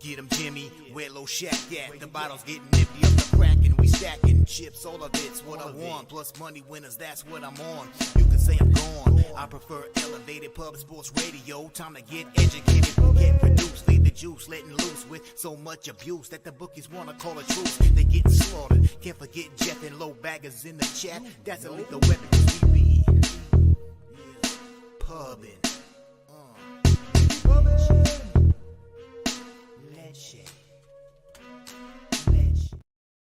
Get 'em, Jimmy, where low shack at? The bottle's getting empty up the crack and we stacking chips, all of it's what I want. Plus money winners, that's what I'm on. You can say I'm gone. I prefer elevated pub sports radio. Time to get educated, get produced, leave the juice, letting loose with so much abuse that the bookies wanna call a truce. They getting slaughtered. Can't forget Jeff and low baggers in the chat. That's a lethal weapon 'cause we be pubbing.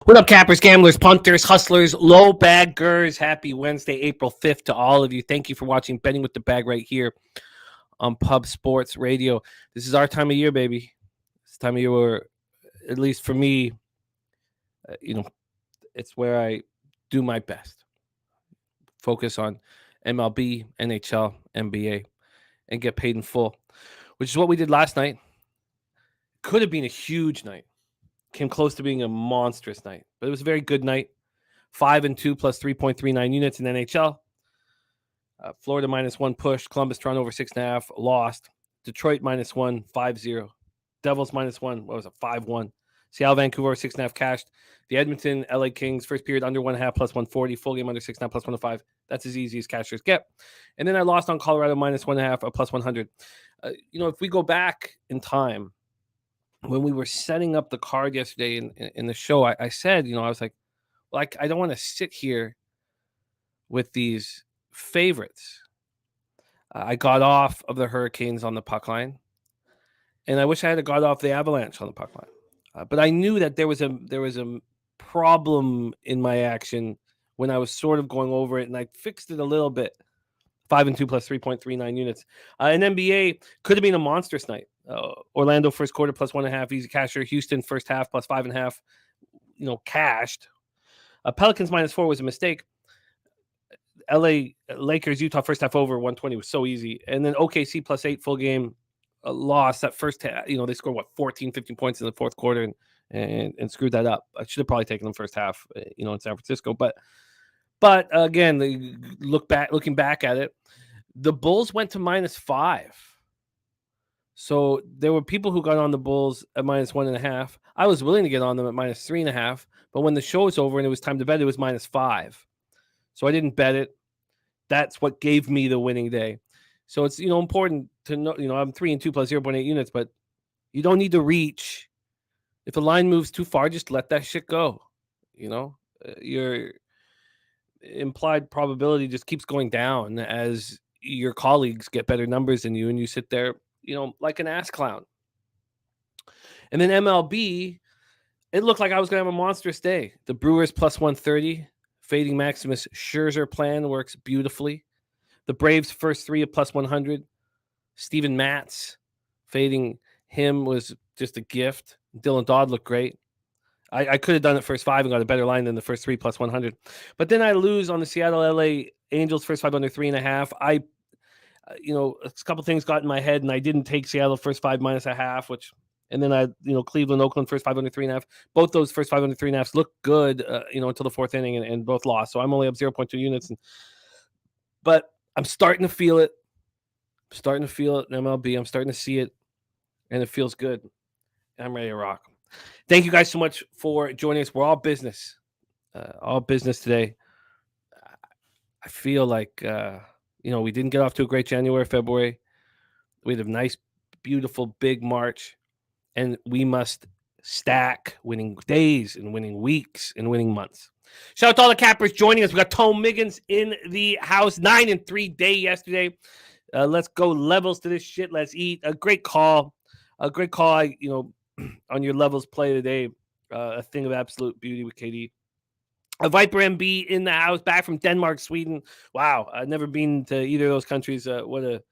What up, cappers, gamblers, punters, hustlers, low baggers? Happy Wednesday, April 5th to all of you. Thank you for watching Betting with the Bag right here on Pub Sports Radio. This is our time of year, baby. It's time of year where, at least for me, it's where I do my best. Focus on MLB, NHL, NBA, and get paid in full, which is what we did last night. Could have been a huge night. Came close to being a monstrous night, but it was a very good night. 5-2 plus 3.39 units in NHL. Florida -1 push. Columbus, Toronto over 6.5 lost. Detroit -1, 5-0. Devils -1. What was it? 5-1. Seattle, Vancouver over 6.5 cashed. The Edmonton, LA Kings first period under 1.5 plus 140. Full game under 6.5 plus 105. That's as easy as cashers get. And then I lost on Colorado -1.5 plus 100. If we go back in time, when we were setting up the card yesterday in the show, I said, I was like, well, I don't want to sit here with these favorites. I got off of the Hurricanes on the puck line, and I wish I had got off the Avalanche on the puck line. But I knew that there was a problem in my action when I was sort of going over it, and I fixed it a little bit. 5-2 plus 3.39 units. In NBA, could have been a monstrous night. Orlando first quarter plus 1.5 easy casher. Houston first half plus 5.5, cashed. Pelicans -4 was a mistake. LA Lakers Utah first half over 120 was so easy. And then OKC +8 full game loss. That first half, they scored 14, 15 points in the fourth quarter and screwed that up. I should have probably taken them first half, in San Francisco. But again, looking back at it, the Bulls went to -5. So there were people who got on the Bulls at -1.5. I was willing to get on them at -3.5. But when the show was over and it was time to bet, it was -5. So I didn't bet it. That's what gave me the winning day. So it's, important to know, I'm 3-2 plus 0.8 units, but you don't need to reach. If the line moves too far, just let that shit go. Your implied probability just keeps going down as your colleagues get better numbers than you, and you sit there, like an ass clown. And then MLB, it looked like I was going to have a monstrous day. The Brewers +130, fading Maximus Scherzer plan works beautifully. The Braves first three at +100. Steven Matz, fading him was just a gift. Dylan Dodd looked great. I could have done it first 5 and got a better line than the first 3 +100. But then I lose on the Seattle LA Angels first 5 under 3.5. A couple things got in my head, and I didn't take Seattle first 5 -0.5, and then Cleveland, Oakland first 5 under 3.5. Both those first 5 under 3.5 looked good, until the fourth inning, and both lost. So I'm only up 0.2 units. But I'm starting to feel it. I'm starting to feel it in MLB. I'm starting to see it, and it feels good. I'm ready to rock. Thank you guys so much for joining us. We're all business today. I feel like, we didn't get off to a great January, February. We had a nice, beautiful, big March, and we must stack winning days and winning weeks and winning months. Shout out to all the cappers joining us. We got Tom Miggins in the house, 9-3 day yesterday. Let's go levels to this shit. Let's eat. A great call. On your levels play today, a thing of absolute beauty with KD. A Viper MB in the house, back from Denmark, Sweden. Wow, I've never been to either of those countries. What a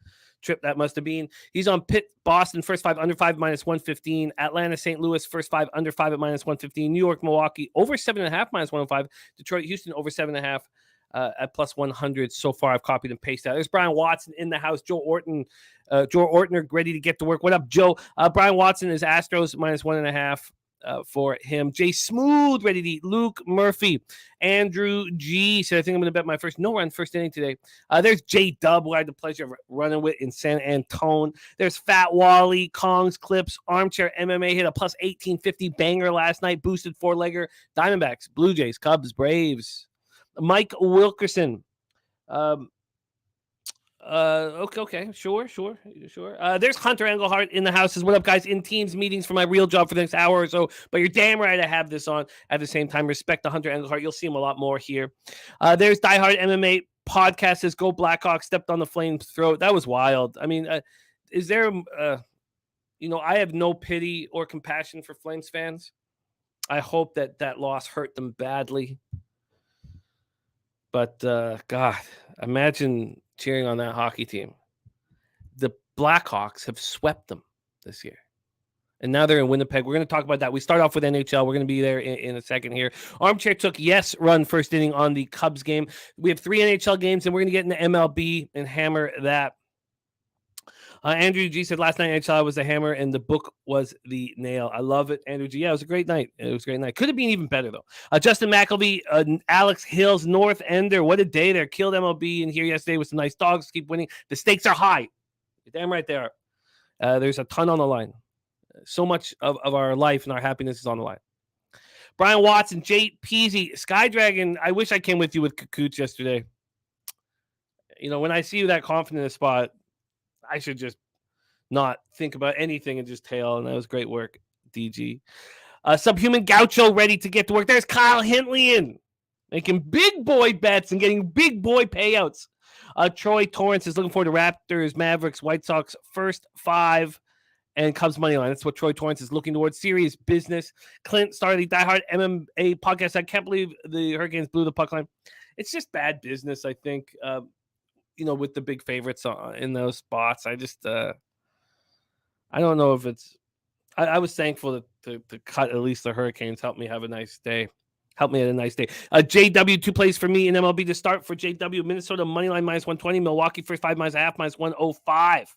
trip that must have been. He's on Pitt, Boston, first 5 under 5 -115. Atlanta, St. Louis, first 5 under 5 at -115. New York, Milwaukee, over 7.5 -105. Detroit, Houston, over 7.5 at plus 100 so far. I've copied and pasted that. There's Brian Watson in the house. Joe Ortner ready to get to work. What up, Joe? Brian Watson is Astros minus 1.5. For him. Jay Smooth, ready to eat. Luke Murphy. Andrew G said, I think I'm going to bet my first no-run first inning today. There's J Dub, who I had the pleasure of running with in San Antone. There's Fat Wally, Kong's Clips, Armchair MMA hit a plus 1850 banger last night. Boosted four-legger. Diamondbacks, Blue Jays, Cubs, Braves. Mike Wilkerson. Okay, sure. There's Hunter Engelhardt in the house. What up, guys? In Teams meetings for my real job for the next hour or so. But you're damn right I have this on at the same time. Respect to Hunter Engelhardt. You'll see him a lot more here. There's Diehard MMA podcast says Go Blackhawks, stepped on the Flames' throat. That was wild. I mean, is there, I have no pity or compassion for Flames fans. I hope that loss hurt them badly. But, God, imagine cheering on that hockey team. The Blackhawks have swept them this year. And now they're in Winnipeg. We're going to talk about that. We start off with NHL. We're going to be there in a second here. Armchair took yes run first inning on the Cubs game. We have 3 NHL games, and we're going to get into MLB and hammer that. Andrew G said last night NHL was the hammer and the book was the nail. I love it, Andrew G. Yeah, it was a great night. Could have been even better, though. Justin McElvey, Alex Hills, North Ender. What a day there. Killed MLB in here yesterday with some nice dogs. Keep winning. The stakes are high. You're damn right they are. There's a ton on the line. So much of our life and our happiness is on the line. Brian Watson, Jay Peasy, Sky Dragon. I wish I came with you with Kikuch yesterday. When I see you that confident in a spot, I should just not think about anything and just tail. And that was great work, DG. Subhuman Gaucho ready to get to work. There's Kyle Hintlian making big boy bets and getting big boy payouts. Troy Torrance is looking forward to Raptors, Mavericks, White Sox first 5 and Cubs money line. That's what Troy Torrance is looking towards. Serious business. Clint started the diehard MMA podcast. I can't believe the Hurricanes blew the puck line. It's just bad business, I think. With the big favorites in those spots. I just, I don't know if it's, I was thankful to cut at least the Hurricanes. Help me have a nice day. Help me have a nice day. JW, 2 plays for me in MLB to start for JW. Minnesota moneyline minus 120. Milwaukee first 5 minus a half minus 105.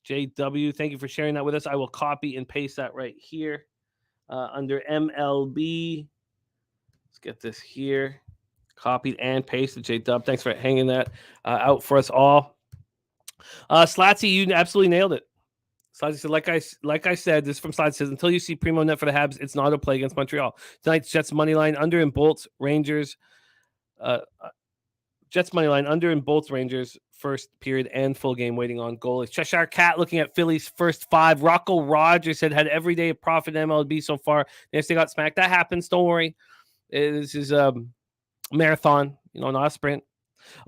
JW, thank you for sharing that with us. I will copy and paste that right here under MLB. Let's get this here. Copied and pasted, J-Dub. Thanks for hanging that out for us all. Slatsy, you absolutely nailed it. Slatsy said, like I said, this from Slatsy says, until you see Primo net for the Habs, it's not a play against Montreal. Tonight's Jets money line under and Bolts Rangers. Jets money line under and Bolts Rangers first period and full game waiting on goalies. Cheshire Cat looking at Phillies first 5. Rocco Rogers said had every day of profit in MLB so far. Yes, they got smacked. That happens. Don't worry. This is marathon, not a sprint.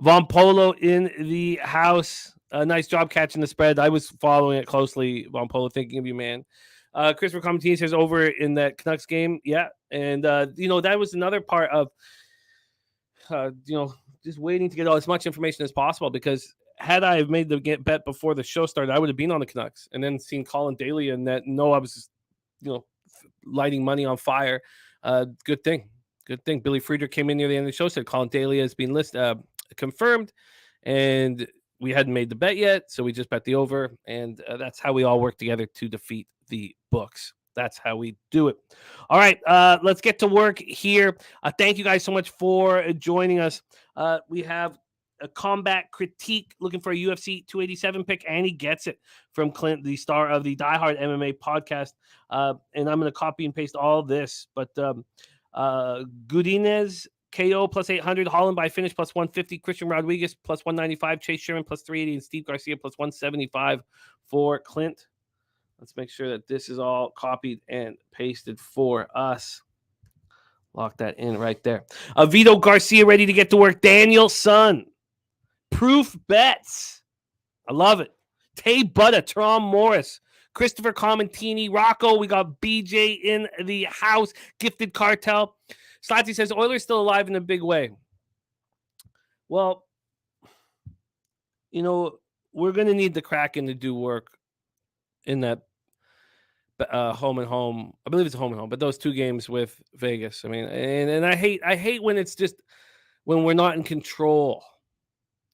Von Polo in the house. Nice job catching the spread. I was following it closely, Von Polo, thinking of you, man. Christopher Comentini says over in that Canucks game. Yeah. And, that was another part of, just waiting to get as much information as possible, because had I made the bet before the show started, I would have been on the Canucks and then seen Colin Daly and that. No, I was just, lighting money on fire. Good thing. Billy Frieder came in near the end of the show, said Colin Daly has been confirmed, and we hadn't made the bet yet, so we just bet the over, and that's how we all work together to defeat the books. That's how we do it. All right, let's get to work here. Thank you guys so much for joining us. We have a combat critique looking for a UFC 287 pick, and he gets it from Clint, the star of the Diehard MMA podcast. And I'm going to copy and paste all this, but Godinez KO plus 800, Holland by finish plus 150, Christian Rodriguez plus 195, Chase Sherman plus 380, and Steve Garcia plus 175 for Clint. Let's make sure that this is all copied and pasted for us. Lock that in right there. Vito Garcia ready to get to work. Daniel Sun. Proof bets. I love it. Tay Butta, Tom Morris, Christopher Comentini, Rocco. We got BJ in the house. Gifted Cartel. Slatsy says Oilers still alive in a big way. Well, we're going to need the Kraken to do work in that home and home. I believe it's home and home, but those 2 games with Vegas. I mean, and I hate when it's just when we're not in control.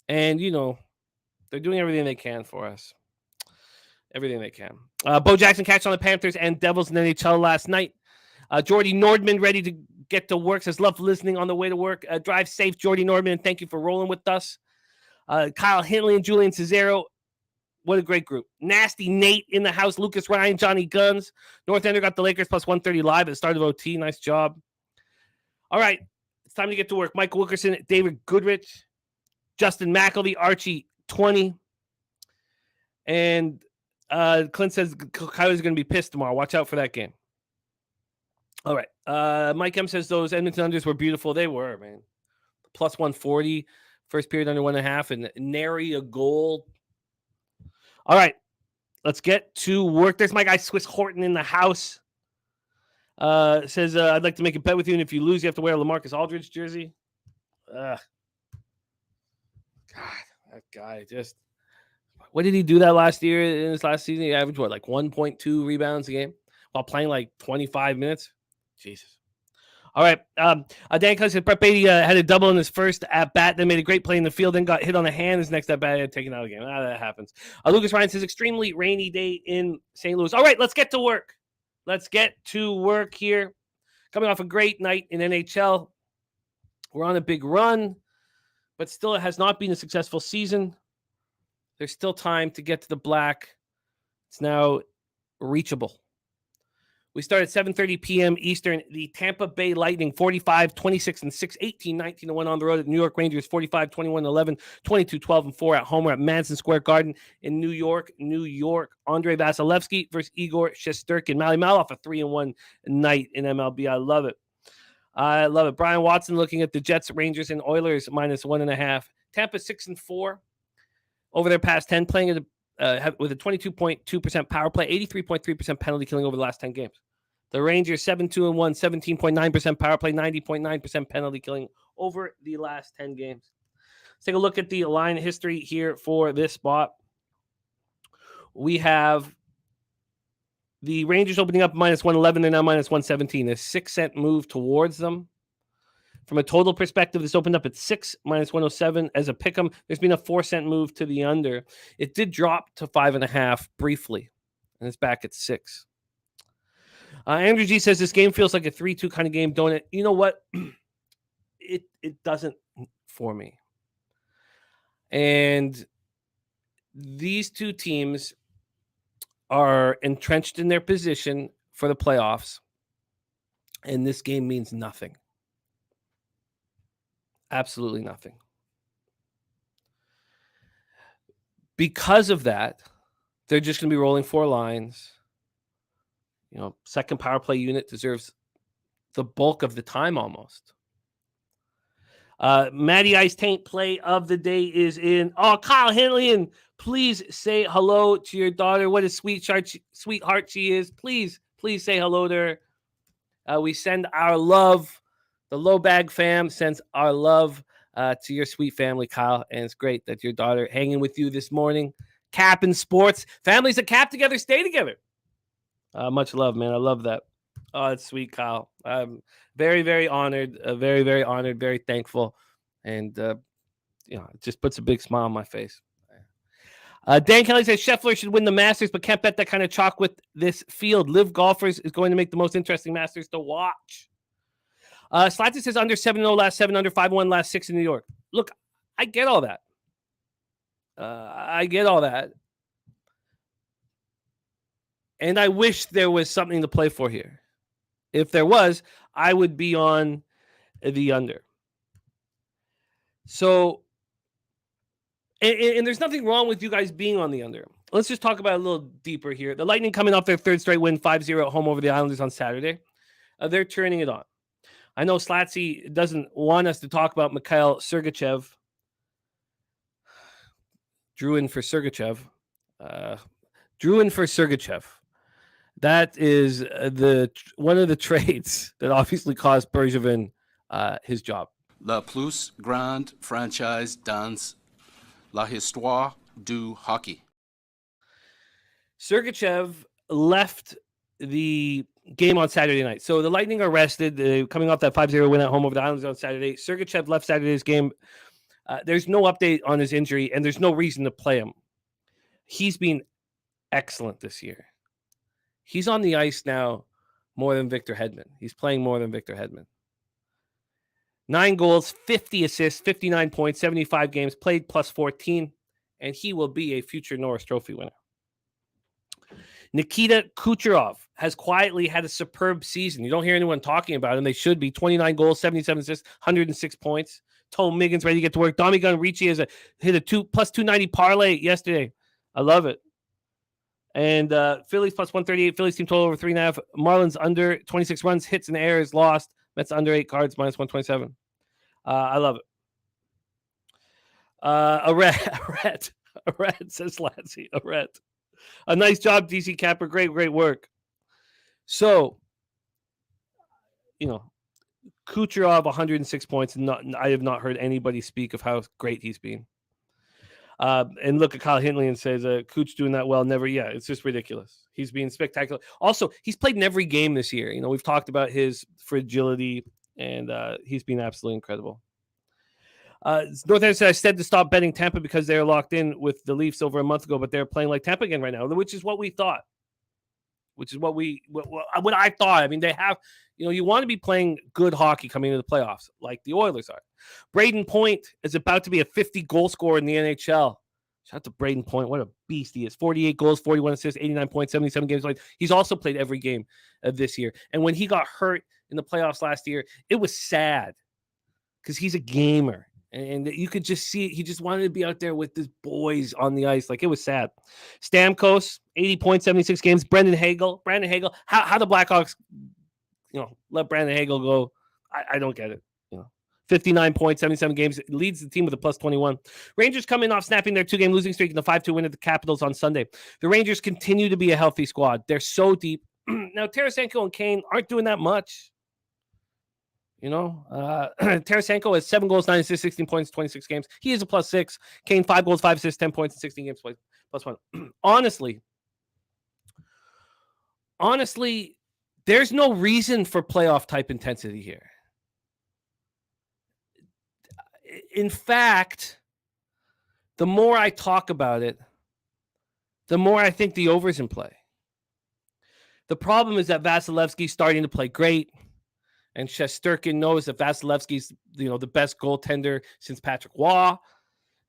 And, they're doing everything they can for us. Everything they can. Bo Jackson catch on the Panthers and Devils in the NHL last night. Jordy Nordman ready to get to work. Says, love listening on the way to work. Drive safe, Jordy Nordman, and thank you for rolling with us. Kyle Hintley and Julian Cesaro. What a great group. Nasty Nate in the house. Lucas Ryan, Johnny Guns. North Ender got the Lakers plus 130 live at the start of OT. Nice job. All right. It's time to get to work. Michael Wilkerson, David Goodrich, Justin McElvey, Archie 20. And Clint says Kyler's going to be pissed tomorrow. Watch out for that game. All right. Mike M says those Edmonton unders were beautiful. They were, man. Plus 140. First period under 1.5 and nary a goal. All right, let's get to work. There's my guy Swiss Horton in the house. Says, I'd like to make a bet with you, and if you lose, you have to wear a LaMarcus Aldridge jersey. God, that guy just... What did he do that last year in his last season? He averaged, like 1.2 rebounds a game while playing like 25 minutes? Jesus. All right. Dan Cousins said Brett Beatty had a double in his first at-bat, then made a great play in the field, then got hit on the hand. His next at-bat had taken out a game. That happens. Lucas Ryan says, extremely rainy day in St. Louis. All right, let's get to work. Let's get to work here. Coming off a great night in NHL. We're on a big run, but still it has not been a successful season. There's still time to get to the black. It's now reachable. We start at 7:30 p.m. Eastern. The Tampa Bay Lightning, 45, 26, and 6, 18, 19, and 1 on the road at New York Rangers, 45, 21, 11, 22, 12, and 4 at home. We're at Madison Square Garden in New York. Andrei Vasilevsky versus Igor Shesterkin. Mally Maloff, a 3-1 night in MLB. I love it. Brian Watson looking at the Jets, Rangers, and Oilers minus 1.5. Tampa 6-4 over their past 10, playing at with a 22.2% power play, 83.3% penalty killing over the last 10 games. The Rangers 7-2-1, 17.9% power play, 90.9% penalty killing over the last 10 games. Let's take a look at the line history here for this spot. We have the Rangers opening up minus 111. They're now minus 117. A 6-cent move towards them. From a total perspective, this opened up at 6, minus 107 as a pick'em. There's been a 4-cent move to the under. It did drop to 5.5 briefly, and it's back at 6. Andrew G says this game feels like a 3-2 kind of game, don't it? You know what? It doesn't for me. And these two teams are entrenched in their position for the playoffs, and this game means nothing. Absolutely nothing. Because of that, they're just going to be rolling 4 lines. Second power play unit deserves the bulk of the time almost. Matty Ice Taint play of the day is in. Oh, Kyle Henley, please say hello to your daughter. What a sweetheart she is. Please say hello to her. We send our love. The Low Bag fam sends our love to your sweet family, Kyle. And it's great that your daughter hanging with you this morning. Cap in sports. Families that cap together, stay together. Much love, man. I love that. Oh, it's sweet, Kyle. I'm very, very honored. Very, very honored. Very thankful. And, it just puts a big smile on my face. Dan Kelly says Scheffler should win the Masters, but can't bet that kind of chalk with this field. Live golfers is going to make the most interesting Masters to watch. Slatty says under 7-0 last 7, under 5-1 last 6 in New York. Look, I get all that. And I wish there was something to play for here. If there was, I would be on the under. So, and there's nothing wrong with you guys being on the under. Let's just talk about it a little deeper here. The Lightning coming off their 3rd straight win, 5-0 at home over the Islanders on Saturday. They're turning it on. I know Slatsy doesn't want us to talk about Mikhail Sergachev. Drew in for Sergachev. That is one of the trades that obviously cost Bergevin his job. La plus grande franchise dans la histoire du hockey. Sergachev left the game on Saturday night. So the Lightning are rested, coming off that 5-0 win at home over the Islanders on Saturday. Sergachev left Saturday's game. There's no update on his injury, and there's no reason to play him. He's been excellent this year. He's on the ice now more than Victor Hedman. He's playing more than Victor Hedman. 9 goals, 50 assists, 59 points, 75 games played, plus 14, and he will be a future Norris Trophy winner. Nikita Kucherov has quietly had a superb season. You don't hear anyone talking about him. They should be. 29 goals, 77 assists, 106 points. Tom Miggins ready to get to work. Domigan Ricci hit a plus 290 parlay yesterday. I love it. And Phillies plus 138. Phillies team total over 3.5. Marlins under 26 runs. Hits and errors lost. Mets under 8 cards minus 127. I love it. A ret says Latzy. A ret. A nice job, DC Capper. Great work. So, Kucherov 106 points. I have not heard anybody speak of how great he's been. And look at Kyle Hintley and says, Kuch doing that well. Never. Yeah, it's just ridiculous. He's been spectacular. Also, he's played in every game this year. We've talked about his fragility, and he's been absolutely incredible. North said, I said to stop betting Tampa because they're locked in with the Leafs over a month ago, but they're playing like Tampa again right now, which is what we thought. Which is what I thought. I mean, they have, you want to be playing good hockey coming into the playoffs, like the Oilers are. Braden Point is about to be a 50 goal scorer in the NHL. Shout out to Braden Point. What a beast he is. 48 goals, 41 assists, 89 points, 77 games played. He's also played every game of this year. And when he got hurt in the playoffs last year, it was sad because he's a gamer. And you could just see he just wanted to be out there with his boys on the ice. Like, it was sad. Stamkos, 80 points, 76 games. Brandon Hagel. How the Blackhawks, let Brandon Hagel go. I don't get it. 59 points, 77 games. Leads the team with a plus 21. Rangers come in off snapping their 2-game losing streak in the 5-2 win at the Capitals on Sunday. The Rangers continue to be a healthy squad. They're so deep. Now, Tarasenko and Kane aren't doing that much. Tarasenko has 7 goals, 9 assists, 16 points, 26 games. He is a plus 6. Kane, 5 goals, 5 assists, 10 points, 16 games played, plus 1. Honestly, there's no reason for playoff type intensity here. In fact, the more I talk about it, the more I think the over's in play. The problem is that Vasilevsky's starting to play great. And Shesterkin knows that Vasilevsky's, the best goaltender since Patrick Waugh.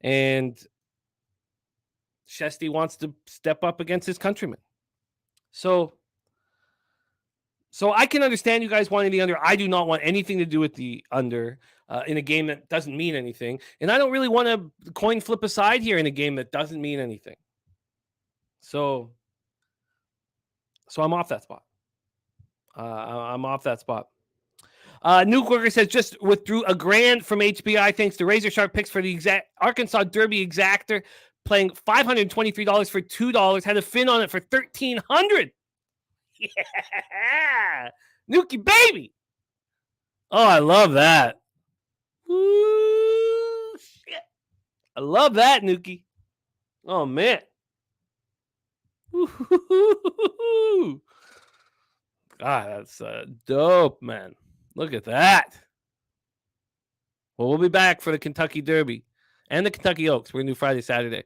And Shesty wants to step up against his countrymen. So I can understand you guys wanting the under. I do not want anything to do with the under in a game that doesn't mean anything. And I don't really want to coin flip aside here in a game that doesn't mean anything. So I'm off that spot. I'm off that spot. Nuke Worker says just withdrew $1,000 from HBI thanks to Razor Sharp picks for the Arkansas Derby exactor, playing $523 for $2. Had a fin on it for $1,300. Yeah, Nuki baby. Oh, I love that. Ooh, shit. I love that, Nuki. Oh man. Ooh. God, that's dope, man. Look at that. Well, we'll be back for the Kentucky Derby and the Kentucky Oaks. We're going to do Friday, Saturday.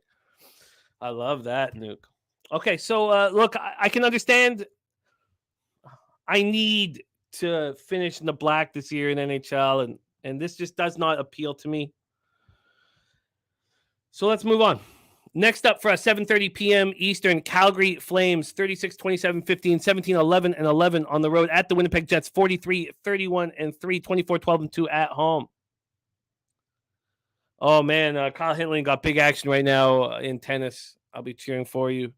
I love that, Nuke. Okay, so look, I can understand I need to finish in the black this year in NHL, and this just does not appeal to me. So let's move on. Next up for us, 7:30 p.m. Eastern, Calgary Flames, 36-27, 15, 17, 11, and 11 on the road at the Winnipeg Jets, 43, 31, and 3, 24, 12, and 2 at home. Oh, man, Kyle Hintley got big action right now in tennis. I'll be cheering for you.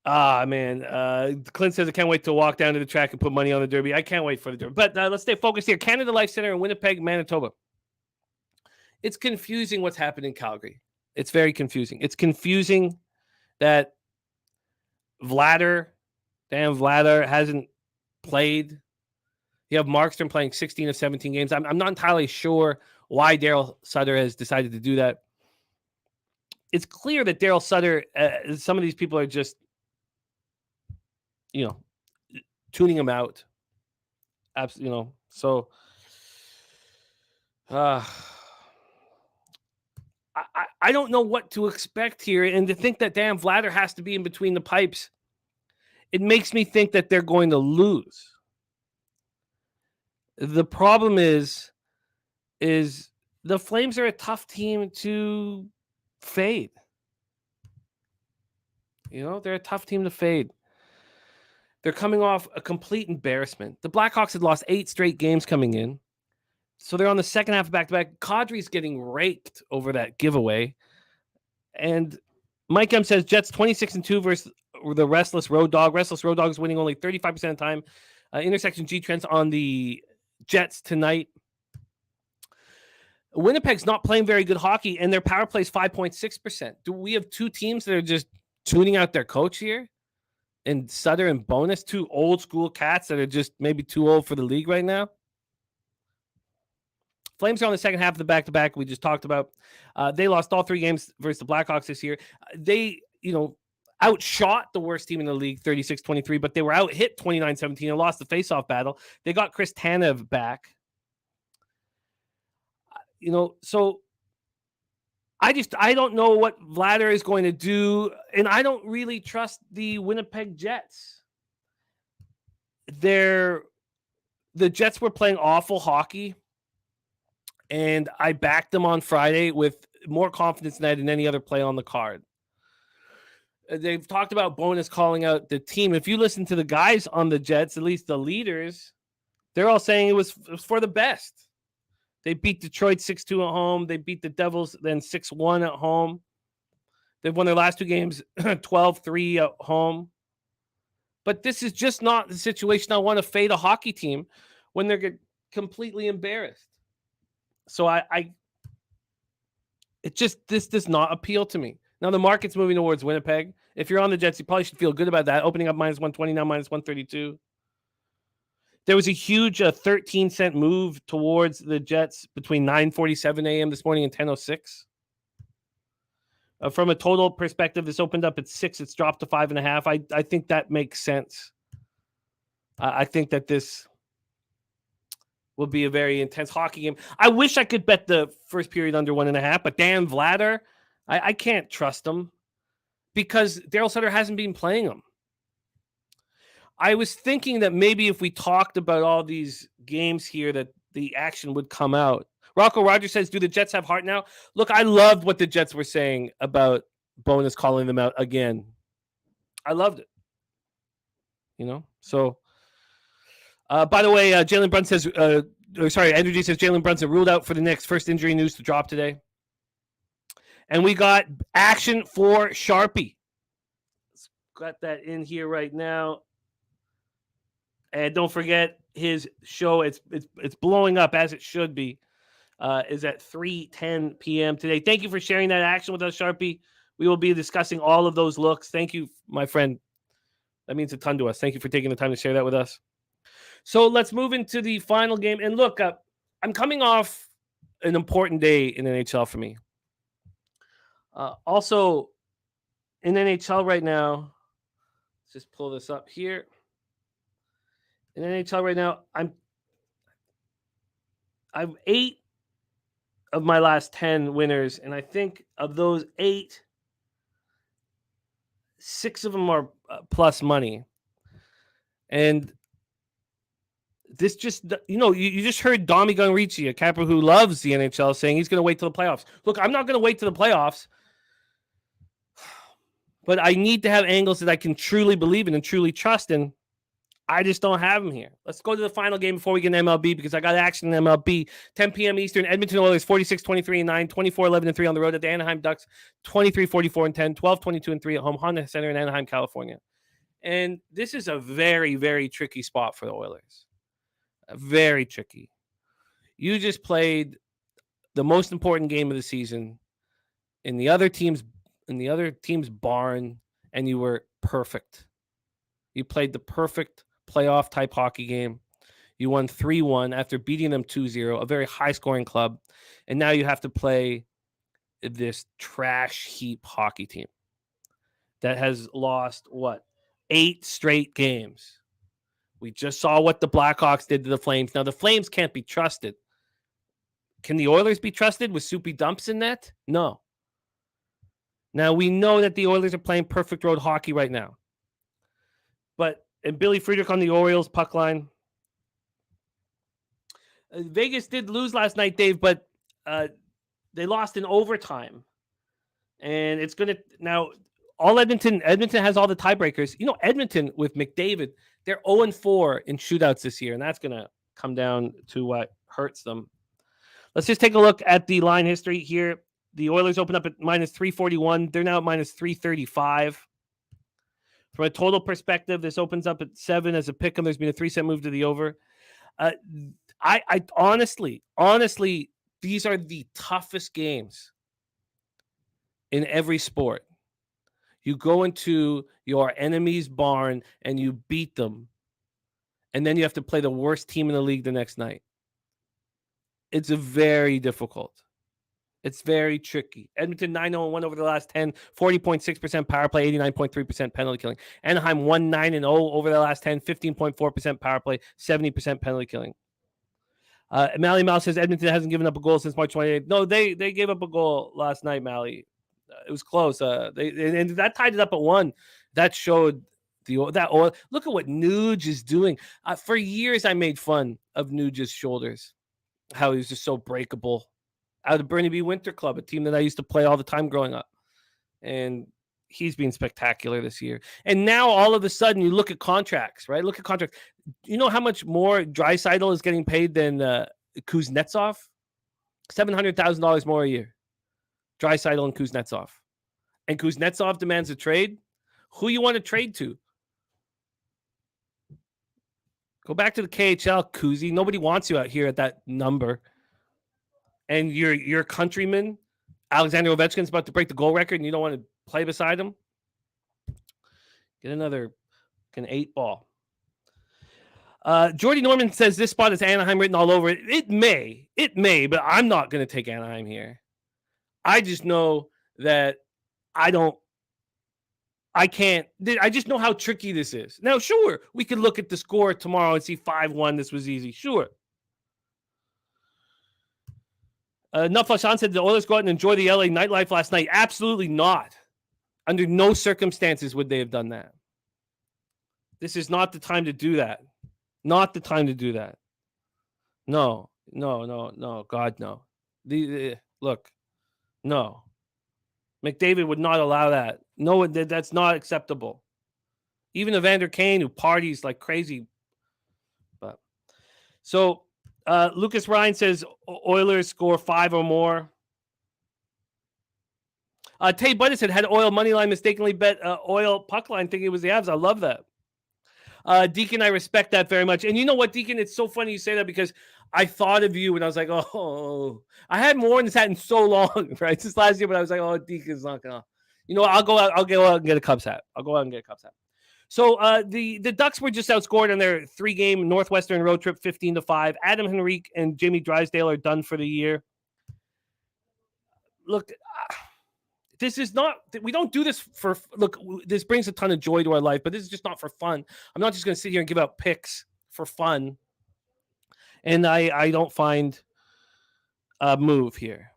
Man. Clint says, I can't wait to walk down to the track and put money on the Derby. I can't wait for the Derby. But let's stay focused here. Canada Life Center in Winnipeg, Manitoba. It's confusing what's happened in Calgary. It's very confusing. It's confusing that Vladar hasn't played. You have Markstrom playing 16 of 17 games. I'm not entirely sure why Darryl Sutter has decided to do that. It's clear that Darryl Sutter, some of these people are just tuning him out. Absolutely, so I don't know what to expect here. And to think that Dan Vladar has to be in between the pipes, it makes me think that they're going to lose. The problem is the Flames are a tough team to fade. They're a tough team to fade. They're coming off a complete embarrassment. The Blackhawks had lost 8 straight games coming in. So they're on the second half of back-to-back. Kadri's getting raked over that giveaway. And Mike M says Jets 26-2 versus the Restless Road Dog. Restless Road Dog is winning only 35% of the time. Intersection G Trends on the Jets tonight. Winnipeg's not playing very good hockey, and their power play is 5.6%. Do we have 2 teams that are just tuning out their coach here? And Sutter and Bonus, 2 old school cats that are just maybe too old for the league right now. Flames are on the second half of the back-to-back we just talked about. They lost all 3 games versus the Blackhawks this year. They, outshot the worst team in the league, 36-23, but they were out-hit 29-17 and lost the face-off battle. They got Chris Tanev back. So I don't know what Vladar is going to do, and I don't really trust the Winnipeg Jets. The Jets were playing awful hockey, and I backed them on Friday with more confidence than I had in any other play on the card. They've talked about Bonus calling out the team. If you listen to the guys on the Jets, at least the leaders, they're all saying it was for the best. They beat Detroit 6-2 at home. They beat the Devils then 6-1 at home. They've won their last 2 games 12-3 at home. But this is just not the situation I want to fade a hockey team when they're completely embarrassed. So this does not appeal to me. Now the market's moving towards Winnipeg. If you're on the Jets, you probably should feel good about that. Opening up -120, now -132. There was a huge 13-cent move towards the Jets between 9:47 a.m. this morning and 10:06. From a total perspective, this opened up at 6. It's dropped to 5.5. I think that makes sense. I think that this will be a very intense hockey game. I wish I could bet the first period under 1.5, but Dan Vladar, I can't trust him because Darryl Sutter hasn't been playing him. I was thinking that maybe if we talked about all these games here, that the action would come out. Rocco Rogers says, do the Jets have heart now? Look, I loved what the Jets were saying about Bonus calling them out again. I loved it. So, by the way, Jalen Brunson says, Andrew G says Jalen Brunson ruled out for the Knicks. First injury news to drop today. And we got action for Sharpie. Got that in here right now. And don't forget his show. It's blowing up as it should be. Is at 3:10 p.m. today. Thank you for sharing that action with us, Sharpie. We will be discussing all of those looks. Thank you, my friend. That means a ton to us. Thank you for taking the time to share that with us. So let's move into the final game. And look, I'm coming off an important day in NHL for me. Also, in NHL right now, let's just pull this up here. In NHL right now, I've 8 of my last 10 winners, and I think of those 8, 6 of them are plus money. And this just, you just heard Domi Gunrici, a capper who loves the NHL, saying he's going to wait till the playoffs. Look, I'm not going to wait till the playoffs, but I need to have angles that I can truly believe in and truly trust in. I just don't have them here. Let's go to the final game before we get in MLB because I got action in MLB. 10 p.m. Eastern, Edmonton Oilers 46-23-9, 24-11-3 on the road at the Anaheim Ducks, 23-44-10, 12-22-3 at home, Honda Center in Anaheim, California. And this is a very, very tricky spot for the Oilers. Very tricky. You just played the most important game of the season in the other team's barn, and you were perfect. You played the perfect playoff type hockey game. You won 3-1 after beating them 2-0, a very high scoring club. And now you have to play this trash heap hockey team that has lost 8 straight games. We just saw what the Blackhawks did to the Flames. Now, the Flames can't be trusted. Can the Oilers be trusted with Soupy Dumps in net? No. Now, we know that the Oilers are playing perfect road hockey right now. And Billy Friedrich on the Orioles puck line. Vegas did lose last night, Dave, but they lost in overtime. And it's going to now all Edmonton has all the tiebreakers. Edmonton with McDavid, they're 0-4 in shootouts this year, and that's going to come down to what hurts them. Let's just take a look at the line history here. The Oilers open up at minus 341. They're now at minus 335. From a total perspective, this opens up at 7 as a pick 'em. There's been a 3-cent move to the over. I honestly, these are the toughest games in every sport. You go into your enemy's barn and you beat them, and then you have to play the worst team in the league the next night. It's very difficult. It's very tricky. Edmonton 9-0-1 over the last 10, 40.6% power play, 89.3% penalty killing. Anaheim 1-9-0 over the last 10, 15.4% power play, 70% penalty killing. Mally Mouse says Edmonton hasn't given up a goal since March 28th. No, they gave up a goal last night, Mally. It was close. And that tied it up at 1. That showed that oil. Look at what Nuge is doing. For years, I made fun of Nuge's shoulders, how he was just so breakable. Out of Burnaby Winter Club, a team that I used to play all the time growing up. And he's been spectacular this year. And now all of a sudden you look at contracts, right? Look at contracts. You know how much more Draisaitl is getting paid than Kuznetsov? $700,000 more a year. Draisaitl and Kuznetsov. And Kuznetsov demands a trade. Who you want to trade to? Go back to the KHL, Kuzi. Nobody wants you out here at that number. And your countryman, Alexander Ovechkin's about to break the goal record, and you don't want to play beside him? Get another 8-ball. Jordy Norman says this spot is Anaheim written all over it. It may, but I'm not going to take Anaheim here. I just know that I just know how tricky this is. Now, sure, we could look at the score tomorrow and see 5-1. This was easy. Sure. Nutflush said the Oilers go out and enjoy the LA nightlife last night. Absolutely not. Under no circumstances would they have done that. This is not the time to do that. Not the time to do that. No. God, no. Look, no. McDavid would not allow that. No, that's not acceptable. Even Evander Kane, who parties like crazy. But so Lucas Ryan says Oilers score 5 or more. Tay Buddy said had Oil money line mistakenly bet Oil puck line thinking it was the Avs. I love that. Deacon, I respect that very much. And you know what, Deacon? It's so funny you say that because I thought of you when I was like, oh, I hadn't worn this hat in so long, right? Since last year, but I was like, oh, Deacon's not gonna. You know what? I'll go out and get a Cubs hat. So the Ducks were just outscored on their 3-game Northwestern road trip, 15-5. Adam Henrique and Jamie Drysdale are done for the year. Look, this is not. We don't do this for. Look, this brings a ton of joy to our life, but this is just not for fun. I'm not just going to sit here and give out picks for fun. And I don't find a move here.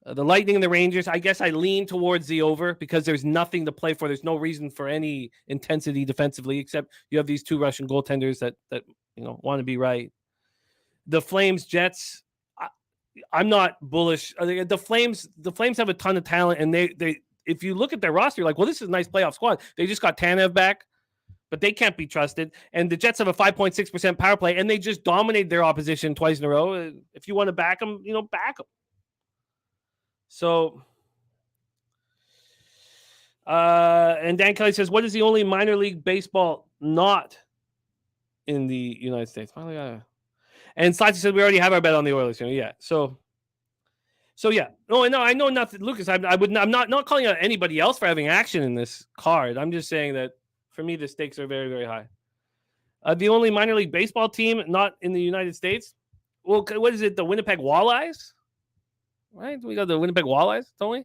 The Lightning and the Rangers, I guess I lean towards the over because there's nothing to play for. There's no reason for any intensity defensively, except you have these 2 Russian goaltenders that want to be right. The Flames, Jets, I'm not bullish. The Flames have a ton of talent, and they if you look at their roster, you're like, well, this is a nice playoff squad. They just got Tanev back, but they can't be trusted. And the Jets have a 5.6% power play, and they just dominated their opposition twice in a row. If you want to back them, back them. So, and Dan Kelly says, what is the only minor league baseball not in the United States? And Slatty said, we already have our bet on the Oilers. Yeah. So yeah. No, I know nothing. Lucas, I'm not calling out anybody else for having action in this card. I'm just saying that for me, the stakes are very, very high. The only minor league baseball team not in the United States. Well, what is it? The Winnipeg Walleyes? Right? We got the Winnipeg Walleyes, don't we?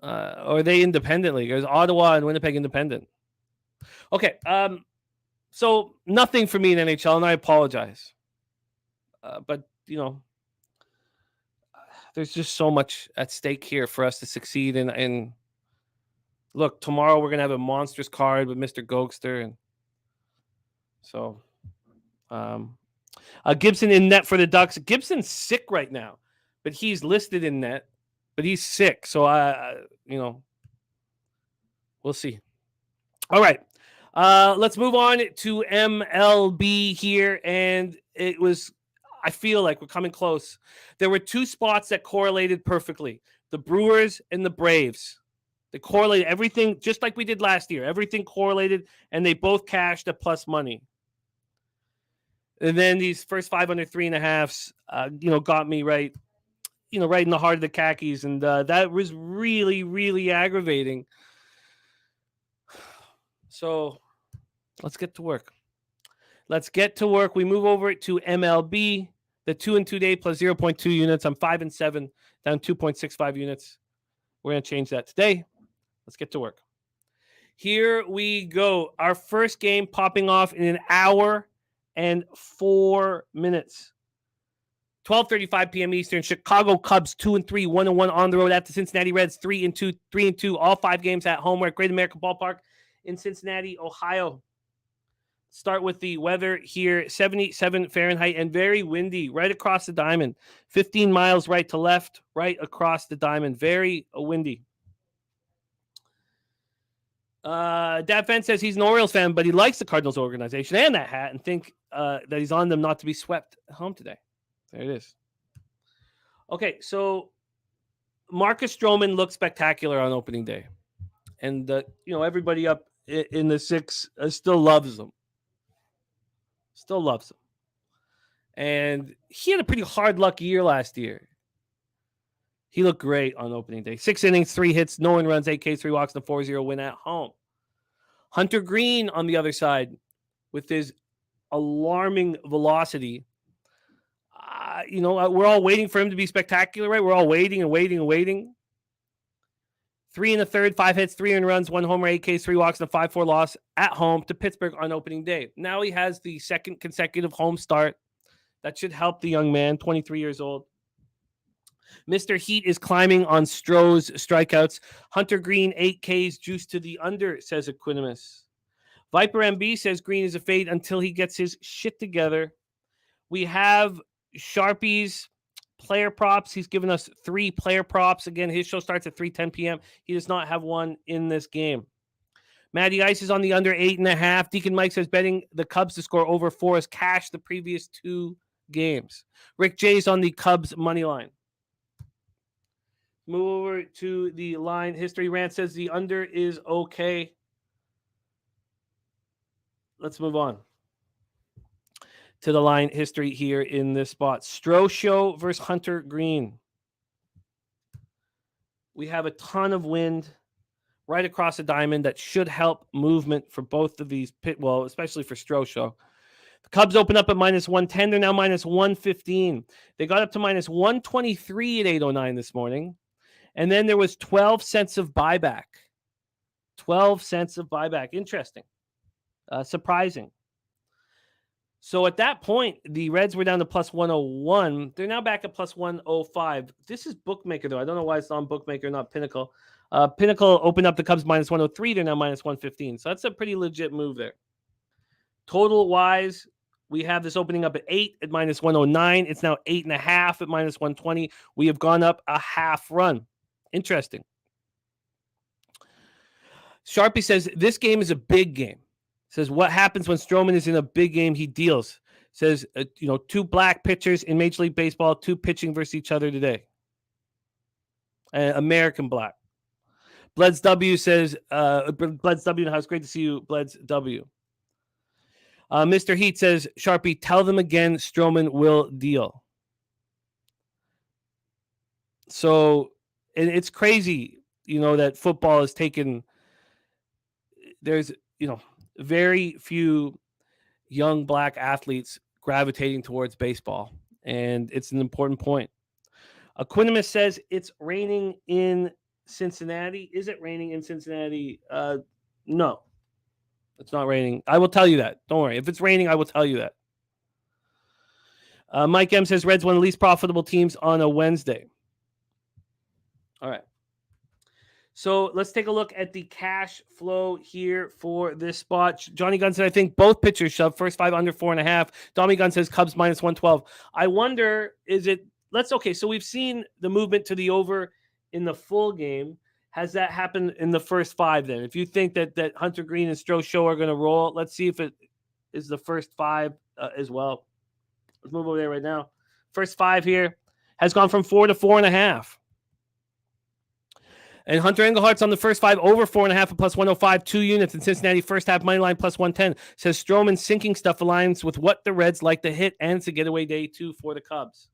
Or are they independently? There's Ottawa and Winnipeg Independent. Okay. So nothing for me in NHL, and I apologize. But there's just so much at stake here for us to succeed. And look, tomorrow we're gonna have a monstrous card with Mr. Gokster, and so Gibson in net for the Ducks. Gibson's sick right now, but he's listed in net, but he's sick. So we'll see. All right. Let's move on to MLB here. And I feel like we're coming close. There were two spots that correlated perfectly. The Brewers and the Braves. They correlated everything just like we did last year. Everything correlated, and they both cashed at plus money. And then these first 5 under 3.5s, got me right, right in the heart of the khakis. And that was really, really aggravating. So let's get to work. We move over to MLB, the 2 and 2 day plus 0.2 units. I'm 5 and 7, down 2.65 units. We're going to change that today. Let's get to work. Here we go. Our first game popping off in an hour and 4 minutes. 12:35 p.m. Eastern. Chicago Cubs 2 and 3, 1-1 on the road at the Cincinnati Reds 3 and 2. All 5 games at home. We're at Great American Ballpark in Cincinnati, Ohio. Start with the weather here. 77 Fahrenheit and very windy right across the diamond. 15 miles right to left, right across the diamond. Very windy. Dad Fence says he's an Orioles fan, but he likes the Cardinals organization and that hat and think that he's on them not to be swept home today. There it is. Okay, so Marcus Stroman looked spectacular on opening day. And, everybody up in the 6 still loves him. And he had a pretty hard luck year last year. He looked great on opening day. 6 innings, 3 hits, no one runs, 8 Ks, 3 walks, and a 4-0 win at home. Hunter Green on the other side with his alarming velocity. We're all waiting for him to be spectacular, right? We're all waiting and waiting and waiting. 3 1/3, 5 hits, 3 earned runs, 1 homer, 8 Ks, 3 walks, and a 5-4 loss at home to Pittsburgh on opening day. Now he has the second consecutive home start. That should help the young man, 23 years old. Mr. Heat is climbing on Stroh's strikeouts. Hunter Green, 8 Ks, juice to the under, says Equinimus. Viper MB says Green is a fade until he gets his shit together. We have Sharpie's player props. He's given us 3 player props. Again, his show starts at 3:10 p.m. He does not have one in this game. Matty Ice is on the under 8.5. Deacon Mike says betting the Cubs to score over 4 has cashed the previous 2 games. Rick J's on the Cubs money line. Move over to the line. History Rant says the under is okay. Let's move on to the line history here in this spot. Stroh Show versus Hunter Green. We have a ton of wind right across the diamond that should help movement for both of these especially for Stroh Show. The Cubs open up at -110. They're now -115. They got up to -123 at 8:09 this morning. And then there was 12 cents of buyback. 12 cents of buyback. Interesting. Surprising. So at that point, the Reds were down to +101. They're now back at +105. This is Bookmaker, though. I don't know why it's on Bookmaker, not Pinnacle. Pinnacle opened up the Cubs -103. They're now -115. So that's a pretty legit move there. Total-wise, we have this opening up at 8 at -109. It's now 8.5 at -120. We have gone up a half run. Interesting. Sharpie says this game is a big game. Says what happens when Stroman is in a big game? He deals. Says 2 black pitchers in Major League Baseball, 2 pitching versus each other today. American black. Bleds W says Bleds W in the house. Great to see you, Bleds W. Mr. Heat says Sharpie, tell them again Stroman will deal. So it's crazy, that football has taken. There's very few young black athletes gravitating towards baseball, and it's an important point. Equinimus says it's raining in Cincinnati. Is it raining in Cincinnati? No. It's not raining. I will tell you that. Don't worry. If it's raining, I will tell you that. Mike M says Reds one of the least profitable teams on a Wednesday. All right. So let's take a look at the cash flow here for this spot. Johnny Gunn said, I think both pitchers shove first 5 under 4.5. Dommy Gunn says Cubs minus 112. I wonder, so we've seen the movement to the over in the full game. Has that happened in the first 5 then? If you think that Hunter Green and Stroh Show are going to roll, let's see if it is the first 5 as well. Let's move over there right now. First 5 here has gone from 4 to 4.5. And Hunter Engelhardt's on the first 5 over 4.5 at plus 105, 2 units. In Cincinnati, first half money line plus 110. Says Stroman sinking stuff aligns with what the Reds like to hit, and it's a getaway day 2 for the Cubs.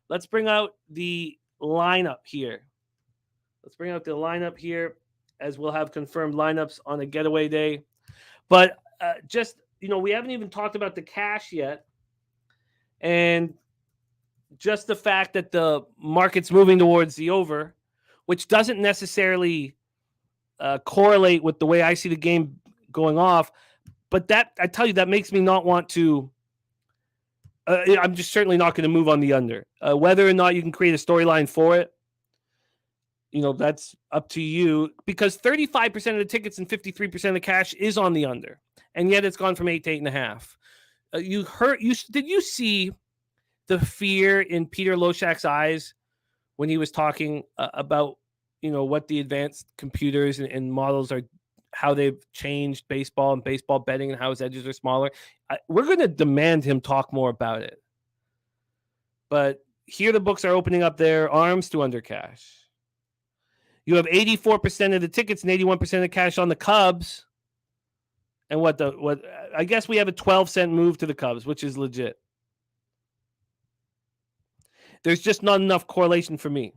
Let's bring out the lineup here. As we'll have confirmed lineups on a getaway day. But we haven't even talked about the cash yet. And just the fact that the market's moving towards the over, which doesn't necessarily correlate with the way I see the game going off. But that, I tell you, that makes me not want to. I'm just certainly not going to move on the under. Whether or not you can create a storyline for it, that's up to you. Because 35% of the tickets and 53% of the cash is on the under, and yet it's gone from 8 to 8.5. Did you see the fear in Peter Loshak's eyes when he was talking about, what the advanced computers and models are, how they've changed baseball and baseball betting and how his edges are smaller? We're going to demand him talk more about it. But here the books are opening up their arms to under cash. You have 84% of the tickets and 81% of the cash on the Cubs. And what I guess we have a 12-cent move to the Cubs, which is legit. There's just not enough correlation for me.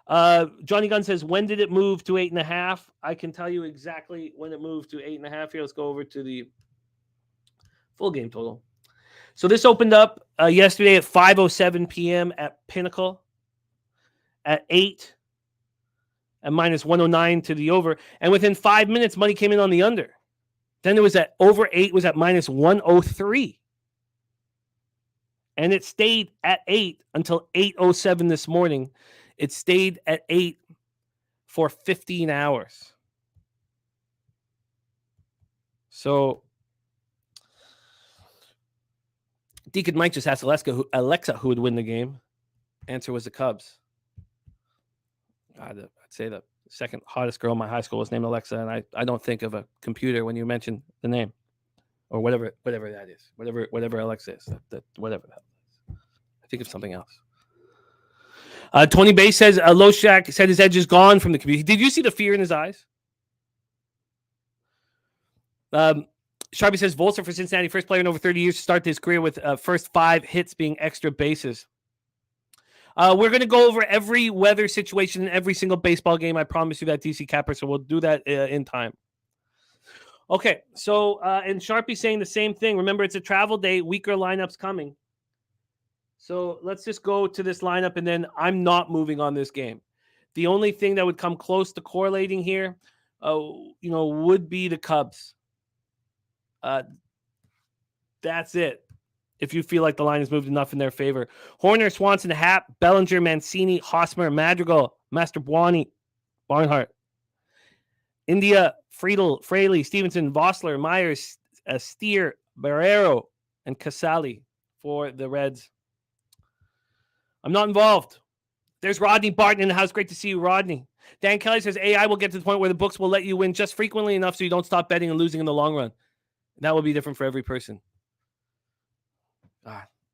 Johnny Gunn says, when did it move to 8.5? I can tell you exactly when it moved to 8.5 here. Let's go over to the full game total. So this opened up yesterday at 5:07 p.m. at Pinnacle at 8 and minus 109 to the over. And within 5 minutes, money came in on the under. Then it was at over 8 was at minus 103. And it stayed at 8 until 8:07 this morning. It stayed at 8 for 15 hours. So Deacon Mike just asked Alexa who would win the game. Answer was the Cubs. I'd say the second hottest girl in my high school was named Alexa, and I don't think of a computer when you mention the name or whatever that is, whatever Alexa is, whatever that is. I think of something else. Tony Bay says Loshak said his edge is gone from the community. Did you see the fear in his eyes? Sharpie says Volser for Cincinnati, first player in over 30 years to start his career with first 5 hits being extra bases. We're going to go over every weather situation in every single baseball game. I promise you that, DC Capper. So we'll do that in time. Okay. So, and Sharpie saying the same thing. Remember, it's a travel day. Weaker lineups coming. So let's just go to this lineup, and then I'm not moving on this game. The only thing that would come close to correlating here, would be the Cubs. That's it. If you feel like the line has moved enough in their favor. Horner, Swanson, Happ, Bellinger, Mancini, Hosmer, Madrigal, Mastrobuoni, Barnhart, India, Friedel, Fraley, Stevenson, Vossler, Myers, Steer, Barrero, and Casali for the Reds. I'm not involved. There's Rodney Barton in the house. Great to see you, Rodney. Dan Kelly says AI will get to the point where the books will let you win just frequently enough so you don't stop betting and losing in the long run. That will be different for every person.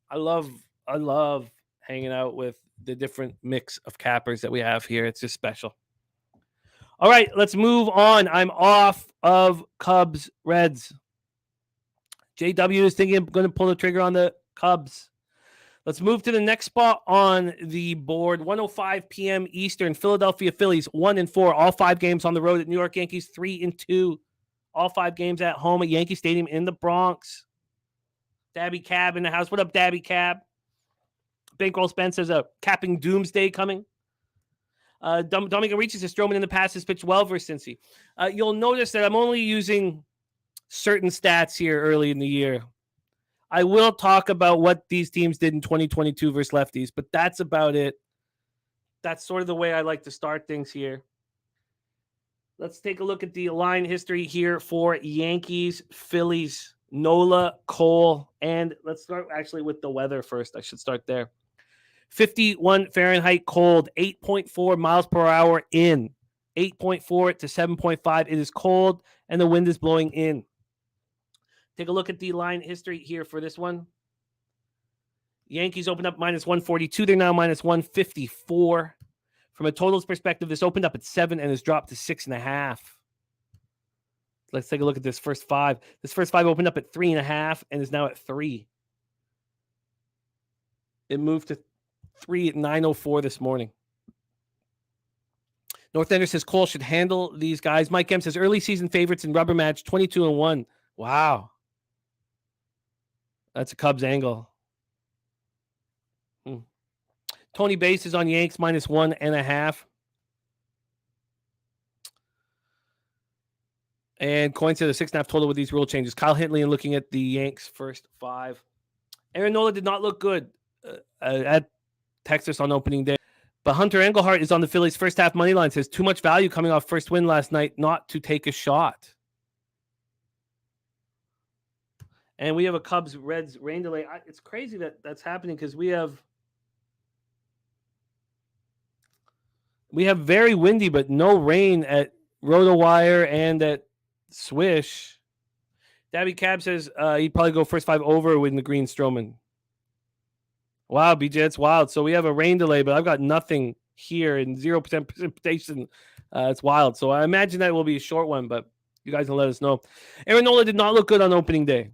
I love hanging out with the different mix of cappers that we have here. It's just special. All right, let's move on. I'm off of Cubs Reds. JW is thinking I'm going to pull the trigger on the Cubs. Let's move to the next spot on the board. 1:05 p.m. Eastern. Philadelphia Phillies 1-4. All 5 games on the road at New York Yankees 3-2. All 5 games at home at Yankee Stadium in the Bronx. Dabby Cab in the house. What up, Dabby Cab? Bankroll Spence says a capping doomsday coming. Dominic reaches to Stroman in the past has pitched well versus Cincy. You'll notice that I'm only using certain stats here early in the year. I will talk about what these teams did in 2022 versus lefties, but that's about it. That's sort of the way I like to start things here. Let's take a look at the line history here for Yankees, Phillies, Nola, Cole, and let's start actually with the weather first. I should start there. 51 Fahrenheit cold, 8.4 miles per hour in, 8.4 to 7.5. It is cold, and the wind is blowing in. Take a look at the line history here for this one. Yankees opened up minus 142. They're now minus 154. From a totals perspective, this opened up at 7 and has dropped to 6.5. Let's take a look at this first 5. This first 5 opened up at 3.5 and is now at 3. It moved to 3 at 9:04 this morning. North Ender says Cole should handle these guys. Mike M says early season favorites in rubber match 22-1. Wow. That's a Cubs angle. Tony Bass is on Yanks minus 1.5. And Coin said a 6.5 total with these rule changes. Kyle Hintley and looking at the Yanks first 5. Aaron Nola did not look good at Texas on opening day. But Hunter Engelhart is on the Phillies first half money line. Says too much value coming off first win last night not to take a shot. And we have a Cubs Reds rain delay. It's crazy that that's happening because we have very windy but no rain at RotoWire and at Swish. Dabby Cab says he'd probably go first 5 over with the green Stroman. Wow, BJ, it's wild. So we have a rain delay, but I've got nothing here and 0% precipitation. It's wild. So I imagine that will be a short one, but you guys can let us know. Aaron Nola did not look good on opening day.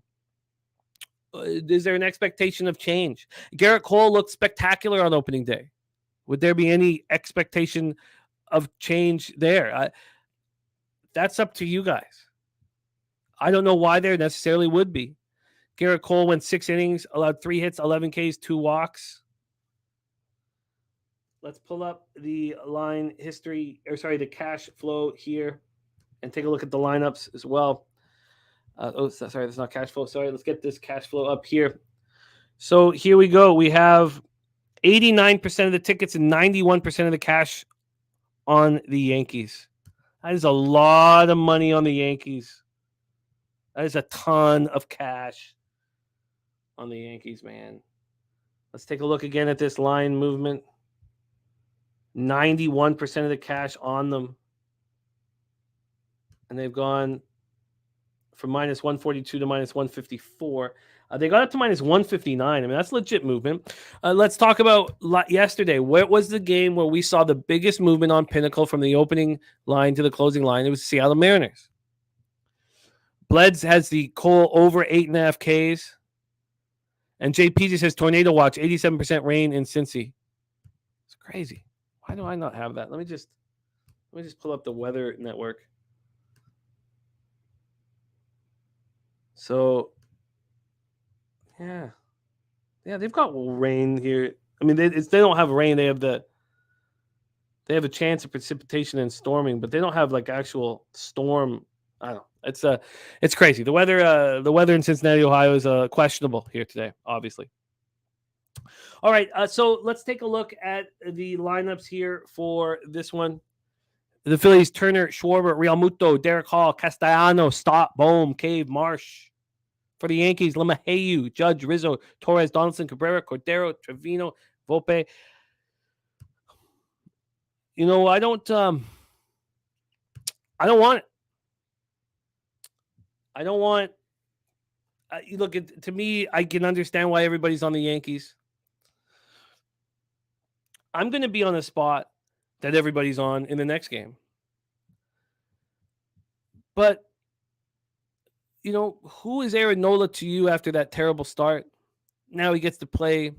Is there an expectation of change? Garrett Cole looked spectacular on opening day. Would there be any expectation of change there? That's up to you guys. I don't know why there necessarily would be. Garrett Cole went 6 innings, allowed 3 hits, 11 Ks, 2 walks. Let's pull up the line history, the cash flow here and take a look at the lineups as well. Sorry, that's not cash flow. Sorry, let's get this cash flow up here. So here we go. We have 89% of the tickets and 91% of the cash on the Yankees. That is a lot of money on the Yankees. That is a ton of cash on the Yankees, man. Let's take a look again at this line movement. 91% of the cash on them. And they've gone from minus 142 to minus 154. They got up to minus 159. I mean, that's legit movement. Let's talk about yesterday. Where was the game where we saw the biggest movement on Pinnacle from the opening line to the closing line? It was Seattle Mariners. Bleds has the Cole over 8.5 Ks. And JP just says tornado watch, 87% rain in Cincy. It's crazy. Why do I not have that? Let me just pull up the weather network. So, yeah, they've got rain here. I mean, they don't have rain. They have a chance of precipitation and storming, but they don't have like actual storm. I don't know. It's crazy. The weather in Cincinnati, Ohio is questionable here today, obviously. All right, so let's take a look at the lineups here for this one. The Phillies: Turner, Schwarber, Realmuto, Derek Hall, Castellano, Stott, Bohm, Cave, Marsh. For the Yankees: LeMahieu, Judge, Rizzo, Torres, Donaldson, Cabrera, Cordero, Trevino, Volpe. You know, I don't want it. I don't want. Look, to me, I can understand why everybody's on the Yankees. I'm going to be on a spot that everybody's on in the next game. But, you know, who is Aaron Nola to you after that terrible start? Now he gets to play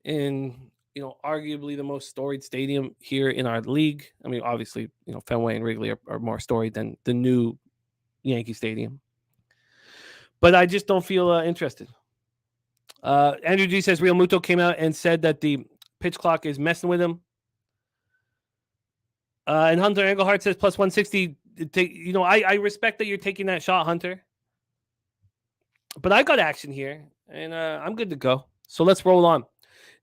in, you know, arguably the most storied stadium here in our league. I mean, obviously, you know, Fenway and Wrigley are more storied than the new Yankee Stadium. But I just don't feel interested. Andrew G says Realmuto came out and said that the pitch clock is messing with him. And Hunter Engelhardt says plus 160. I respect that you're taking that shot, Hunter. But I got action here, and I'm good to go. So let's roll on.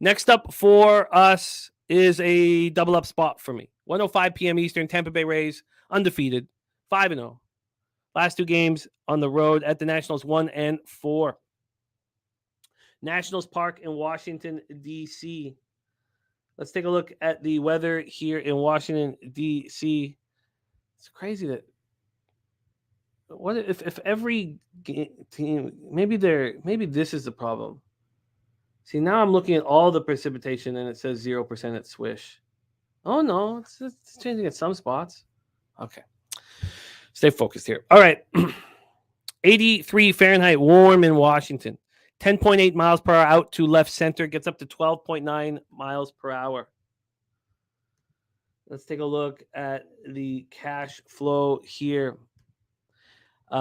Next up for us is a double up spot for me. 1:05 p.m. Eastern, Tampa Bay Rays, undefeated, 5-0. Last two games on the road at the Nationals, 1-4. Nationals Park in Washington, D.C. Let's take a look at the weather here in Washington, D.C. It's crazy that what if every team maybe this is the problem. See, now I'm looking at all the precipitation and it says 0% at Swish. Oh no, it's changing at some spots. Okay. Stay focused here. All right. 83 Fahrenheit, warm in Washington. 10.8 miles per hour out to left center, gets up to 12.9 miles per hour. Let's take a look at the cash flow here.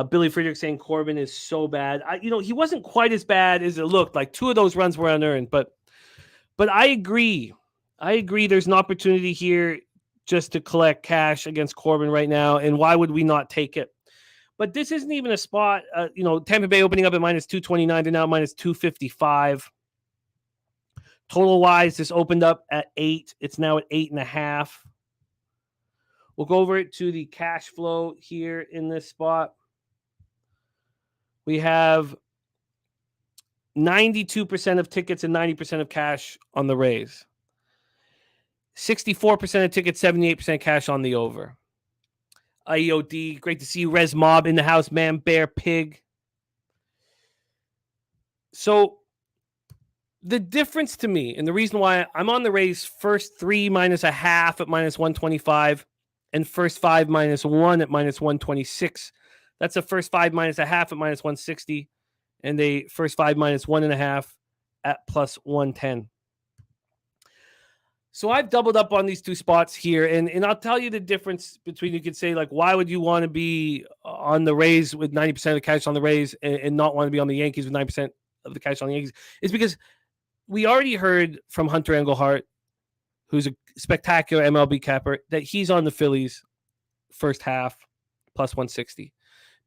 Billy Friedrich saying Corbin is so bad. He wasn't quite as bad as it looked. Like 2 of those runs were unearned, but I agree. There's an opportunity here just to collect cash against Corbin right now, and why would we not take it? But this isn't even a spot. Tampa Bay opening up at minus 229 to now minus 255. Total wise, this opened up at 8. It's now at 8.5. We'll go over it to the cash flow here in this spot. We have 92% of tickets and 90% of cash on the Rays. 64% of tickets, 78% cash on the over. IEOD, great to see you. Res Mob in the house, man, bear, pig. So the difference to me, and the reason why I'm on the Rays first 3 minus a half at minus 125 and first 5 minus 1 at minus 126. That's a first 5 minus a half at minus 160 and a first 5 minus 1.5 at plus 110. So I've doubled up on these 2 spots here, and I'll tell you the difference between, you could say, like, why would you want to be on the Rays with 90% of the cash on the Rays and not want to be on the Yankees with 9% of the cash on the Yankees? Is because we already heard from Hunter Engelhardt, who's a spectacular MLB capper, that he's on the Phillies first half plus 160.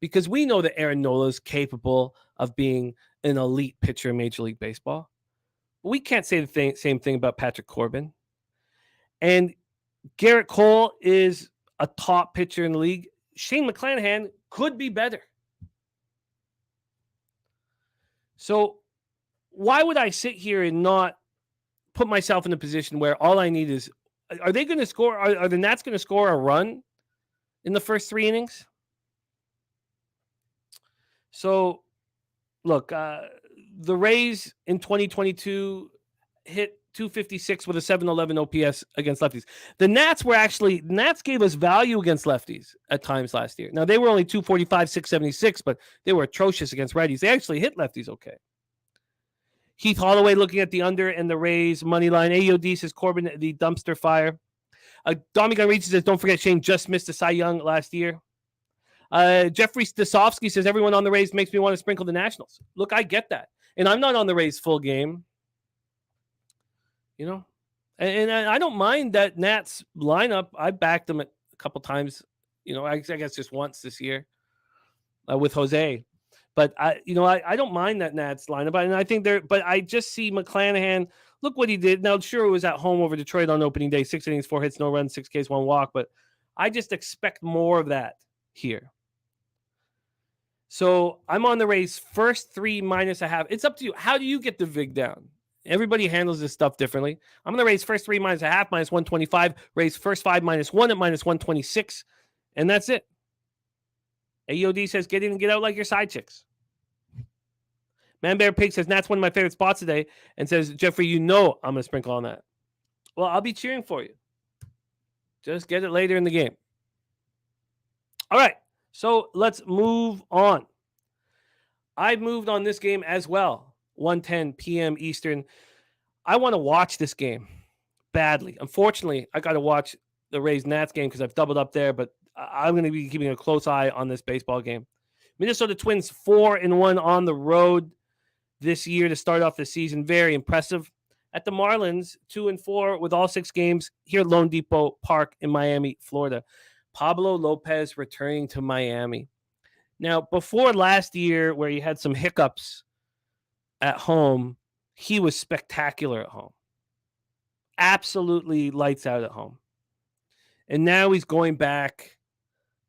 Because we know that Aaron Nola is capable of being an elite pitcher in Major League Baseball. We can't say the same thing about Patrick Corbin. And Garrett Cole is a top pitcher in the league. Shane McClanahan could be better. So why would I sit here and not put myself in a position where all I need is, are they going to score? Are the Nats going to score a run in the first 3 innings? So, look, the Rays in 2022 hit 256 with a 711 OPS against lefties. The Nats gave us value against lefties at times last year. Now, they were only 245, 676, but they were atrocious against righties. They actually hit lefties okay. Heath Holloway looking at the under and the Rays money line. AOD says Corbin, the dumpster fire. Dominic Reed says, don't forget Shane just missed the Cy Young last year. Jeffrey Stasovsky says everyone on the Rays makes me want to sprinkle the Nationals. Look, I get that. And I'm not on the Rays full game. And I don't mind that Nats lineup. I backed them a couple times, I guess just once this year with Jose. But I don't mind that Nats lineup. And I think but I just see McClanahan. Look what he did. Now, sure, it was at home over Detroit on opening day. 6 innings, 4 hits, no runs, 6 Ks, 1 walk. But I just expect more of that here. So I'm on the Rays first 3 minus a half. It's up to you. How do you get the VIG down? Everybody handles this stuff differently. I'm on the Rays first 3 minus a half, minus 125. Rays first 5 minus 1 at minus 126. And that's it. AOD says, get in and get out like your side chicks. Man Bear Pig says, Nats one of my favorite spots today. And says, Jeffrey, I'm going to sprinkle on that. Well, I'll be cheering for you. Just get it later in the game. All right. So let's move on. I've moved on this game as well. 1:10 p.m. Eastern. I want to watch this game badly. Unfortunately, I got to watch the Rays-Nats game because I've doubled up there, but I'm going to be keeping a close eye on this baseball game. Minnesota Twins 4-1 on the road this year to start off the season. Very impressive. at the Marlins, 2-4 with all 6 games here at Lone Depot Park in Miami, Florida. Pablo Lopez returning to Miami. Now, before last year, where he had some hiccups at home, he was spectacular at home. Absolutely lights out at home. And now he's going back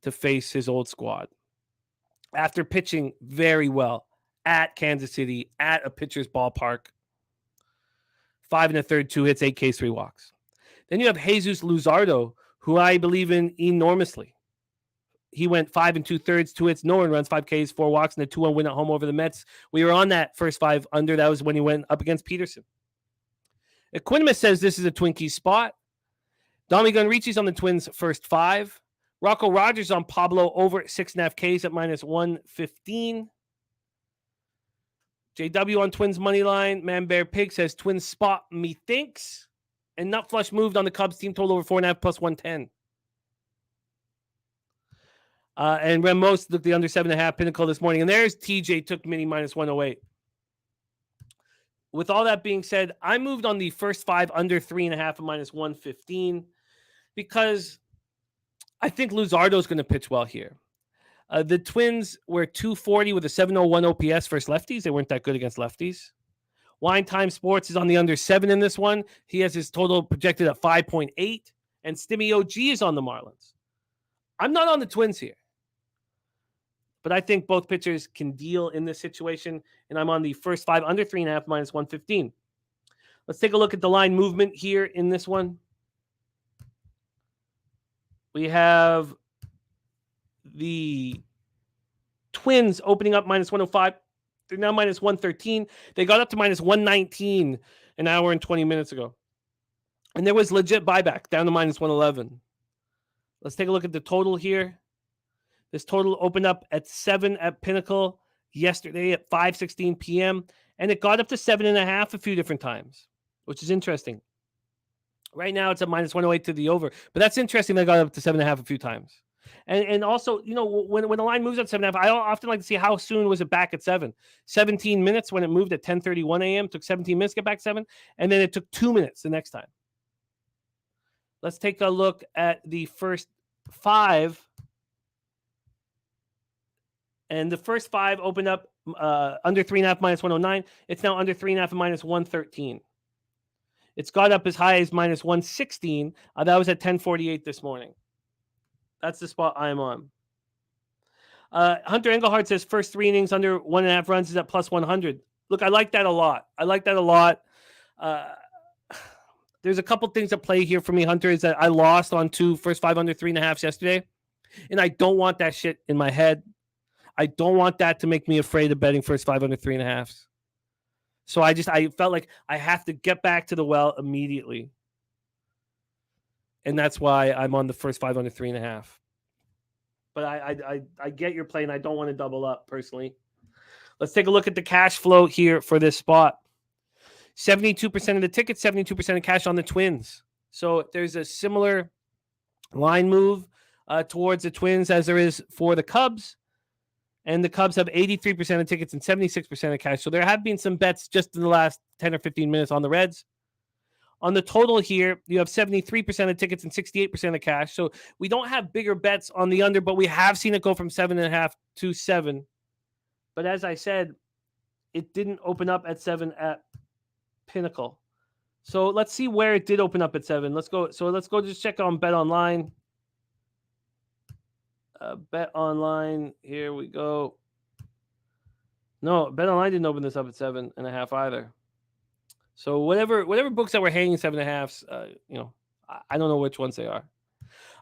to face his old squad after pitching very well at Kansas City, at a pitcher's ballpark. 5 1/3, 2 hits, 8 Ks, 3 walks. Then you have Jesus Luzardo, who I believe in enormously. He went 5 2/3, 2 hits, no one runs, 5 Ks, 4 walks, and a 2-1 win at home over the Mets. We were on that first 5 under. That was when he went up against Peterson. Equanimus says this is a Twinkie spot. Domi Gunricci's on the Twins' first 5. Rocco Rogers on Pablo over 6.5 Ks at -115. JW on Twins money line. Man Bear Pig says Twins spot methinks. And Nut Flush moved on the Cubs team total over 4.5 plus 110. And Ramos looked the under 7.5 Pinnacle this morning. And there's TJ took mini -108. With all that being said, I moved on the first 5 under 3.5 at -115 because I think Luzardo's going to pitch well here. The Twins were 240 with a 701 OPS versus lefties. They weren't that good against lefties. Wine Time Sports is on the under 7 in this one. He has his total projected at 5.8. And Stimmy OG is on the Marlins. I'm not on the Twins here. But I think both pitchers can deal in this situation. And I'm on the first 5 under 3.5 -115. Let's take a look at the line movement here in this one. We have the Twins opening up -105. They're now -113. They got up to -119 an hour and 20 minutes ago. And there was legit buyback down to -111. Let's take a look at the total here. This total opened up at 7 at Pinnacle yesterday at 5:16 p.m. And it got up to 7.5 a few different times, which is interesting. Right now it's at -108 to the over. But that's interesting that it got up to 7.5 a few times. And also, you know, when the line moves at 7.5, I often like to see how soon was it back at 7. 17 minutes when it moved at 10:31 a.m. Took 17 minutes to get back 7. And then it took 2 minutes the next time. Let's take a look at the first 5. And the first 5 opened up under 3.5 -109. It's now under 3.5 and -113. It's got up as high as -116. That was at 10:48 this morning. That's the spot I'm on. Hunter Engelhardt says first 3 innings under 1.5 runs is at +100. Look, I like that a lot. There's a couple things at play here for me, Hunter, is that I lost on 2 first 5 under 3.5 yesterday. And I don't want that shit in my head. I don't want that to make me afraid of betting first 5 under 3.5. So I felt like I have to get back to the well immediately. And that's why I'm on the first 5 under 3.5. But I get your play, and I don't want to double up personally. Let's take a look at the cash flow here for this spot. 72% of the tickets, 72% of cash on the Twins. So there's a similar line move towards the Twins as there is for the Cubs. And the Cubs have 83% of tickets and 76% of cash. So there have been some bets just in the last 10 or 15 minutes on the Reds. On the total here, you have 73% of tickets and 68% of cash. So we don't have bigger bets on the under, but we have seen it go from 7.5 to 7. But as I said, it didn't open up at 7 at Pinnacle. So let's see where it did open up at 7. Let's go just check on Bet Online. Bet Online, here we go. No, Bet Online didn't open this up at 7.5 either. So whatever books that were hanging 7.5s, I don't know which ones they are.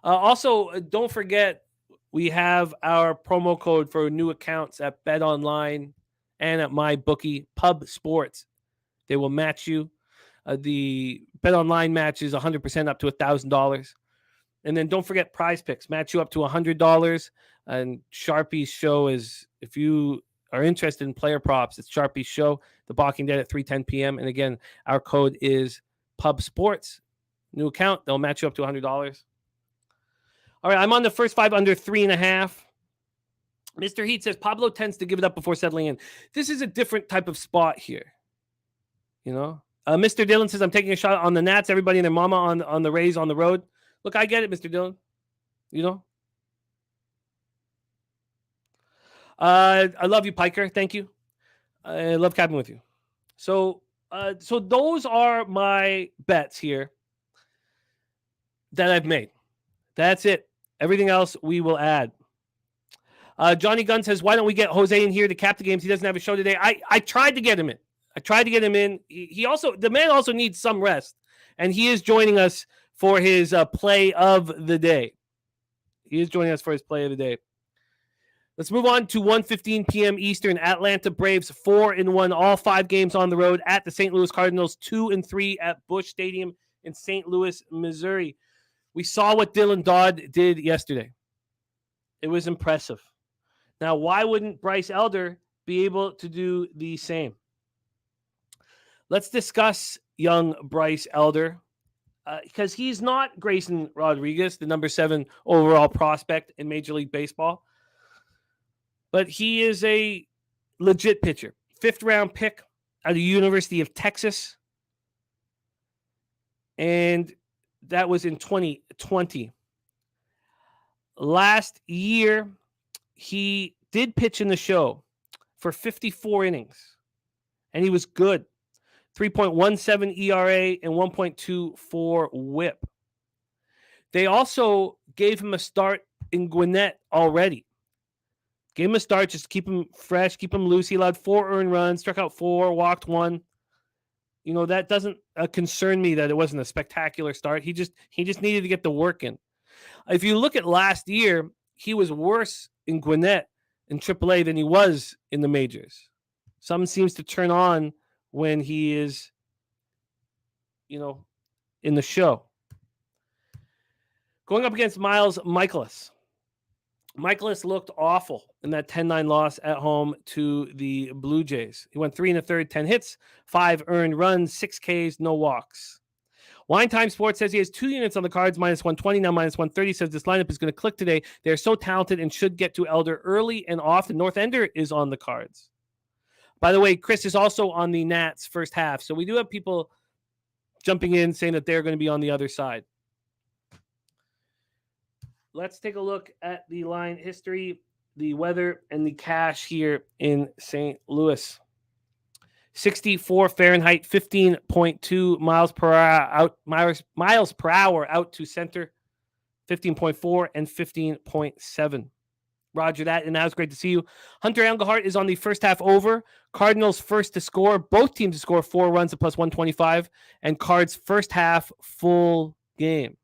Also, don't forget we have our promo code for new accounts at Bet Online and at MyBookie Pub Sports. They will match you. The Bet Online match is 100% up to $1,000. And then don't forget Prize Picks, match you up to $100. And Sharpie's show is, if you are interested in player props, it's Sharpie's show, the Boxing Day at 3:10 p.m. And again, our code is Pub Sports. New account, they'll match you up to $100. All right, I'm on the first 5 under 3.5. Mr. Heat says Pablo tends to give it up before settling in. This is a different type of spot here. You know, Mr. Dillon says, I'm taking a shot on the Nats. Everybody and their mama on the Rays on the road. Look, I get it, Mr. Dillon. You know? I love you, Piker. Thank you. I love capping with you. So those are my bets here that I've made. That's it. Everything else we will add. Johnny Gunn says, why don't we get Jose in here to cap the games? He doesn't have a show today. I tried to get him in. He also, the man also needs some rest. And he is joining us for his play of the day. Let's move on to 1:15 p.m. Eastern. Atlanta Braves 4-1, all 5 games on the road at the St. Louis Cardinals, 2-3 at Busch Stadium in St. Louis, Missouri. We saw what Dylan Dodd did yesterday. It was impressive. Now, why wouldn't Bryce Elder be able to do the same? Let's discuss young Bryce Elder because he's not Grayson Rodriguez, the number 7 overall prospect in Major League Baseball. But he is a legit pitcher. 5th-round pick out of the University of Texas. And that was in 2020. Last year, he did pitch in the show for 54 innings. And he was good. 3.17 ERA and 1.24 whip. They also gave him a start in Gwinnett already. Gave him a start, just keep him fresh, keep him loose. He allowed 4 earned runs, struck out 4, walked 1. You know, that doesn't concern me that it wasn't a spectacular start. He just needed to get the work in. If you look at last year, he was worse in Gwinnett in AAA than he was in the majors. Something seems to turn on when he is, in the show. Going up against Miles Michaelis. Michaelis looked awful in that 10-9 loss at home to the Blue Jays. He went 3 1/3, 10 hits, 5 earned runs, 6 Ks, no walks. Wine Time Sports says he has 2 units on the Cards, -120, now -130. Says this lineup is going to click today. They're so talented and should get to Elder early and often. North Ender is on the Cards. By the way, Chris is also on the Nats first half. So we do have people jumping in saying that they're going to be on the other side. Let's take a look at the line history, the weather, and the cash here in St. Louis. 64 Fahrenheit, 15.2 miles per hour out to center, 15.4 and 15.7. Roger that, and now it's great to see you. Hunter Engelhardt is on the first half over. Cardinals first to score. Both teams to score 4 runs at +125, and Cards first half full game.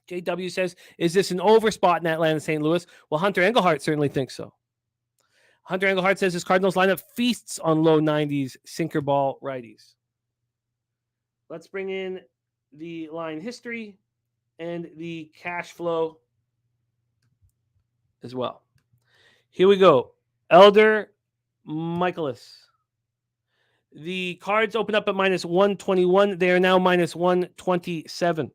JW says, is this an over spot in Atlanta, St. Louis? Well, Hunter Engelhardt certainly thinks so. Hunter Engelhardt says his Cardinals lineup feasts on low 90s sinker ball righties. Let's bring in the line history and the cash flow as well. Here we go. Elder Michaelis. The Cards open up at -121. They are now -127.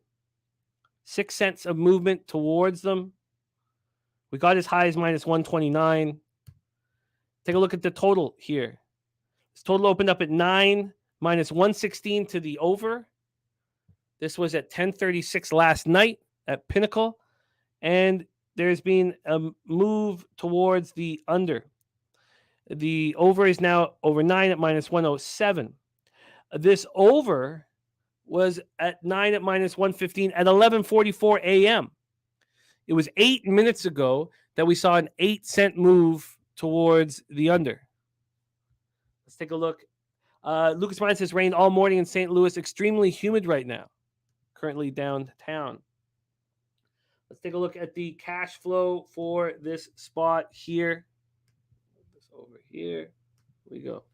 6 cents of movement towards them. We got as high as -129. Take a look at the total here. This total opened up at 9, -116 to the over. This was at 10:36 last night at Pinnacle. And there's been a move towards the under. The over is now over 9 at -107. This over was at 9 at -115 at 11:44 a.m. It was 8 minutes ago that we saw an 8-cent move towards the under. Let's take a look. Lucas Bryan says rained all morning in St. Louis. Extremely humid right now. Currently downtown. Let's take a look at the cash flow for this spot here. This over here. Here we go.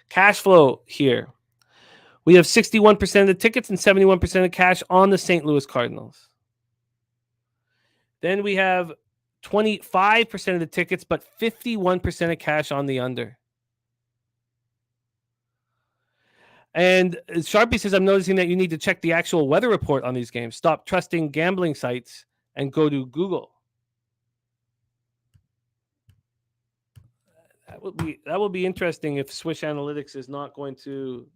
Cash flow here. We have 61% of the tickets and 71% of cash on the St. Louis Cardinals. Then we have 25% of the tickets, but 51% of cash on the under. And Sharpie says, I'm noticing that you need to check the actual weather report on these games. Stop trusting gambling sites and go to Google. That will be interesting if Swish Analytics is not going to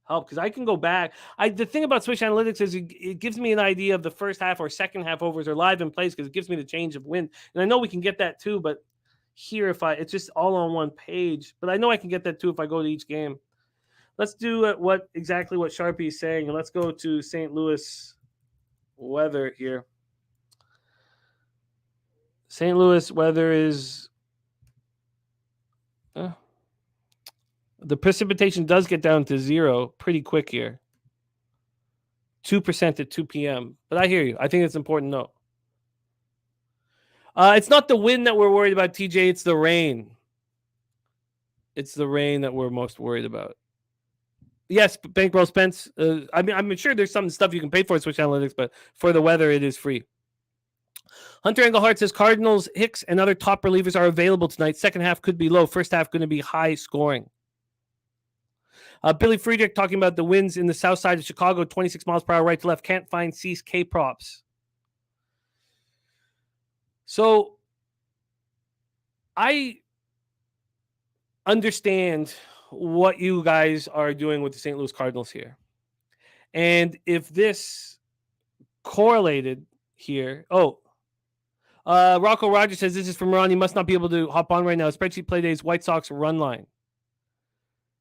help because I can go back. The thing about Switch Analytics is it gives me an idea of the first half or second half overs are live in place because it gives me the change of wind. And I know we can get that too, but here it's just all on one page. But I know I can get that too if I go to each game. Let's do exactly what Sharpie is saying, and let's go to St. Louis weather here. St. Louis weather is the precipitation does get down to 0 pretty quick here. 2% at 2 p.m. But I hear you. I think it's important to note. It's not the wind that we're worried about, TJ. It's the rain. It's the rain that we're most worried about. Yes, Bankroll Spence. I'm sure there's some stuff you can pay for Switch Analytics, but for the weather, it is free. Hunter Engelhardt says Cardinals, Hicks, and other top relievers are available tonight. Second half could be low. First half going to be high scoring. Billy Friedrich talking about the winds in the south side of Chicago, 26 miles per hour right to left. Can't find Cease K props. So I understand what you guys are doing with the St. Louis Cardinals here. And if this correlated here, Rocco Rogers says this is from Ron. He must not be able to hop on right now. Spreadsheet play days, White Sox run line.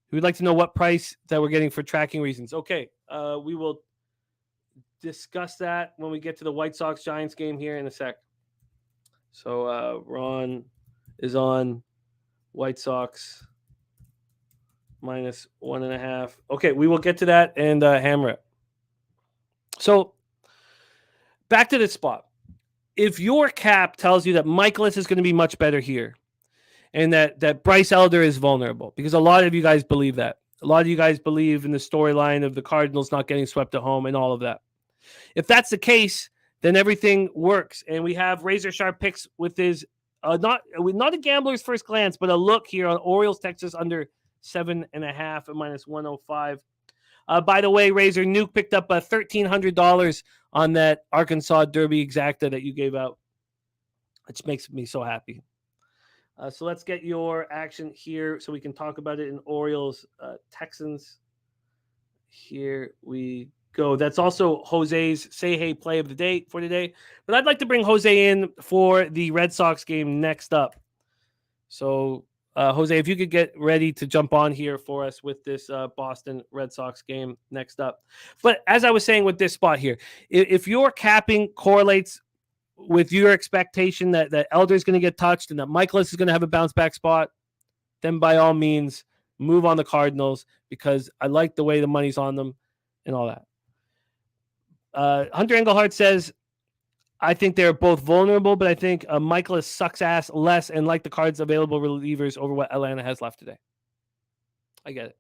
We would like to know what price that we're getting for tracking reasons. Okay, we will discuss that when we get to the White Sox Giants game here in a sec. So Ron is on White Sox -1.5. Okay, we will get to that and hammer it. So back to this spot. If your cap tells you that Michaelis is going to be much better here and that Bryce Elder is vulnerable, because a lot of you guys believe that. A lot of you guys believe in the storyline of the Cardinals not getting swept at home and all of that. If that's the case, then everything works. And we have razor sharp picks with his not a gambler's first glance, but a look here on Orioles, Texas under 7.5 at -105. By the way, Razor Nuke picked up $1,300 on that Arkansas Derby exacta that you gave out, which makes me so happy. So let's get your action here so we can talk about it in Orioles Texans. Here we go. That's also Jose's Say Hey play of the day for today. But I'd like to bring Jose in for the Red Sox game next up. So, Jose, if you could get ready to jump on here for us with this Boston Red Sox game next up. But as I was saying with this spot here, if your capping correlates with your expectation that Elder is going to get touched and that Michaelis is going to have a bounce back spot, then by all means, move on the Cardinals because I like the way the money's on them and all that. Hunter Engelhardt says, I think they're both vulnerable, but I think Michaelis sucks ass less and like the Cards' available relievers over what Atlanta has left today. I get it.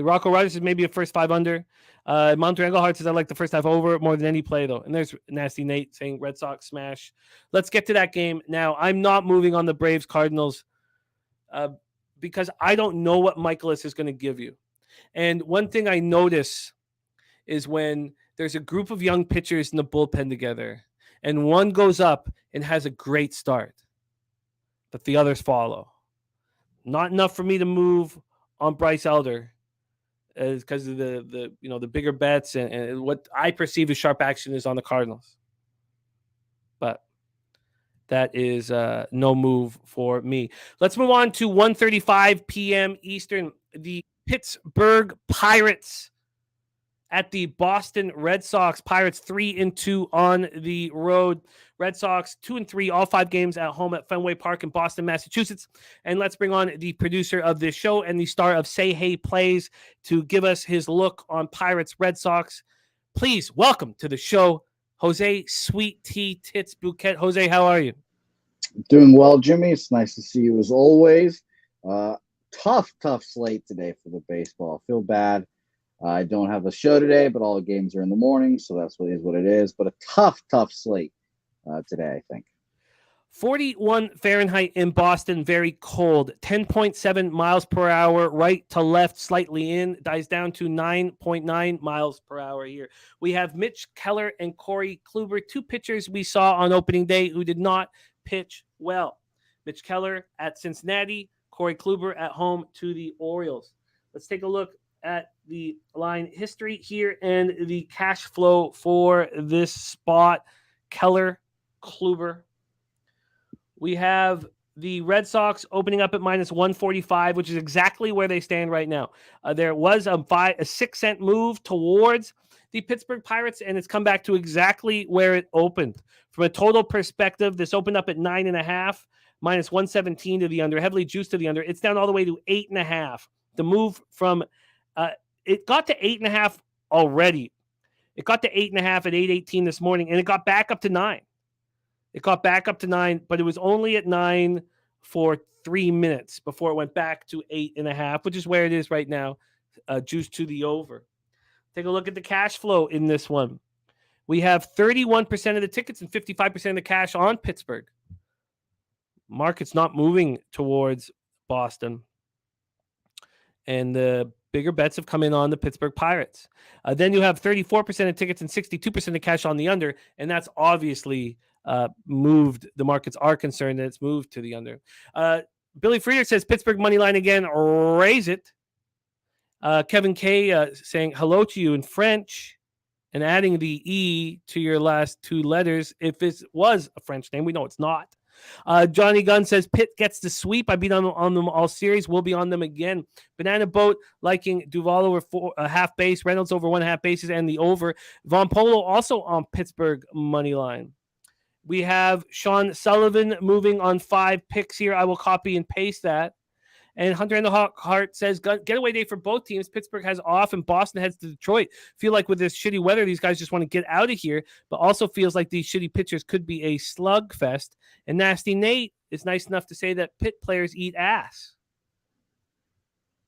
Rocco Rogers is maybe a first 5 under. Hunter Engelhardt says I like the first half over more than any play, though. And there's Nasty Nate saying Red Sox smash. Let's get to that game. Now, I'm not moving on the Braves Cardinals because I don't know what Michaelis is going to give you. And one thing I notice is when there's a group of young pitchers in the bullpen together, and one goes up and has a great start, but the others follow. Not enough for me to move on Bryce Elder, because of the bigger bets and what I perceive as sharp action is on the Cardinals. But that is no move for me. Let's move on to 1:35 p.m. Eastern. The Pittsburgh Pirates at the Boston Red Sox. Pirates 3-2 on the road. Red Sox 2-3, all 5 games at home at Fenway Park in Boston, Massachusetts. And let's bring on the producer of this show and the star of Say Hey Plays to give us his look on Pirates Red Sox. Please welcome to the show, Jose Sweet Tea Tits Bouquet. Jose, how are you? Doing well, Jimmy. It's nice to see you as always. Tough slate today for the baseball. I feel bad. I don't have a show today, but all the games are in the morning, so that's what it is. But a tough slate today, I think. 41 Fahrenheit in Boston, very cold. 10.7 miles per hour, right to left, slightly in. Dies down to 9.9 miles per hour here. We have Mitch Keller and Corey Kluber, 2 pitchers we saw on opening day who did not pitch well. Mitch Keller at Cincinnati, Corey Kluber at home to the Orioles. Let's take a look at the line history here and the cash flow for this spot. Keller, Kluber. We have the Red Sox opening up at minus 145, which is exactly where they stand right now. There was a 6-cent move towards the Pittsburgh Pirates, and it's come back to exactly where it opened. From a total perspective, this opened up at 9.5, minus 117 to the under, heavily juiced to the under. It's down all the way to 8.5. The move from it got to 8.5 already. It got to 8.5 at 8:18 this morning, and it got back up to 9. It got back up to 9, but it was only at 9 for 3 minutes before it went back to 8.5, which is where it is right now, juiced to the over. Take a look at the cash flow in this one. We have 31% of the tickets and 55% of the cash on Pittsburgh. Market's not moving towards Boston. And the bigger bets have come in on the Pittsburgh Pirates. Then you have 34% of tickets and 62% of cash on the under, and that's obviously moved. The markets are concerned that it's moved to the under. Billy Frieder says Pittsburgh money line again, raise it. Kevin K saying hello to you in French and adding the E to your last 2 letters. If it was a French name, we know it's not. Johnny Gunn says Pitt gets the sweep. I've been on them all series. We'll be on them again. Banana Boat liking Duval over half base, Reynolds over 1.5 bases, and the over. Von Polo also on Pittsburgh money line. We have Sean Sullivan moving on 5 picks here. I will copy and paste that. And Hunter and the Heart says, getaway day for both teams. Pittsburgh has off and Boston heads to Detroit. Feel like with this shitty weather, these guys just want to get out of here, but also feels like these shitty pitchers could be a slugfest. And Nasty Nate is nice enough to say that Pitt players eat ass.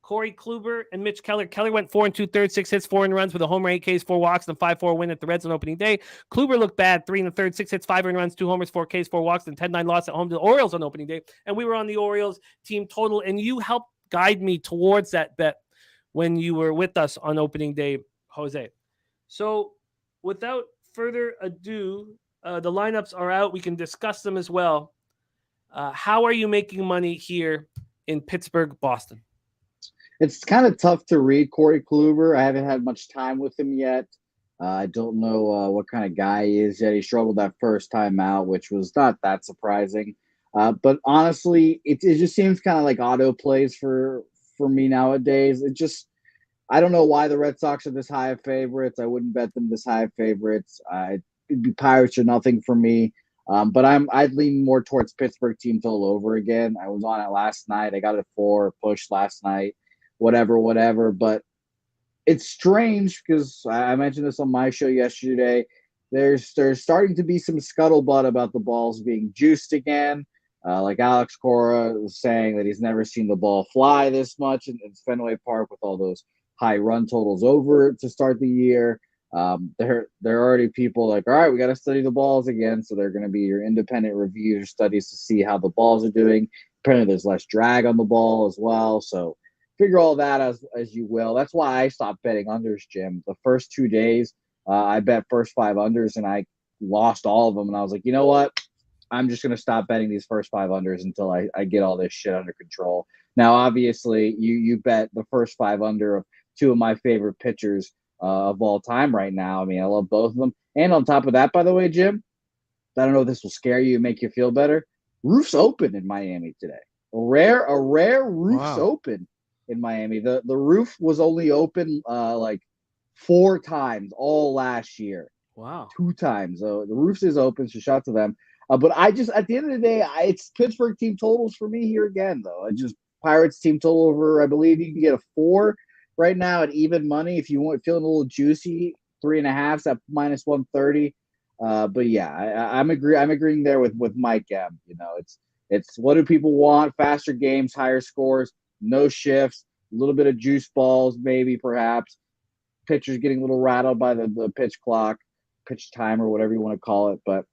Corey Kluber and Mitch Keller. Keller went 4 2/3, 6 hits, 4 runs with a homer, 8 Ks, 4 walks, and a 5-4 win at the Reds on opening day. Kluber looked bad, 3 1/3, 6 hits, 5 runs, 2 homers, 4 Ks, 4 walks, and 10-9 loss at home to the Orioles on opening day. And we were on the Orioles team total, and you helped guide me towards that bet when you were with us on opening day, Jose. So without further ado, the lineups are out. We can discuss them as well. How are you making money here in Pittsburgh, Boston? It's kind of tough to read Corey Kluber. I haven't had much time with him yet. I don't know what kind of guy he is yet. He struggled that first time out, which was not that surprising. But honestly, it just seems kind of like auto plays for me nowadays. I don't know why the Red Sox are this high of favorites. I wouldn't bet them this high of favorites. It'd be Pirates or nothing for me. But I'd lean more towards Pittsburgh team total over again. I was on it last night. I got it 4 push last night. Whatever. But it's strange because I mentioned this on my show yesterday. There's starting to be some scuttlebutt about the balls being juiced again. Like Alex Cora was saying that he's never seen the ball fly this much in Fenway Park with all those high run totals over to start the year. There are already people like, all right, we got to study the balls again. So they're going to be your independent reviews or studies to see how the balls are doing. Apparently there's less drag on the ball as well. So figure all that as you will. That's why I stopped betting unders, Jim. The first 2 days, I bet first 5 unders and I lost all of them. And I was like, you know what? I'm just going to stop betting these first 5 unders until I get all this shit under control. Now, obviously, you bet the first 5 under of 2 of my favorite pitchers of all time right now. I mean, I love both of them. And on top of that, by the way, Jim, I don't know if this will scare you and make you feel better. Roof's open in Miami today. A rare roof's open in Miami. The roof was only open like 4 times all last year. Wow. 2 times. So the roof is open, so shout out to them. But at the end of the day, it's Pittsburgh team totals for me here again, though. Pirates team total over, I believe you can get a 4 right now at even money. If you want feeling a little juicy, 3.5's at minus 130. But yeah, I'm agreeing there with Mike M. You know, it's what do people want? Faster games, higher scores, no shifts, a little bit of juice balls, maybe perhaps. Pitchers getting a little rattled by the pitch clock, pitch time, or whatever you want to call it. But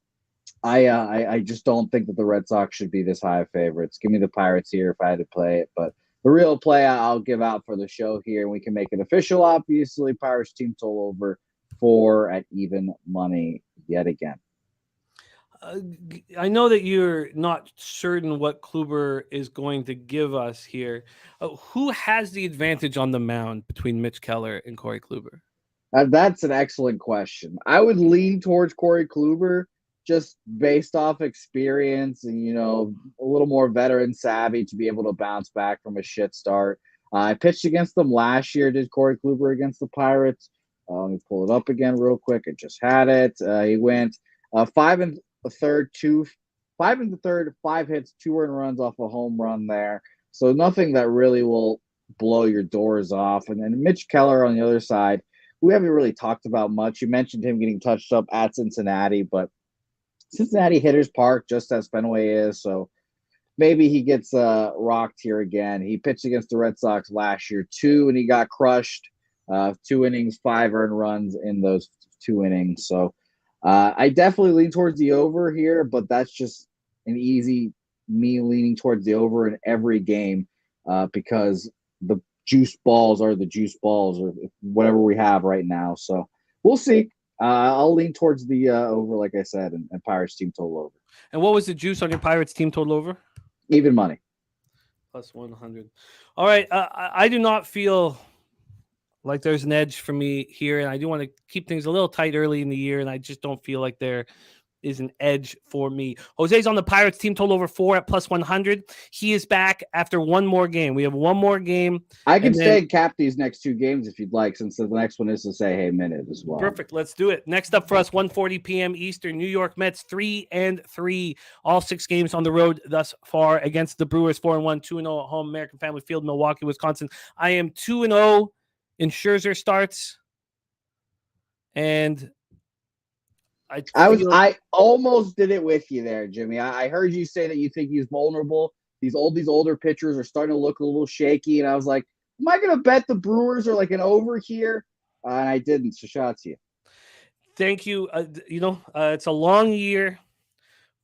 I just don't think that the Red Sox should be this high of favorites. Give me the Pirates here if I had to play it. But the real play I'll give out for the show here, and we can make it official, obviously, Pirates team total over 4 at even money yet again. I know that you're not certain what Kluber is going to give us here. Who has the advantage on the mound between Mitch Keller and Corey Kluber? That's an excellent question. I would lean towards Corey Kluber just based off experience and, a little more veteran savvy to be able to bounce back from a shit start. I pitched against them last year, did Corey Kluber against the Pirates. Let me pull it up again real quick. I just had it. He went 5 and a third, 5 hits, 2 earned runs off a home run there. So nothing that really will blow your doors off. And then Mitch Keller on the other side, we haven't really talked about much. You mentioned him getting touched up at Cincinnati, but Cincinnati Hitters Park, just as Fenway is, so maybe he gets rocked here again. He pitched against the Red Sox last year too, and he got crushed. 2 innings, 5 earned runs in those 2 innings. So I definitely lean towards the over here, but that's just an easy me leaning towards the over in every game because the juice balls are the juice balls or whatever we have right now. So we'll see. I'll lean towards the over, like I said, and Pirates team total over. And what was the juice on your Pirates team total over? Even money. Plus 100. All right. I do not feel like there's an edge for me here, and I do want to keep things a little tight early in the year, and I just don't feel like there is an edge for me. Jose's on the Pirates team total over 4 at plus 100. He is back after one more game. We have one more game. I can stay and cap these next 2 games if you'd like, since the next one is to say, hey, minute as well. Perfect. Let's do it. Next up for us, 1:40 p.m. Eastern, New York Mets 3-3. All 6 games on the road thus far against the Brewers, 4-1, 2-0 at home, American Family Field, Milwaukee, Wisconsin. I am 2-0 in Scherzer starts. And I almost did it with you there, Jimmy. I heard you say that you think he's vulnerable. These older pitchers are starting to look a little shaky, and I was like, am I going to bet the Brewers are like an over here? And I didn't. So shout out to you. Thank you. It's a long year,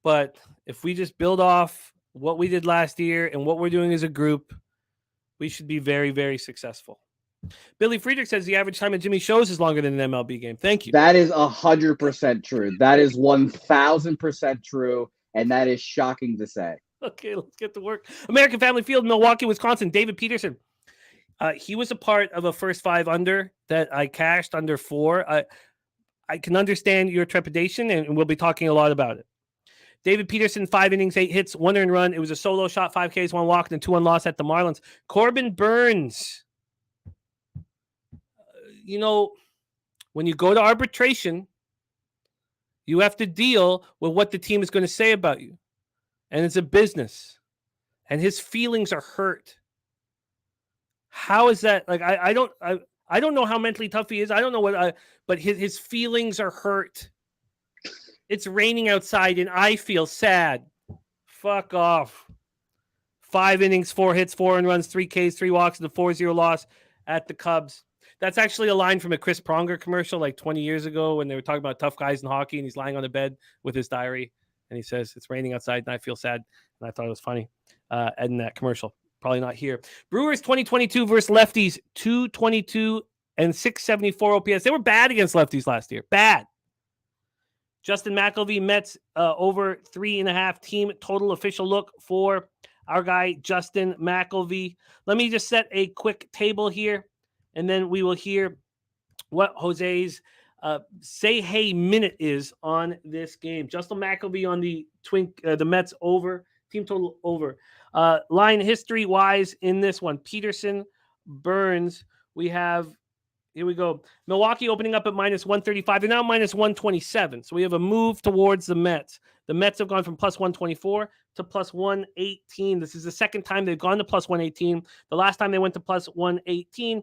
but if we just build off what we did last year and what we're doing as a group, we should be very, very successful. Billy Friedrich says the average time at Jimmy's shows is longer than an MLB game. Thank you. That is 100% true. That is 1,000% true, and that is shocking to say. Okay, let's get to work. American Family Field, Milwaukee, Wisconsin. David Peterson. He was a part of a first 5 under that I cashed under 4. I can understand your trepidation, and we'll be talking a lot about it. David Peterson, 5 innings, 8 hits, 1 earned run. It was a solo shot, 5 Ks, 1 walk, and 2-1 loss at the Marlins. Corbin Burns. When you go to arbitration, you have to deal with what the team is going to say about you. And it's a business. And his feelings are hurt. How is that? Like, I don't know how mentally tough he is. I don't know but his feelings are hurt. It's raining outside and I feel sad. Fuck off. 5 innings, 4 hits, 4 earned runs, 3 Ks, 3 walks, and a 4-0 loss at the Cubs. That's actually a line from a Chris Pronger commercial like 20 years ago when they were talking about tough guys in hockey, and he's lying on the bed with his diary, and he says, it's raining outside, and I feel sad. And I thought it was funny in that commercial. Probably not here. Brewers 2022 versus lefties, 222 and 674 OPS. They were bad against lefties last year. Bad. Justin McElvey, Mets over 3.5 team total official look for our guy, Justin McElvey. Let me just set a quick table here, and then we will hear what Jose's say hey minute is on this game. Justin McElvey on the Mets over, team total over. Line history wise in this one, Peterson, Burns, we have, here we go. Milwaukee opening up at minus 135. They're now minus 127. So we have a move towards the Mets. The Mets have gone from plus 124 to plus 118. This is the second time they've gone to plus 118. The last time they went to plus 118,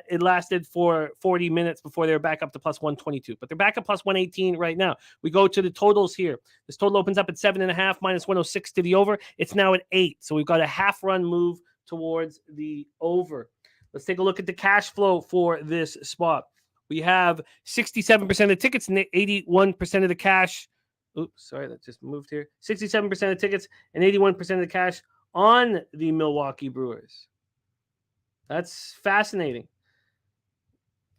it lasted for 40 minutes before they were back up to plus 122. But they're back at plus 118 right now. We go to the totals here. This total opens up at 7.5, minus 106 to the over. It's now at 8. So we've got a half-run move towards the over. Let's take a look at the cash flow for this spot. We have 67% of the tickets and 81% of the cash. Oops, sorry, that just moved here. 67% of tickets and 81% of the cash on the Milwaukee Brewers. That's fascinating.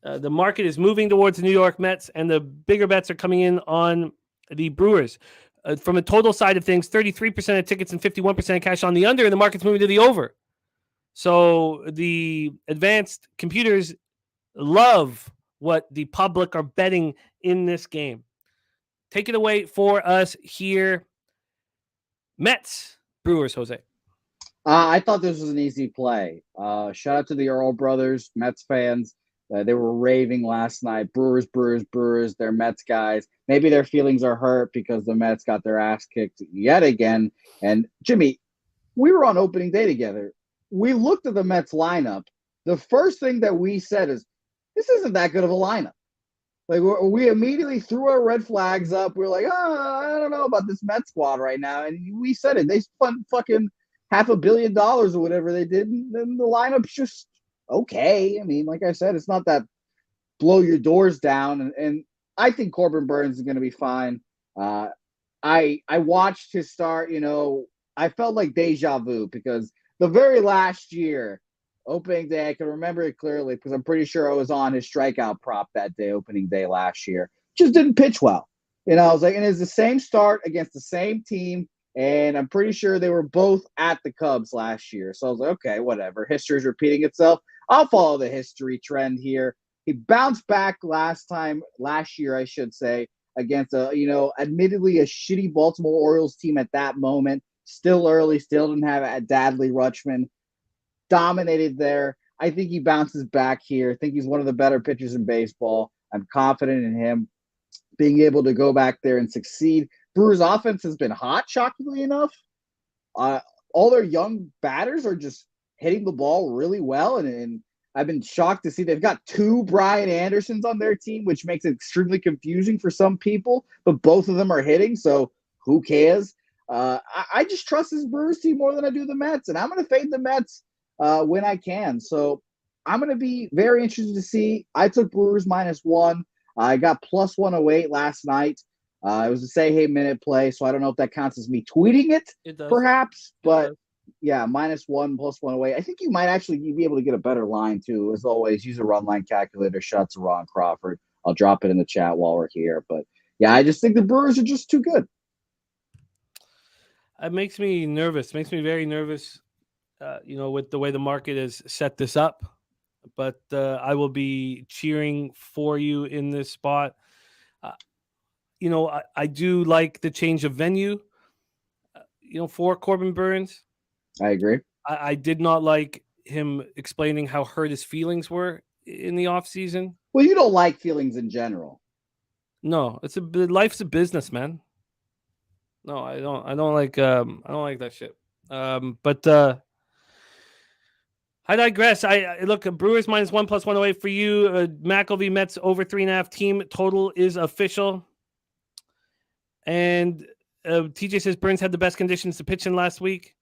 The market is moving towards the New York Mets, and the bigger bets are coming in on the Brewers. From a total side of things, 33% of tickets and 51% of cash on the under, and the market's moving to the over. So the advanced computers love what the public are betting in this game. Take it away for us here. Mets, Brewers, Jose. I thought this was an easy play. Shout out to the Earl brothers, Mets fans. They were raving last night. Brewers, they're Mets guys. Maybe their feelings are hurt because the Mets got their ass kicked yet again. And Jimmy, we were on opening day together. We looked at the Mets lineup. The first thing that we said is, this isn't that good of a lineup. Like, we immediately threw our red flags up. We were like, I don't know about this Mets squad right now. And we said it. They spent fucking $500 million or whatever they did. And then the lineup's just okay. I mean, like I said, it's not that blow your doors down. And I think Corbin Burnes is going to be fine. I watched his start. I felt like deja vu because the very last year, opening day, I can remember it clearly because I'm pretty sure I was on his strikeout prop that day, opening day last year. Just didn't pitch well. I was like, and it's the same start against the same team. And I'm pretty sure they were both at the Cubs last year. So I was like, okay, whatever. History is repeating itself. I'll follow the history trend here. He bounced back last year, I should say, against admittedly a shitty Baltimore Orioles team at that moment. Still early, still didn't have a Dadley Rutschman. Dominated there. I think he bounces back here. I think he's one of the better pitchers in baseball. I'm confident in him being able to go back there and succeed. Brewers' offense has been hot, shockingly enough. All their young batters are just hitting the ball really well, and I've been shocked to see they've got 2 Brian Andersons on their team, which makes it extremely confusing for some people, but both of them are hitting, so who cares? I just trust this Brewers team more than I do the Mets, and I'm going to fade the Mets when I can. So I'm going to be very interested to see. I took Brewers -1. I got +108 last night. It was a say-hey minute play, so I don't know if that counts as me tweeting it perhaps. But, yeah, -1 +108. I think you might actually be able to get a better line, too. As always, use a run line calculator. Shout out to Ron Crawford. I'll drop it in the chat while we're here. But, yeah, I just think the Brewers are just too good. It makes me nervous. Makes me very nervous, with the way the market has set this up. But I will be cheering for you in this spot. I do like the change of venue, for Corbin Burnes. I agree. I did not like him explaining how hurt his feelings were in the offseason. Well, you don't like feelings in general. No, life's a business, man. No, I don't like that shit. But I digress. I look at Brewers -1 +108 for you. McElvey Mets over 3.5 team total is official. And TJ says Burnes had the best conditions to pitch in last week.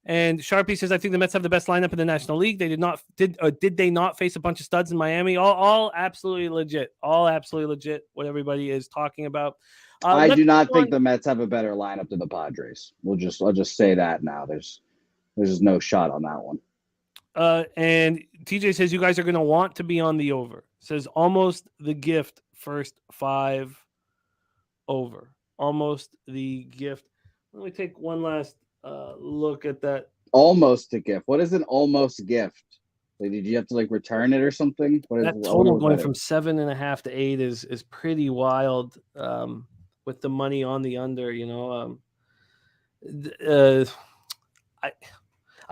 And Sharpie says I think the Mets have the best lineup in the National League. They did they not face a bunch of studs in Miami? All absolutely legit. All absolutely legit. What everybody is talking about. I do not think the Mets have a better lineup than the Padres. I'll just say that now. There's no shot on that one. And TJ says you guys are going to want to be on the over. Says almost the gift first 5 over. Almost the gift. Let me take one last look at that. Almost a gift. What is an almost gift? Like, did you have to return it or something? That total going from 7.5 to 8 is pretty wild. With the money on the under, I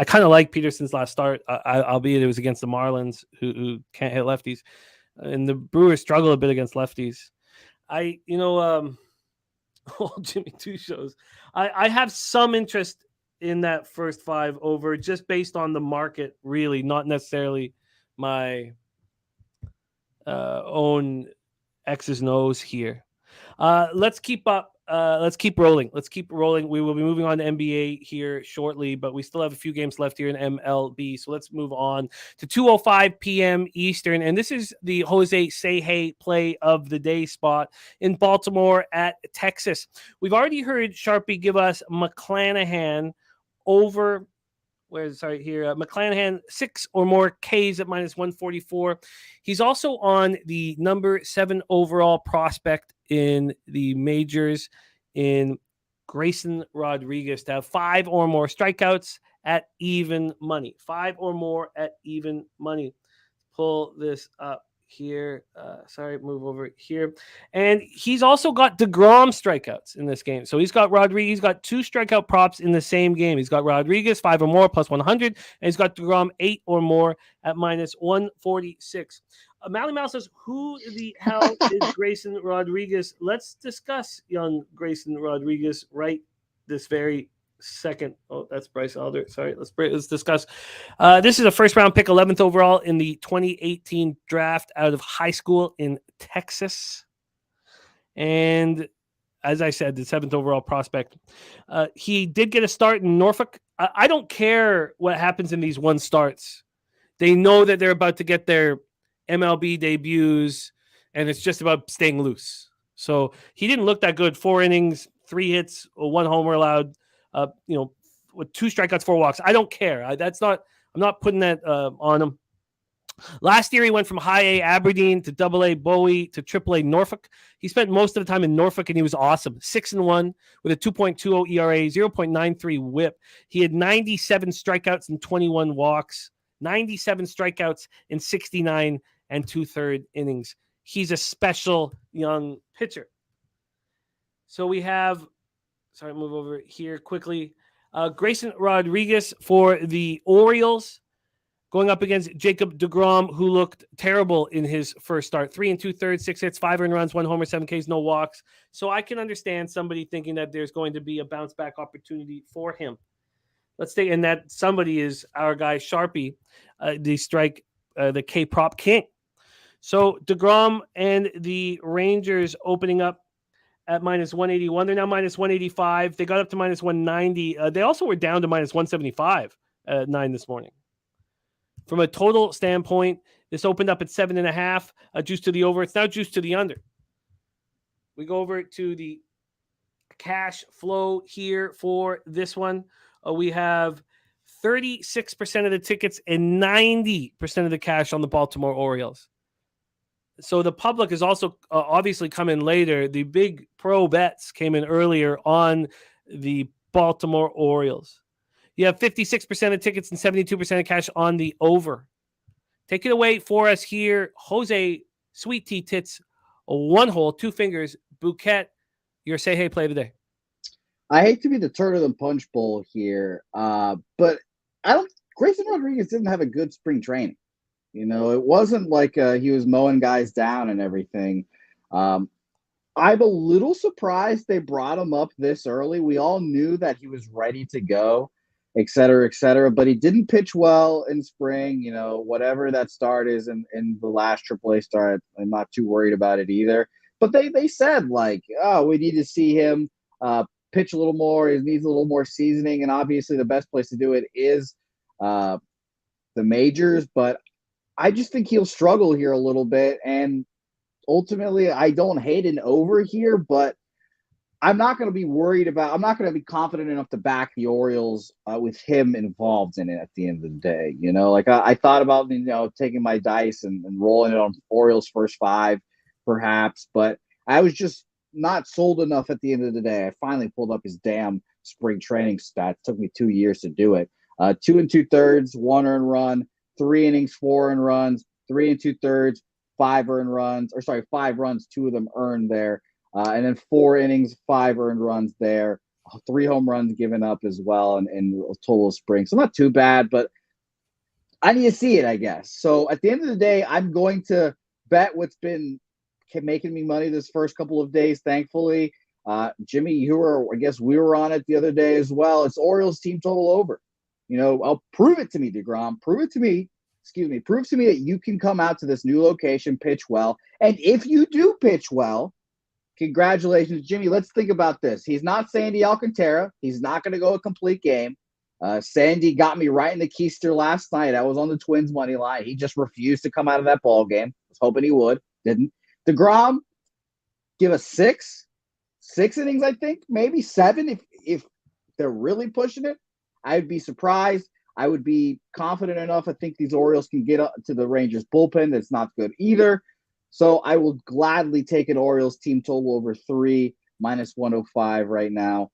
kind of like Peterson's last start, albeit it was against the Marlins, who can't hit lefties, and the Brewers struggle a bit against lefties. Jimmy Two Shows. I have some interest in that first 5 over, just based on the market, really, not necessarily my own X's and O's here. Let's keep up. Let's keep rolling. We will be moving on to NBA here shortly, but we still have a few games left here in MLB. So let's move on to 2:05 p.m. Eastern. And this is the Jose Say Hey play of the day spot in Baltimore at Texas. We've already heard Sharpie give us McClanahan over. McClanahan 6 or more Ks at -144. He's also on the number 7 overall prospect in the majors in Grayson Rodriguez to have 5 or more strikeouts at even money. 5 or more at even money. Pull this up here. Move over here. And he's also got DeGrom strikeouts in this game. So he's got Rodriguez. He's got 2 strikeout props in the same game. He's got Rodriguez 5 or more plus 100, and he's got DeGrom 8 or more at minus 146. Mally Mal says, who the hell is Grayson Rodriguez? Let's discuss young Grayson Rodriguez right this very second. Oh, that's Bryce Elder. Sorry, let's discuss. This is a first-round pick, 11th overall in the 2018 draft out of high school in Texas. And as I said, the 7th overall prospect. He did get a start in Norfolk. I don't care what happens in these one starts. They know that they're about to get their MLB debuts, and it's just about staying loose. So he didn't look that good. 4 innings, 3 hits, 1 homer allowed, with 2 strikeouts, 4 walks. I don't care. I'm not putting that on him. Last year, he went from high A Aberdeen to double A Bowie to triple A Norfolk. He spent most of the time in Norfolk, and he was awesome. 6-1 with a 2.20 ERA, 0.93 whip. He had 97 strikeouts and 21 walks, 97 strikeouts in 69 and 2/3 innings. He's a special young pitcher. So we have, move over here quickly. Grayson Rodriguez for the Orioles going up against Jacob DeGrom, who looked terrible in his first start. 3 2/3, 6 hits, 5 earned runs, 1 homer, 7 Ks, no walks. So I can understand somebody thinking that there's going to be a bounce back opportunity for him. Let's say, and that somebody is our guy Sharpie, the K prop king. So DeGrom and the Rangers opening up at minus 181. They're now minus 185. They got up to minus 190. They also were down to minus 175 at 9 this morning. From a total standpoint, this opened up at 7.5, juice to the over. It's now juice to the under. We go over to the cash flow here for this one. We have 36% of the tickets and 90% of the cash on the Baltimore Orioles. So the public is also obviously come in later. The big pro bets came in earlier on the Baltimore Orioles. You have 56% of tickets and 72% of cash on the over. Take it away for us here. Jose, Sweet Tea Tits, 1 hole, 2 fingers, Bouquet, your say hey play today. I hate to be the turn of the punch bowl here, but Grayson Rodriguez didn't have a good spring training. It wasn't like he was mowing guys down and everything. I'm a little surprised they brought him up this early. We all knew that he was ready to go, et cetera, but he didn't pitch well in spring. Whatever that start is in the last AAA start, I'm not too worried about it either. But they said, we need to see him pitch a little more. He needs a little more seasoning, and obviously the best place to do it is the majors, but I just think he'll struggle here a little bit, and ultimately I don't hate an over here, but I'm not going to be I'm not going to be confident enough to back the Orioles with him involved in it at the end of the day. I thought about, taking my dice and rolling it on Orioles first 5 perhaps, but I was just not sold enough at the end of the day. I finally pulled up his damn spring training stats. It took me 2 years to do it. 2 2/3, 1 earned run, 3 innings, 4 earned runs, 3 2/3, 5 earned runs, 5 runs, 2 of them earned there. And then 4 innings, 5 earned runs there, 3 home runs given up as well in total spring. So not too bad, but I need to see it, I guess. So at the end of the day, I'm going to bet what's been making me money this first couple of days, thankfully. Jimmy, we were on it the other day as well. It's Orioles team total over. I'll prove it to me, DeGrom. Prove to me that you can come out to this new location, pitch well. And if you do pitch well, congratulations, Jimmy. Let's think about this. He's not Sandy Alcantara. He's not going to go a complete game. Sandy got me right in the keister last night. I was on the Twins money line. He just refused to come out of that ball game. I was hoping he would. Didn't. DeGrom, give us 6 innings, I think, maybe 7 if they're really pushing it. I'd be surprised. I would be confident enough. I think these Orioles can get up to the Rangers bullpen. That's not good either. So I will gladly take an Orioles team total over 3, minus 105 right now.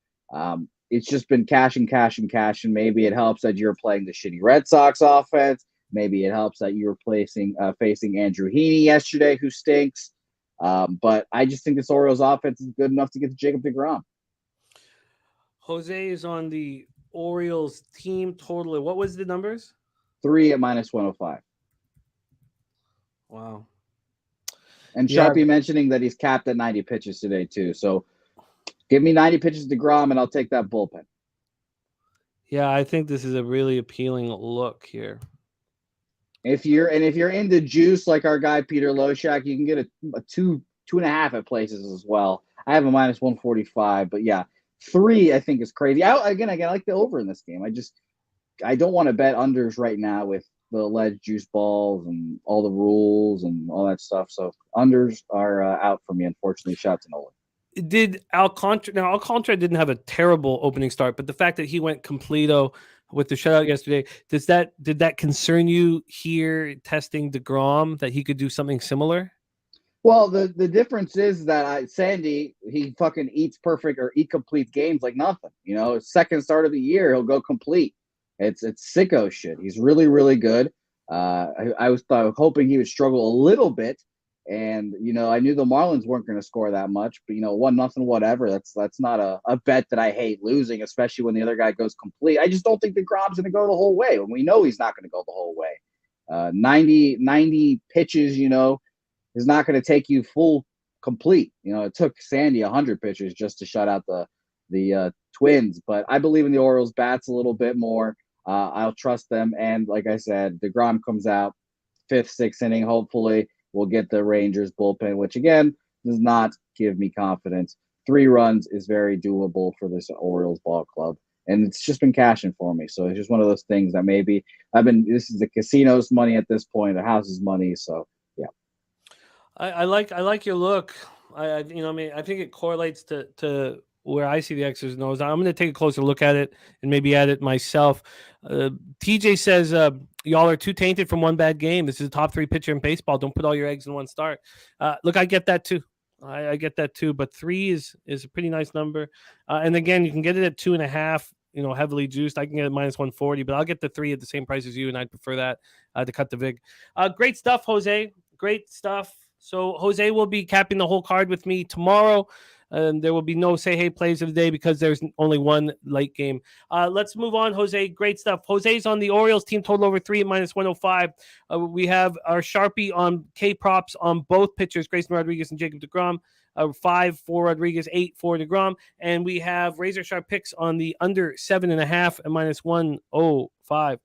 It's just been cash and cash and cash, and maybe it helps that you're playing the shitty Red Sox offense. Maybe it helps that you were facing Andrew Heaney yesterday, who stinks. But I just think this Orioles offense is good enough to get to Jacob deGrom. Jose is on the Orioles team total. What was the numbers? 3 at -105. Wow. And Yeah. Sharpie mentioning that he's capped at 90 pitches today too. So give me 90 pitches to DeGrom, and I'll take that bullpen. Yeah, I think this is a really appealing look here. If you're into juice like our guy Peter Loshak, you can get a 2.5 at places as well. I have a -145, but yeah, 3 I think is crazy. I like the over in this game. I don't want to bet unders right now with the alleged juice balls and all the rules and all that stuff. So unders are out for me, unfortunately. Shout to Nolan. Did Alcantara didn't have a terrible opening start, but the fact that he went completo with the shutout yesterday, did that concern you here testing DeGrom that he could do something similar? Well, the difference is that Sandy, he fucking eats perfect or eat complete games like nothing. You know, second start of the year, he'll go complete. It's sicko shit. He's really, really good. I was hoping he would struggle a little bit. And, you know, I knew the Marlins weren't going to score that much, but, you know, 1-0, whatever. That's not a bet that I hate losing, especially when the other guy goes complete. I just don't think DeGrom's going to go the whole way. And we know he's not going to go the whole way. 90 pitches, you know, is not going to take you full complete. You know, it took Sandy 100 pitches just to shut out the Twins. But I believe in the Orioles bats a little bit more. I'll trust them. And like I said, DeGrom comes out 5th, 6th inning, hopefully. We'll get the Rangers bullpen, which, again, does not give me confidence. 3 runs is very doable for this Orioles ball club, and it's just been cashing for me. So it's just one of those things that maybe this is the casino's money at this point, the house's money. So, yeah. I like your look. I think it correlates to where I see the X's and O's. I'm going to take a closer look at it and maybe add it myself. TJ says, y'all are too tainted from one bad game. This is a top 3 pitcher in baseball. Don't put all your eggs in one start. Look, I get that too. I get that too. But 3 is a pretty nice number. And again, you can get it at 2.5. You know, heavily juiced. I can get it -140, but I'll get the 3 at the same price as you, and I'd prefer that to cut the vig. Great stuff, Jose. Great stuff. So Jose will be capping the whole card with me tomorrow. There will be no say hey plays of the day because there's only one late game. Let's move on, Jose. Great stuff. Jose's on the Orioles team total over 3 at -105. We have our Sharpie on K props on both pitchers, Grayson Rodriguez and Jacob deGrom. 5 for Rodriguez, 8 for deGrom. And we have razor sharp picks on the under 7.5 at -105.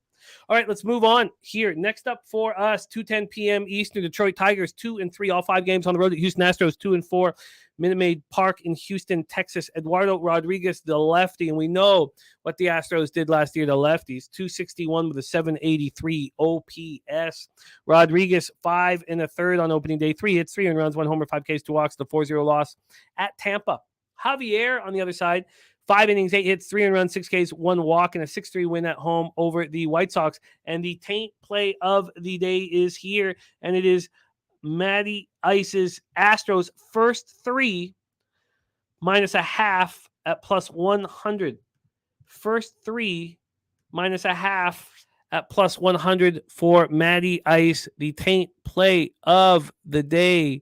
All right, let's move on here. Next up for us, 2:10 p.m. Eastern, Detroit Tigers 2-3, all 5 games on the road. Houston Astros 2-4, Minute Maid Park in Houston, Texas. Eduardo Rodriguez, the lefty, and we know what the Astros did last year to lefties. 261 with a 783 OPS. Rodriguez 5 1/3 on opening day, 3 hits, 3 runs, 1 homer, 5 Ks, 2 walks. The 4-0 loss at Tampa. Javier on the other side. 5 innings, 8 hits, 3 runs, 6 Ks, 1 walk, and a 6-3 win at home over the White Sox. And the taint play of the day is here, and it is Matty Ice's Astros first 3 -0.5 at +100. First 3 -0.5 at +100 for Matty Ice. The taint play of the day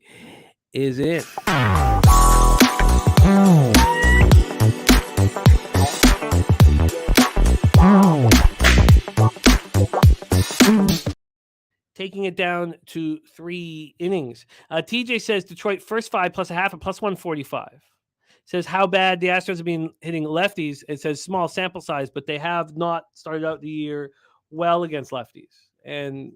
is it. Taking it down to 3 innings. TJ says Detroit first 5 +0.5 at +145. Says how bad the Astros have been hitting lefties. It says small sample size, but they have not started out the year well against lefties. And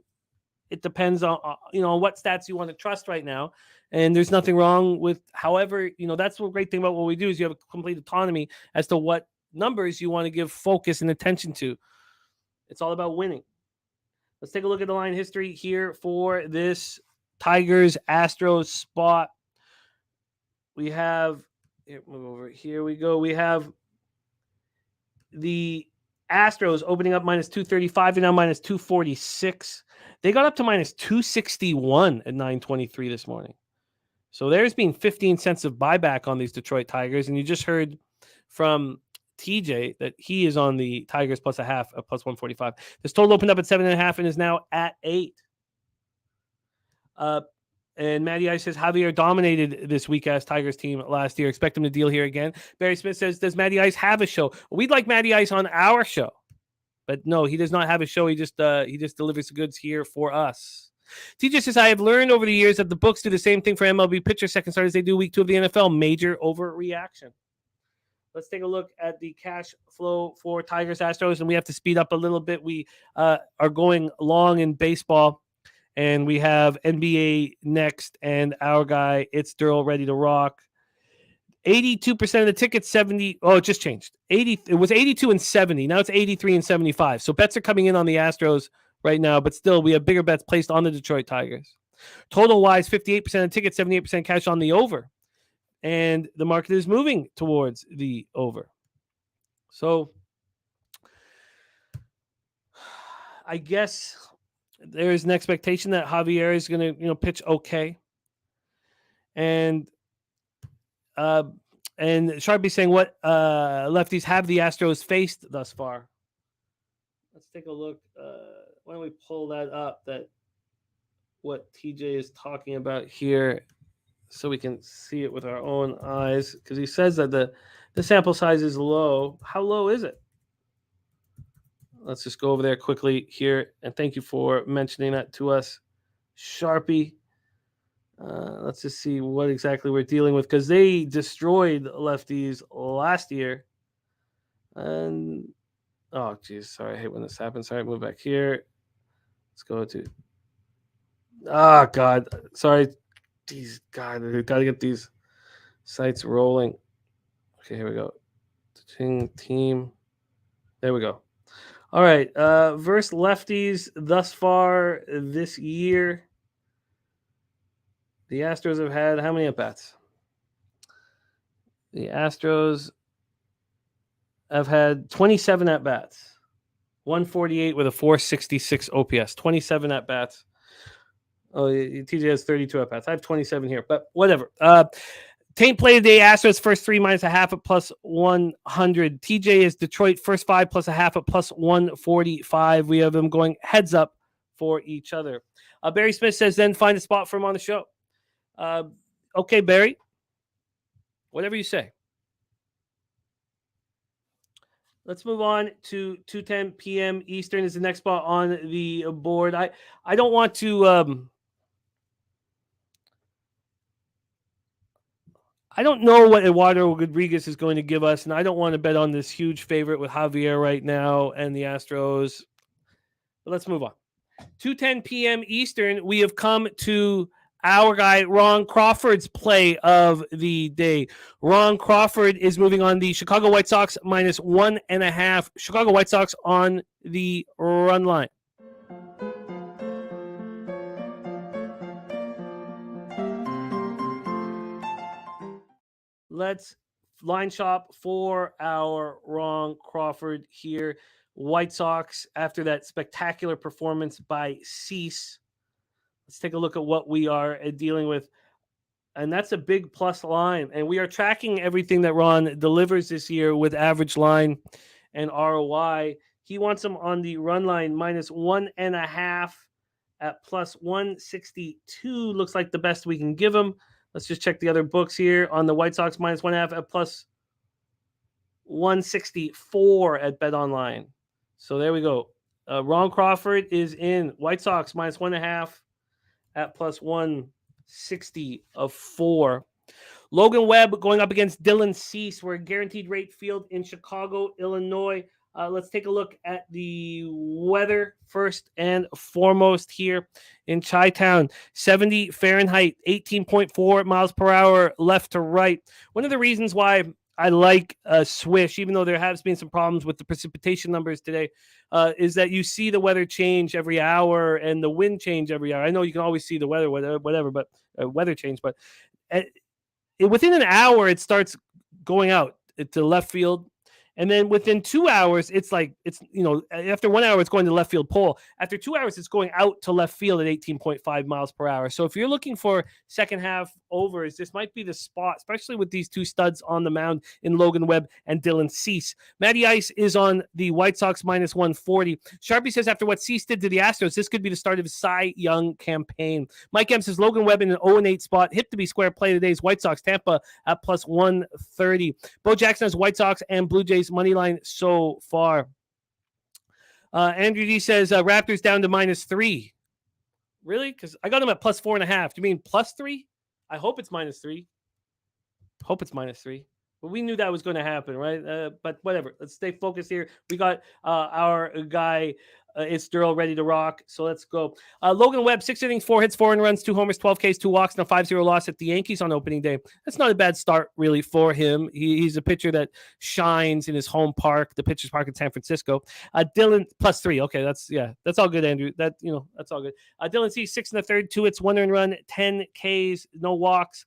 it depends on what stats you want to trust right now. And there's nothing wrong with, however, that's the great thing about what we do is you have a complete autonomy as to what numbers you want to give focus and attention to. It's all about winning. Let's take a look at the line history here for this Tigers-Astros spot. We have, move over. Here we go. We have the Astros opening up -235 and now -246. They got up to -261 at 9:23 this morning. So there's been 15 cents of buyback on these Detroit Tigers. And you just heard from TJ that he is on the Tigers plus a half at plus 145. This total opened up at 7.5 and is now at 8. And Matty Ice says Javier dominated this weak-ass Tigers team last year. Expect him to deal here again. Barry Smith says, does Matty Ice have a show? We'd like Matty Ice on our show. But no, he does not have a show. He just delivers the goods here for us. TJ says, I have learned over the years that the books do the same thing for MLB pitcher second starters they do week 2 of the NFL. Major overreaction. Let's take a look at the cash flow for Tigers Astros, and we have to speed up a little bit. We are going long in baseball, and we have NBA next, and our guy, it's Darryl, ready to rock. 82% of the tickets, 70. Oh, it just changed. It was 82 and 70. Now it's 83 and 75. So bets are coming in on the Astros right now, but still we have bigger bets placed on the Detroit Tigers. Total wise, 58% of tickets, 78% cash on the over. And the market is moving towards the over. So I guess there is an expectation that Javier is going to, pitch okay. And Sharpie saying what lefties have the Astros faced thus far. Let's take a look. Why don't we pull that up? That what TJ is talking about here, so we can see it with our own eyes. Because he says that the sample size is low. How low is it? Let's just go over there quickly here. And thank you for mentioning that to us, Sharpie. Let's just see what exactly we're dealing with, because they destroyed lefties last year. And oh, geez, sorry, I hate when this happens. Sorry, move back here. Let's go to. Oh God, sorry. Jeez, God, I gotta get these sites rolling. Okay, here we go. Team. There we go. All right, versus lefties thus far this year. The Astros have had how many at-bats? The Astros have had 27 at-bats. 148 with a 466 OPS. 27 at-bats. Oh, TJ has 32 at-bats. I have 27 here, but whatever. Taint play of the day, Astros first 3 minus a half at plus 100. TJ is Detroit first 5 plus a half at plus 145. We have them going heads up for each other. Barry Smith says then find a spot for him on the show. Okay, Barry. Whatever you say. Let's move on to 2:10 p.m. Eastern is the next spot on the board. I don't want to I don't know what Eduardo Rodriguez is going to give us, and I don't want to bet on this huge favorite with Javier right now and the Astros. But let's move on. 2:10 p.m. Eastern, we have come to our guy, Ron Crawford's play of the day. Ron Crawford is moving on the Chicago White Sox minus 1.5. Chicago White Sox on the run line. Let's line shop for our Ron Crawford here. White Sox, after that spectacular performance by Cease. Let's take a look at what we are dealing with. And that's a big plus line. And we are tracking everything that Ron delivers this year with average line and ROI. He wants them on the run line minus 1.5 at plus 162. Looks like the best we can give him. Let's just check the other books here on the White Sox minus 1.5 at plus 164 at BetOnline. So there we go. Ron Crawford is in White Sox minus 1.5 at plus 164. Logan Webb going up against Dylan Cease. We're a guaranteed rate field in Chicago, Illinois. Let's take a look at the weather first and foremost here in Chi-Town. 70 Fahrenheit, 18.4 miles per hour left to right. One of the reasons why I like Swish, even though there has been some problems with the precipitation numbers today, is that you see the weather change every hour and the wind change every hour. I know you can always see the weather, whatever, but weather change. But within an hour, it starts going out to left field. And then within 2 hours, it's after 1 hour, it's going to the left field pole. After 2 hours, it's going out to left field at 18.5 miles per hour. So if you're looking for second half overs, this might be the spot, especially with these two studs on the mound in Logan Webb and Dylan Cease. Matty Ice is on the White Sox minus 140. Sharpie says after what Cease did to the Astros, this could be the start of his Cy Young campaign. Mike M says Logan Webb in an 0-8 spot. Hip to be square play today's White Sox. Tampa at plus 130. Bo Jackson has White Sox and Blue Jays money line so far. Andrew D says Raptors down to -3. Really? Because I got them at plus 4.5. Do you mean plus 3? I hope it's -3. Hope it's -3. But we knew that was going to happen, right? But whatever. Let's stay focused here. We got our guy. It's Darryl ready to rock. So let's go. Logan Webb, 6 innings, 4 hits, 4 runs, 2 homers, 12 Ks, 2 walks, and a 5-0 loss at the Yankees on opening day. That's not a bad start, really, for him. He's a pitcher that shines in his home park, the Pitchers Park in San Francisco. Dylan, +3. Okay, that's all good, Andrew. That's all good. Dylan Cease, 6 1/3, 2 hits, 1 earned run, 10 Ks, no walks,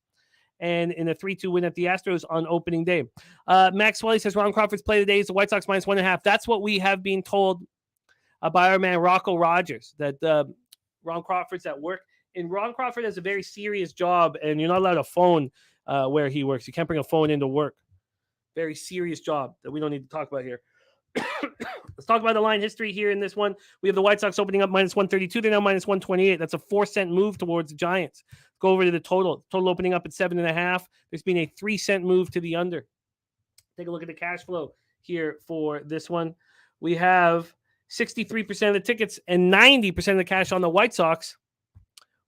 and in a 3-2 win at the Astros on opening day. Max Welly says Ron Crawford's play today is the White Sox -1.5. That's what we have been told by our man Rocco Rogers, that Ron Crawford's at work. And Ron Crawford has a very serious job, and you're not allowed a phone where he works. You can't bring a phone into work. Very serious job that we don't need to talk about here. Let's talk about the line history here in this one. We have the White Sox opening up -132. They're now -128. That's a 4-cent move towards the Giants. Let's go over to the total. Total opening up at 7.5. There's been a 3-cent move to the under. Take a look at the cash flow here for this one. We have 63% of the tickets and 90% of the cash on the White Sox.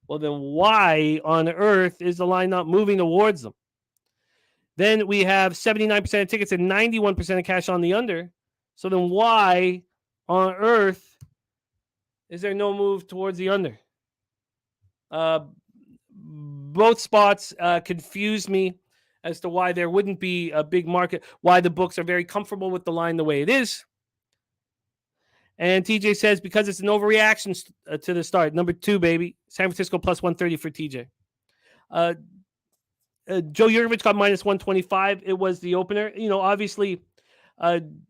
Well, then why on earth is the line not moving towards them? Then we have 79% of tickets and 91% of cash on the under. So then why on earth is there no move towards the under? Both spots confuse me as to why there wouldn't be a big market, why the books are very comfortable with the line the way it is. And TJ says, because it's an overreaction to the start. Number 2, baby. San Francisco plus 130 for TJ. Joe Yurkovich got -125. It was the opener. Obviously, when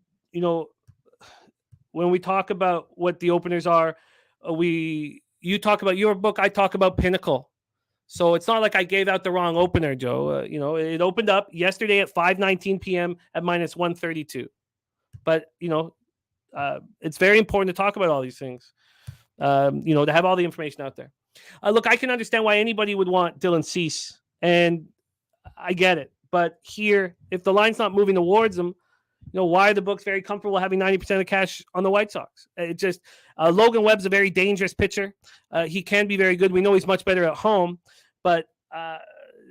we talk about what the openers are, you talk about your book, I talk about Pinnacle. So it's not like I gave out the wrong opener, Joe. It opened up yesterday at 5:19 p.m. at -132. But, it's very important to talk about all these things, to have all the information out there. Look, I can understand why anybody would want Dylan Cease, and I get it. But here, if the line's not moving towards them, why are the books very comfortable having 90% of cash on the White Sox? It just Logan Webb's a very dangerous pitcher. He can be very good. We know he's much better at home, but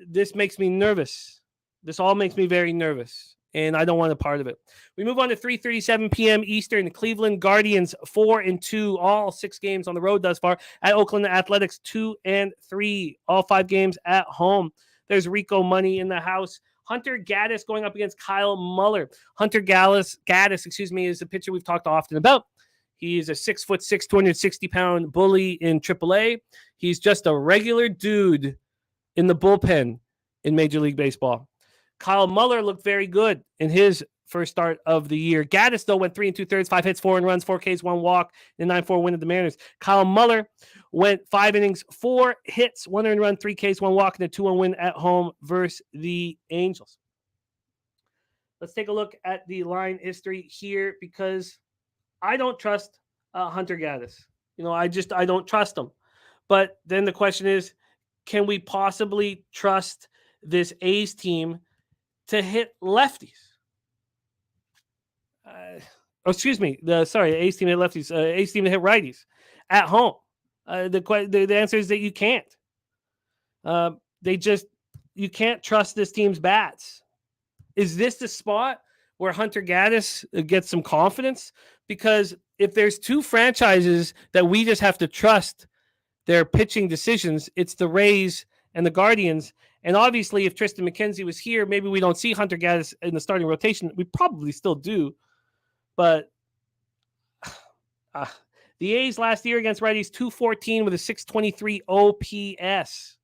this makes me nervous. This all makes me very nervous, and I don't want a part of it. We move on to 3:37 p.m. Eastern. Cleveland Guardians 4-2, all 6 games on the road thus far. At Oakland Athletics 2-3, all 5 games at home. There's Rico money in the house. Hunter Gaddis going up against Kyle Muller. Hunter Gaddis, is a pitcher we've talked often about. He's a 6'6", 260-pound bully in AAA. He's just a regular dude in the bullpen in Major League Baseball. Kyle Muller looked very good in his first start of the year. Gaddis, though, went 3 2/3, 5 hits, 4 runs, 4 Ks, 1 walk, and 9-4 win at the Mariners. Kyle Muller went 5 innings, 4 hits, 1 earned run, 3 Ks, 1 walk, and a 2-1 win at home versus the Angels. Let's take a look at the line history here, because I don't trust Hunter Gaddis. I don't trust him. But then the question is, can we possibly trust this A's team to hit lefties? A's team to hit lefties. A's team to hit righties at home. The answer is that you can't. You can't trust this team's bats. Is this the spot where Hunter Gaddis gets some confidence? Because if there's 2 franchises that we just have to trust their pitching decisions, it's the Rays and the Guardians. And obviously, if Tristan McKenzie was here, maybe we don't see Hunter Gaddis in the starting rotation. We probably still do. But the A's last year against righties, 214 with a 623 OPS.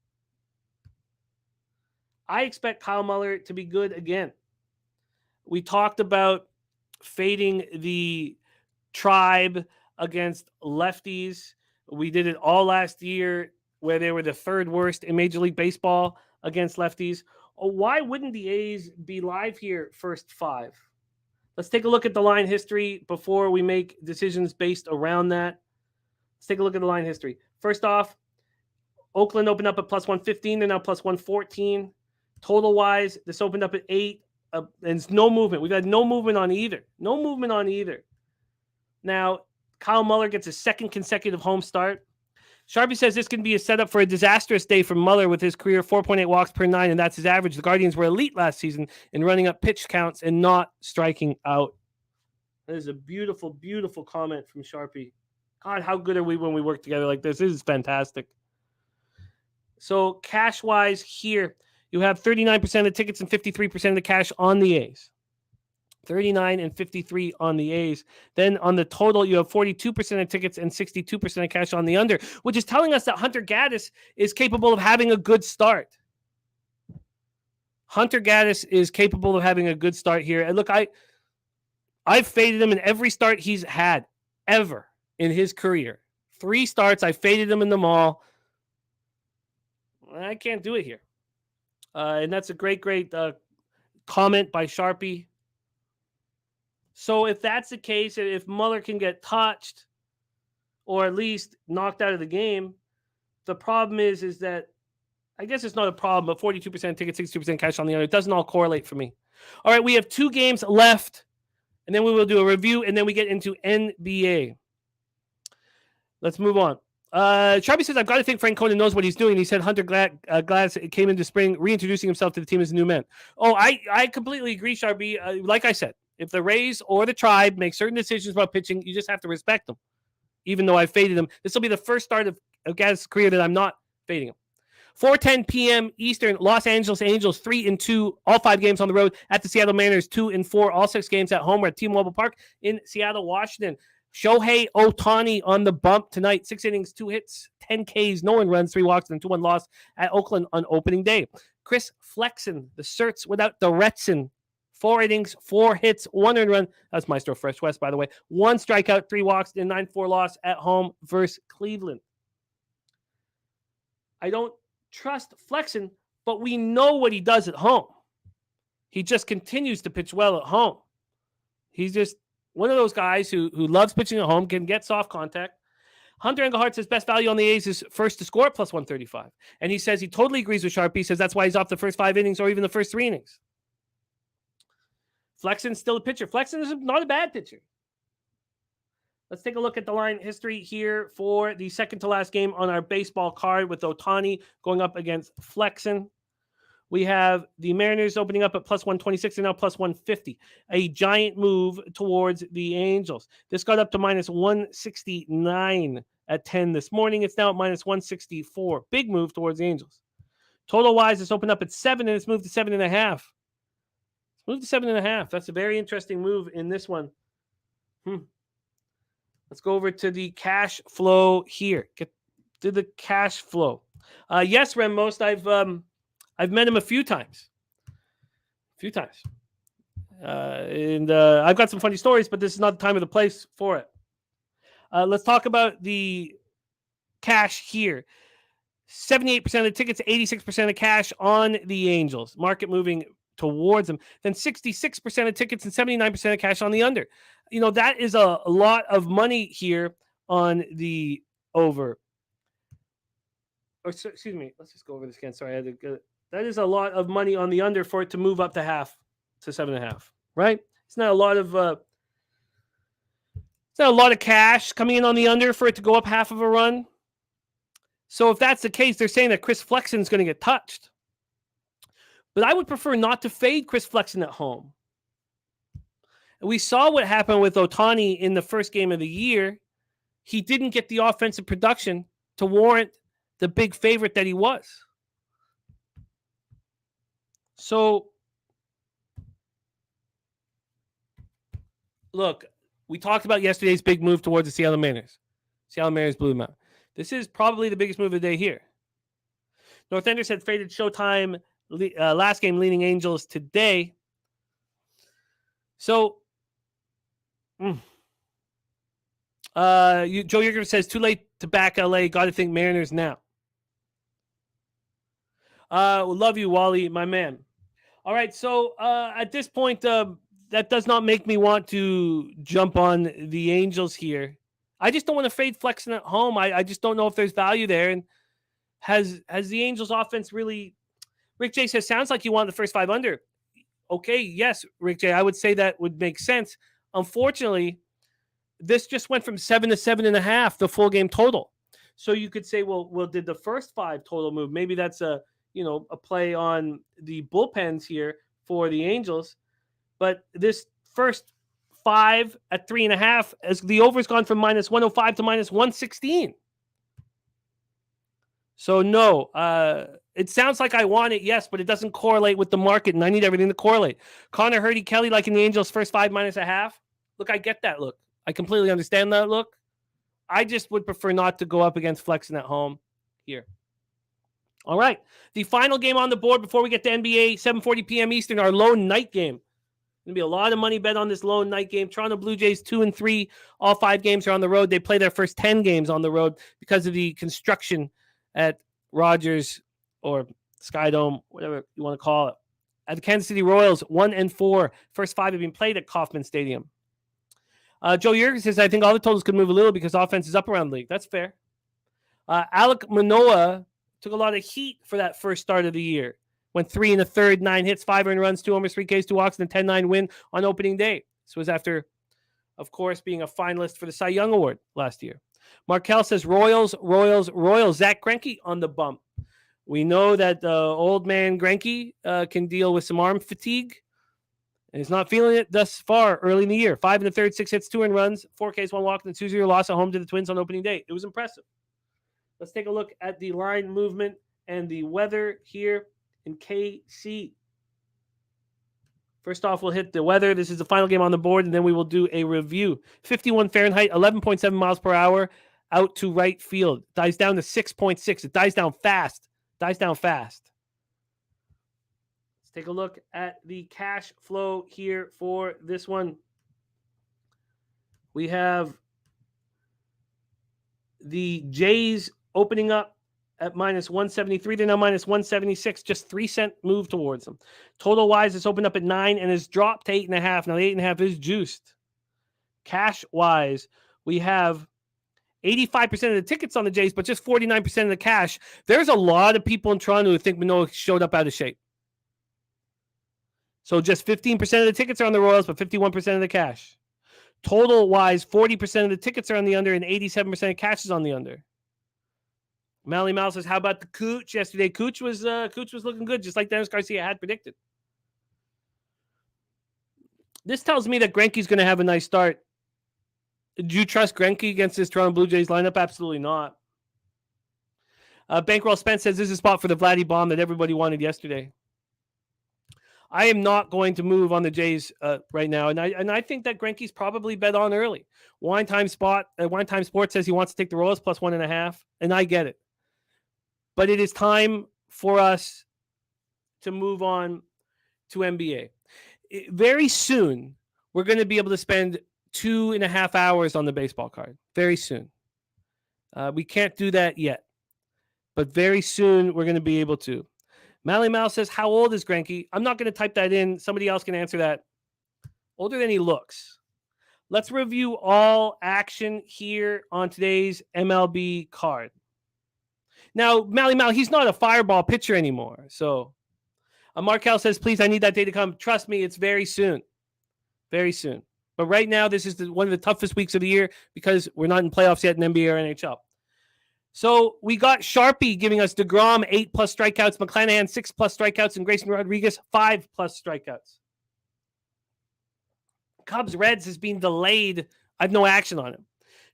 I expect Kyle Muller to be good again. We talked about fading the Tribe against lefties. We did it all last year where they were the third worst in Major League Baseball against lefties. Why wouldn't the A's be live here first 5? Let's take a look at the line history before we make decisions based around that. Let's take a look at the line history. First off, Oakland opened up at plus 115. They're now plus 114. Total-wise, this opened up at 8. And it's no movement. We've had no movement on either. No movement on either. Now, Kyle Muller gets a second consecutive home start. Sharpie says this can be a setup for a disastrous day for Muller with his career 4.8 walks per 9, and that's his average. The Guardians were elite last season in running up pitch counts and not striking out. That is a beautiful, beautiful comment from Sharpie. God, how good are we when we work together like this? This is fantastic. So cash-wise here, you have 39% of the tickets and 53% of the cash on the A's. 39 and 53 on the A's. Then on the total, you have 42% of tickets and 62% of cash on the under, which is telling us that Hunter Gaddis is capable of having a good start. Hunter Gaddis is capable of having a good start here. And look, I've faded him in every start he's had ever in his career. 3 starts, I faded him in them all. I can't do it here. And that's a great comment by Sharpie. So if that's the case, if Muller can get touched or at least knocked out of the game, the problem is that, I guess it's not a problem, but 42% ticket, 62% cash on the under. It doesn't all correlate for me. All right, we have 2 games left, and then we will do a review, and then we get into NBA. Let's move on. Sharpie says, I've got to think Frank Conan knows what he's doing. He said Hunter Gaddis came into spring reintroducing himself to the team as a new man. Oh, I completely agree, Sharpie. Like I said, if the Rays or the Tribe make certain decisions about pitching, you just have to respect them. Even though I faded him, this will be the first start of Gaddis' career that I'm not fading him. 4:10 p.m. Eastern, Los Angeles Angels 3-2, all 5 games on the road at the Seattle Mariners 2-4, all 6 games at home. We're at T-Mobile Park in Seattle, Washington. Shohei Ohtani on the bump tonight. 6 innings, 2 hits, 10 Ks, no one runs, 3 walks, and 2-1 loss at Oakland on opening day. Chris Flexen, the Certs without the Retson. 4 innings, 4 hits, 1 earned run. That's Maestro Fresh West, by the way. 1 strikeout, 3 walks, and 9-4 loss at home versus Cleveland. I don't trust Flexen, but we know what he does at home. He just continues to pitch well at home. He's just one of those guys who loves pitching at home, can get soft contact. Hunter Engelhardt says best value on the A's is first to score at plus 135. And he says he totally agrees with Sharpie. He says that's why he's off the first 5 innings or even the first 3 innings. Flexen's still a pitcher. Flexen is not a bad pitcher. Let's take a look at the line history here for the second to last game on our baseball card with Ohtani going up against Flexen. We have the Mariners opening up at plus 126 and now plus 150. A giant move towards the Angels. This got up to minus 169 at 10 this morning. It's now at minus 164. Big move towards the Angels. Total-wise, it's opened up at 7 and it's moved to 7.5. It's moved to 7.5. That's a very interesting move in this one. Let's go over to the cash flow here. Get to the cash flow. Yes, Rem, most I've met him a few times. And I've got some funny stories, but this is not the time or the place for it. Let's talk about the cash here. 78% of the tickets, 86% of cash on the Angels. Market moving towards them. Then 66% of tickets and 79% of cash on the under. You know, that is a lot of money here on the over. Or, excuse me. Let's just go over this again. Sorry, I had to get it. That is a lot of money on the under for it to move up to 7.5, right? It's not a lot of cash coming in on the under for it to go up half of a run. So if that's the case, they're saying that Chris Flexen is going to get touched. But I would prefer not to fade Chris Flexen at home. We saw what happened with Ohtani in the first game of the year. He didn't get the offensive production to warrant the big favorite that he was. So, look, we talked about yesterday's big move towards the Seattle Mariners. Seattle Mariners blew them out. This is probably the biggest move of the day here. North Ender said faded Showtime last game leading Angels today. So, Joe Yerger says, too late to back LA. Got to think Mariners now. Love you, Wally, my man. All right, so at this point, that does not make me want to jump on the Angels here. I just don't want to fade flexing at home. I just don't know if there's value there. And has the Angels offense really... Rick J says, sounds like you want the first 5 under. Okay, yes, Rick J, I would say that would make sense. Unfortunately, this just went from 7 to 7.5, the full game total. So you could say, well, did the first 5 total move? Maybe that's a play on the bullpens here for the Angels. But this first 5 at 3.5, as the over's gone from minus 105 to minus 116. So no, it sounds like I want it, yes, but it doesn't correlate with the market, and I need everything to correlate. Connor Hurdy Kelly, like in the Angels, first 5 minus a half. Look, I get that look. I completely understand that look. I just would prefer not to go up against flexing at home here. All right, the final game on the board before we get to NBA, 7:40 p.m. Eastern, our lone night game. Going to be a lot of money bet on this lone night game. Toronto Blue Jays 2-3. All 5 games are on the road. They play their first 10 games on the road because of the construction at Rogers or Skydome, whatever you want to call it. At the Kansas City Royals, 1-4. First 5 have been played at Kauffman Stadium. Joe Yerger says, I think all the totals could move a little because offense is up around the league. That's fair. Alek Manoah took a lot of heat for that first start of the year. Went 3 1/3, 9 hits, 5 earned runs, 2 homers, 3 Ks, 2 walks, and a 10-9 win on opening day. This was after, of course, being a finalist for the Cy Young Award last year. Markel says Royals. Zach Greinke on the bump. We know that old man Greinke can deal with some arm fatigue. And he's not feeling it thus far early in the year. 5 1/3, 6 hits, 2 earned runs, 4 Ks, 1 walk, and a 2-0 loss at home to the Twins on opening day. It was impressive. Let's take a look at the line movement and the weather here in KC. First off, we'll hit the weather. This is the final game on the board, and then we will do a review. 51 Fahrenheit, 11.7 miles per hour, out to right field. Dies down to 6.6. It dies down fast. Let's take a look at the cash flow here for this one. We have the Jays opening up at minus 173. They're now minus 176, just 3-cent move towards them. Total wise, it's opened up at 9 and has dropped to 8.5. Now, the 8.5 is juiced. Cash wise, we have 85% of the tickets on the Jays, but just 49% of the cash. There's a lot of people in Toronto who think Manoah showed up out of shape. So just 15% of the tickets are on the Royals, but 51% of the cash. Total wise, 40% of the tickets are on the under, and 87% of cash is on the under. Mally Mouse says, how about the Cooch yesterday? Cooch was looking good, just like Dennis Garcia had predicted. This tells me that Greinke's going to have a nice start. Do you trust Greinke against this Toronto Blue Jays lineup? Absolutely not. Bankroll Spence says, this is a spot for the Vladdy bomb that everybody wanted yesterday. I am not going to move on the Jays right now, and I think that Greinke's probably bet on early. Wine Time Sports says he wants to take the Royals plus 1.5, and I get it. But it is time for us to move on to NBA. Very soon, we're going to be able to spend 2.5 hours on the baseball card. Very soon. We can't do that yet. But very soon, we're going to be able to. Mally Mouse says, how old is Greinke? I'm not going to type that in. Somebody else can answer that. Older than he looks. Let's review all action here on today's MLB card. Now, Mally Mal, he's not a fireball pitcher anymore. So, Markel says, please, I need that day to come. Trust me, it's very soon. Very soon. But right now, this is one of the toughest weeks of the year because we're not in playoffs yet in NBA or NHL. So, we got Sharpie giving us DeGrom 8+ strikeouts, McClanahan 6+ strikeouts, and Grayson Rodriguez 5+ strikeouts. Cubs Reds has been delayed. I have no action on it.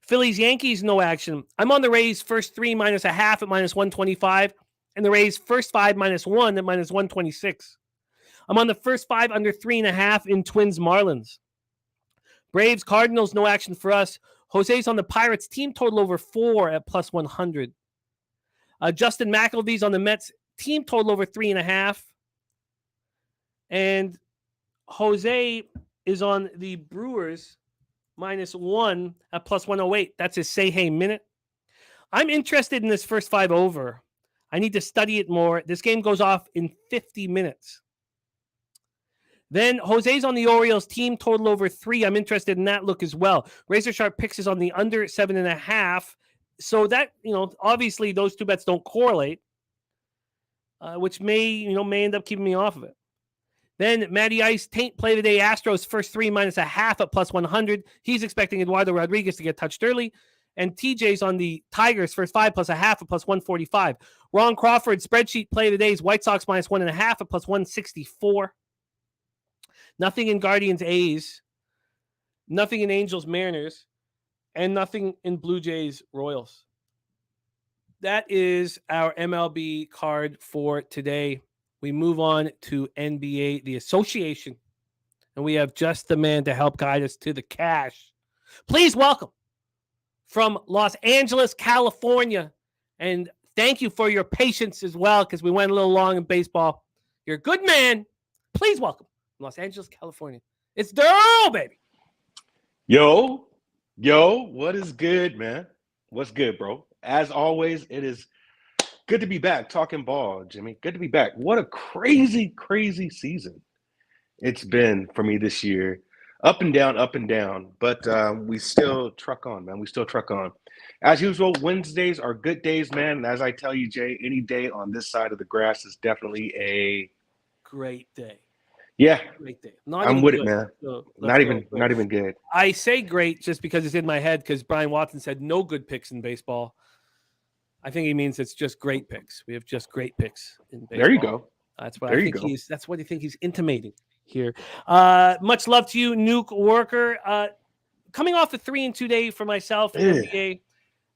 Phillies Yankees, no action. I'm on the Rays first 3 minus a half at minus 125, and the Rays first 5 minus 1 at minus 126. I'm on the first 5 under 3.5 in Twins Marlins. Braves Cardinals, no action for us. Jose's on the Pirates team total over 4 at plus 100. Justin McElvee's on the Mets team total over 3.5. And Jose is on the Brewers -1 at +108. That's his say hey minute. I'm interested in this first 5 over. I need to study it more. This game goes off in 50 minutes. Then Jose's on the Orioles team total over 3. I'm interested in that look as well. Razor Sharp picks is on the under 7.5. So that, obviously those two bets don't correlate, which may end up keeping me off of it. Then Matty Ice, Taint play the day Astros first 3 -0.5 at +100. He's expecting Eduardo Rodriguez to get touched early. And TJ's on the Tigers first 5 +0.5 at +145. Ron Crawford spreadsheet play of the days White Sox -1.5 at +164. Nothing in Guardians A's, nothing in Angels Mariners, and nothing in Blue Jays Royals. That is our MLB card for today. We move on to NBA, the association, and we have just the man to help guide us to the cash. Please welcome from Los Angeles, California, and thank you for your patience as well, because we went a little long in baseball. You're a good man. Please welcome from Los Angeles, California. It's Darryl, baby. Yo, what is good, man? What's good, bro? As always, it is good to be back talking ball, Jimmy. Good to be back. What a crazy, crazy season it's been for me this year. Up and down. But we still truck on, man. We still truck on. As usual, Wednesdays are good days, man. And as I tell you, Jay, any day on this side of the grass is definitely a great day. Yeah, great day. I'm with it, man. So not even good. I say great just because it's in my head, because Brian Watson said no good picks in baseball. I think he means it's just great picks. We have just great picks in baseball. There you go. That's what I think he's intimating here. Much love to you, Nuke Worker. Coming off a 3-2 day for myself in NBA.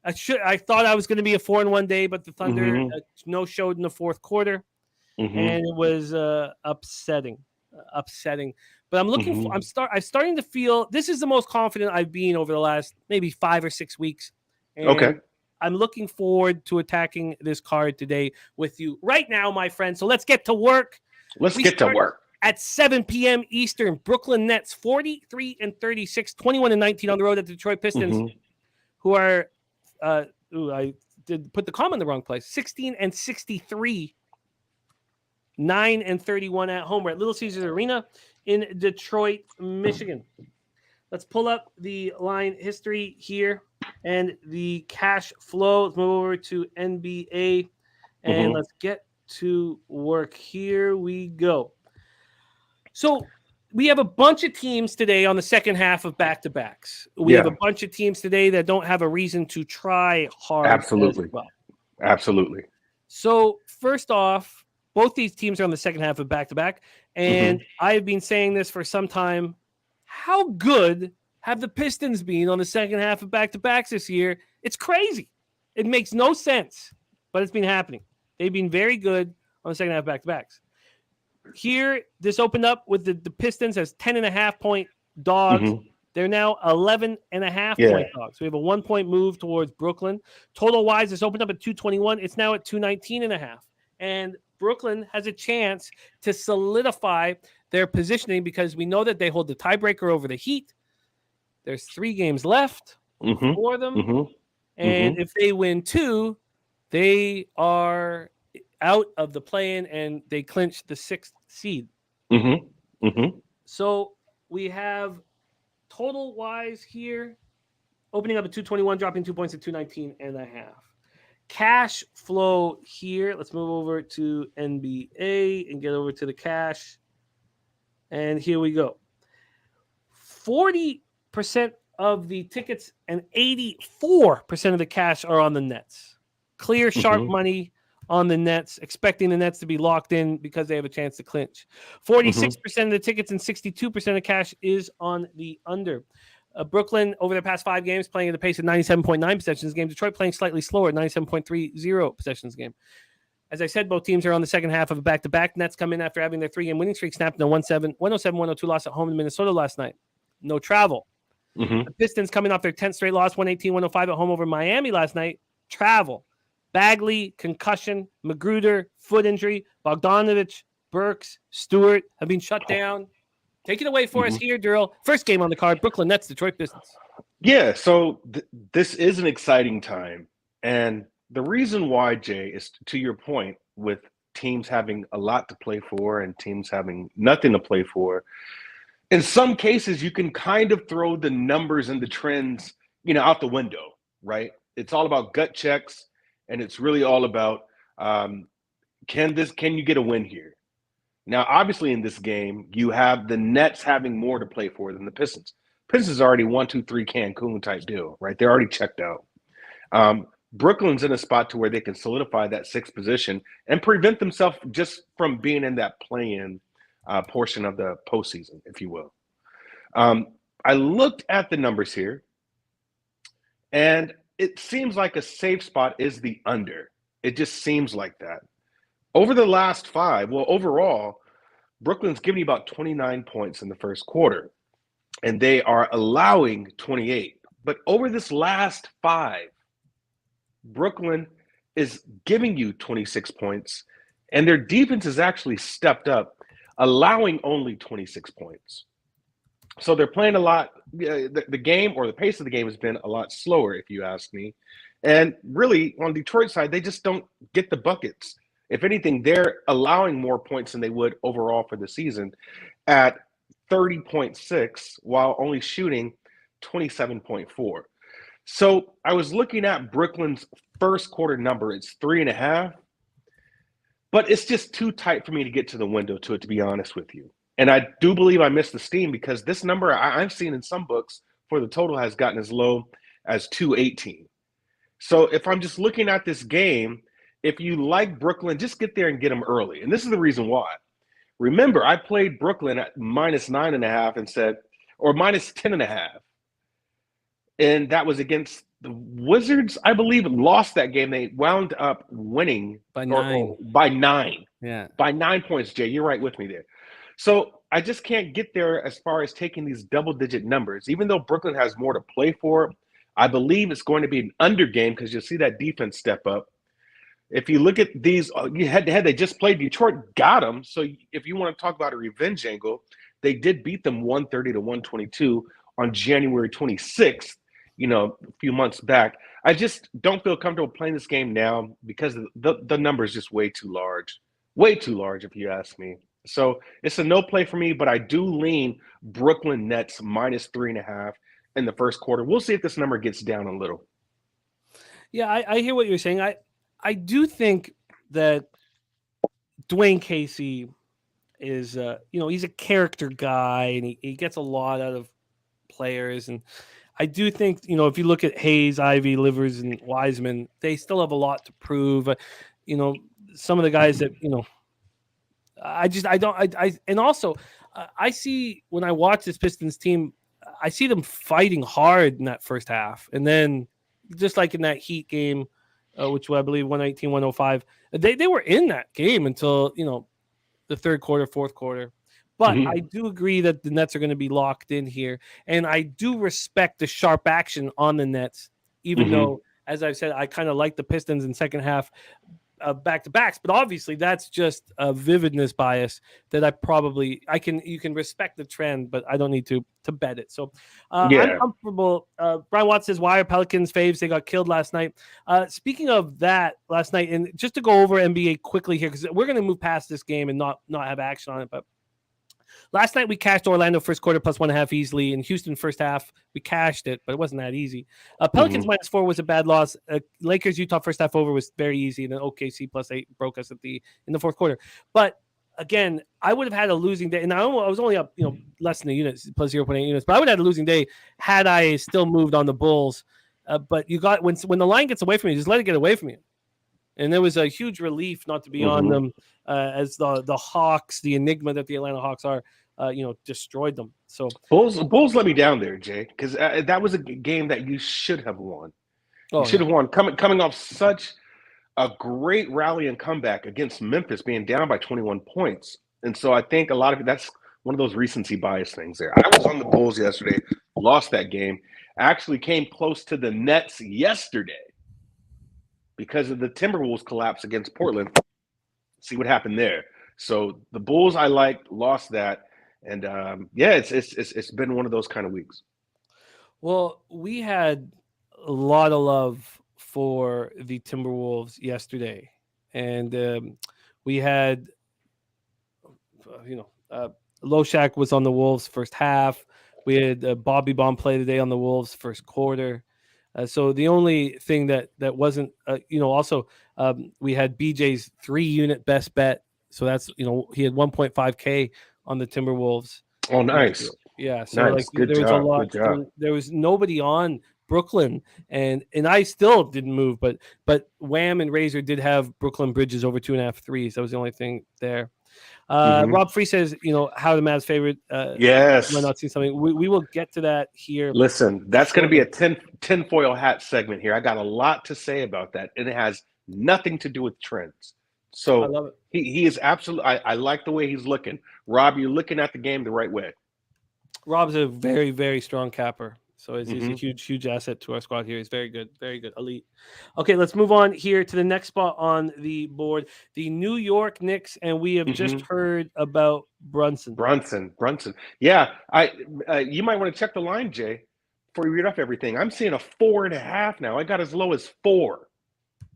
I thought I was going to be a 4-1 day, but the Thunder no showed in the fourth quarter, and it was upsetting. But I'm looking for. I'm starting to feel this is the most confident I've been over the last maybe 5 or 6 weeks. And okay. I'm looking forward to attacking this card today with you right now, my friend. So let's get to work. Let's get to work. At 7 p.m. Eastern, Brooklyn Nets 43-36, 21-19 on the road at the Detroit Pistons, who are I did put the comma in the wrong place. 16-63, 9-31 at home. We're at Little Caesars Arena in Detroit, Michigan. Let's pull up the line history here and the cash flow. Let's move over to NBA and let's get to work. Here we go. So we have a bunch of teams today on the second half of back-to-backs. We have a bunch of teams today that don't have a reason to try hard. Absolutely. As well. Absolutely. So first off, both these teams are on the second half of back-to-back, and I've been saying this for some time. How good have the Pistons been on the second half of back-to-backs this year? It's crazy. It makes no sense, but it's been happening. They've been very good on the second half of back-to-backs. Here, this opened up with the Pistons as 10.5-point dogs. They're now 11.5-point dogs. We have a 1-point move towards Brooklyn. Total-wise, this opened up at 221. It's now at 219.5. And Brooklyn has a chance to solidify their positioning because we know that they hold the tiebreaker over the Heat. There's 3 games left for them. And if they win 2, they are out of the play-in and they clinch the 6th seed. So we have total-wise here, opening up at 221, dropping 2 points at 219.5. Cash flow here. Let's move over to NBA and get over to the cash. And here we go. 40% of the tickets and 84% of the cash are on the Nets. Clear, sharp money on the Nets, expecting the Nets to be locked in because they have a chance to clinch. 46% of the tickets and 62% of cash is on the under. Brooklyn, over the past 5 games, playing at the pace of 97.9 possessions game. Detroit playing slightly slower, 97.30 possessions game. As I said, both teams are on the second half of a back-to-back. Nets come in after having their 3-game winning streak snapped in a 107-102 loss at home to Minnesota last night. No travel. The Pistons coming off their 10th straight loss, 118-105 at home over Miami last night. Travel. Bagley, concussion, Magruder, foot injury, Bogdanovich, Burks, Stewart have been shut down. Take it away for us here, Darryl. First game on the card, Brooklyn Nets, Detroit Pistons. Yeah, so this is an exciting time. And the reason why, Jay, is to your point with teams having a lot to play for and teams having nothing to play for. In some cases, you can kind of throw the numbers and the trends, out the window, right? It's all about gut checks, and it's really all about can you get a win here? Now, obviously, in this game, you have the Nets having more to play for than the Pistons. Pistons are already 1-2-3 Cancun type deal, right? They're already checked out. Brooklyn's in a spot to where they can solidify that sixth position and prevent themselves just from being in that play-in portion of the postseason, if you will. I looked at the numbers here, and it seems like a safe spot is the under. It just seems like that. Over the last 5, overall, Brooklyn's giving you about 29 points in the first quarter, and they are allowing 28. But over this last 5, Brooklyn is giving you 26 points, and their defense has actually stepped up, allowing only 26 points. So they're playing a lot. The game, or the pace of the game, has been a lot slower, if you ask me. And really, on Detroit's side, they just don't get the buckets. If anything, they're allowing more points than they would overall for the season at 30.6 while only shooting 27.4. So I was looking at Brooklyn's first quarter number. It's 3.5, but it's just too tight for me to get to the window to it, to be honest with you. And I do believe I missed the steam because this number I've seen in some books for the total has gotten as low as 218. So if I'm just looking at this game, if you like Brooklyn, just get there and get them early. And this is the reason why. Remember, I played Brooklyn at -9.5 and said, or -10.5. And that was against the Wizards, I believe, lost that game. They wound up winning by 9. By 9. Yeah. By 9 points, Jay. You're right with me there. So I just can't get there as far as taking these double-digit numbers. Even though Brooklyn has more to play for, I believe it's going to be an under game because you'll see that defense step up. If you look at these head-to-head, they just played. Detroit got them. So if you want to talk about a revenge angle, they did beat them 130-122 on January 26th, a few months back. I just don't feel comfortable playing this game now because the number is just way too large. Way too large, if you ask me. So it's a no play for me, but I do lean Brooklyn Nets -3.5 in the first quarter. We'll see if this number gets down a little. Yeah, I hear what you're saying. I do think that Dwayne Casey is, he's a character guy, and he gets a lot out of players. And I do think, if you look at Hayes, Ivy, Livers, and Wiseman, they still have a lot to prove. Some of the guys that, and also I see when I watch this Pistons team, I see them fighting hard in that first half. And then just like in that Heat game, which I believe 119-105, they were in that game until, the third quarter, fourth quarter. But I do agree that the Nets are going to be locked in here. And I do respect the sharp action on the Nets, even though, as I've said, I kind of like the Pistons in second half back-to-backs. But obviously, that's just a vividness bias that you can respect the trend, but I don't need to bet it. So I'm comfortable. Brian Watts says, why are Pelicans faves? They got killed last night. Speaking of that last night, and just to go over NBA quickly here, because we're going to move past this game and not have action on it, but last night we cashed Orlando first quarter +1.5 easily. In Houston first half, we cashed it, but it wasn't that easy. Pelicans -4 was a bad loss. Lakers Utah first half over was very easy, and then OKC +8 broke us in the fourth quarter. But again, I would have had a losing day, and I was only up less than a unit, +0.8 units. But I would have had a losing day had I still moved on the Bulls. But you got when the line gets away from you, just let it get away from you. And there was a huge relief not to be on them as the Hawks, the enigma that the Atlanta Hawks are, destroyed them. So Bulls let me down there, Jay, because that was a game that you should have won. You should have won. Coming off such a great rally and comeback against Memphis, being down by 21 points. And so I think a lot of it, that's one of those recency bias things there. I was on the Bulls yesterday, lost that game, actually came close to the Nets yesterday because of the Timberwolves collapse against Portland. See what happened there. So the Bulls I liked, lost that. And it's been one of those kind of weeks. Well, we had a lot of love for the Timberwolves yesterday, and we had, Loshak was on the Wolves first half. We had Bobby Baum play today on the Wolves first quarter. So the only thing that wasn't, also we had BJ's 3-unit best bet. So that's, he had 1.5K on the Timberwolves. Oh, nice. Yeah. So nice. Good there was job. a lot. Good job. There was nobody on Brooklyn, and I still didn't move, but Wham and Razor did have Brooklyn Bridges over 2.5 threes. That was the only thing there. Rob Free says, how the Mavs favorite. Yes. Might not see something. We will get to that here. Listen, that's going to be a tinfoil hat segment here. I got a lot to say about that, and it has nothing to do with trends. So I love it. He is absolutely. I like the way he's looking. Rob, you're looking at the game the right way. Rob's a very, very strong capper. So he's a huge, huge asset to our squad here. He's very good, elite. Okay, let's move on here to the next spot on the board, the New York Knicks, and we have just heard about Brunson. Yeah, you might want to check the line, Jay, before you read off everything. I'm seeing a 4.5 now. I got as low as 4.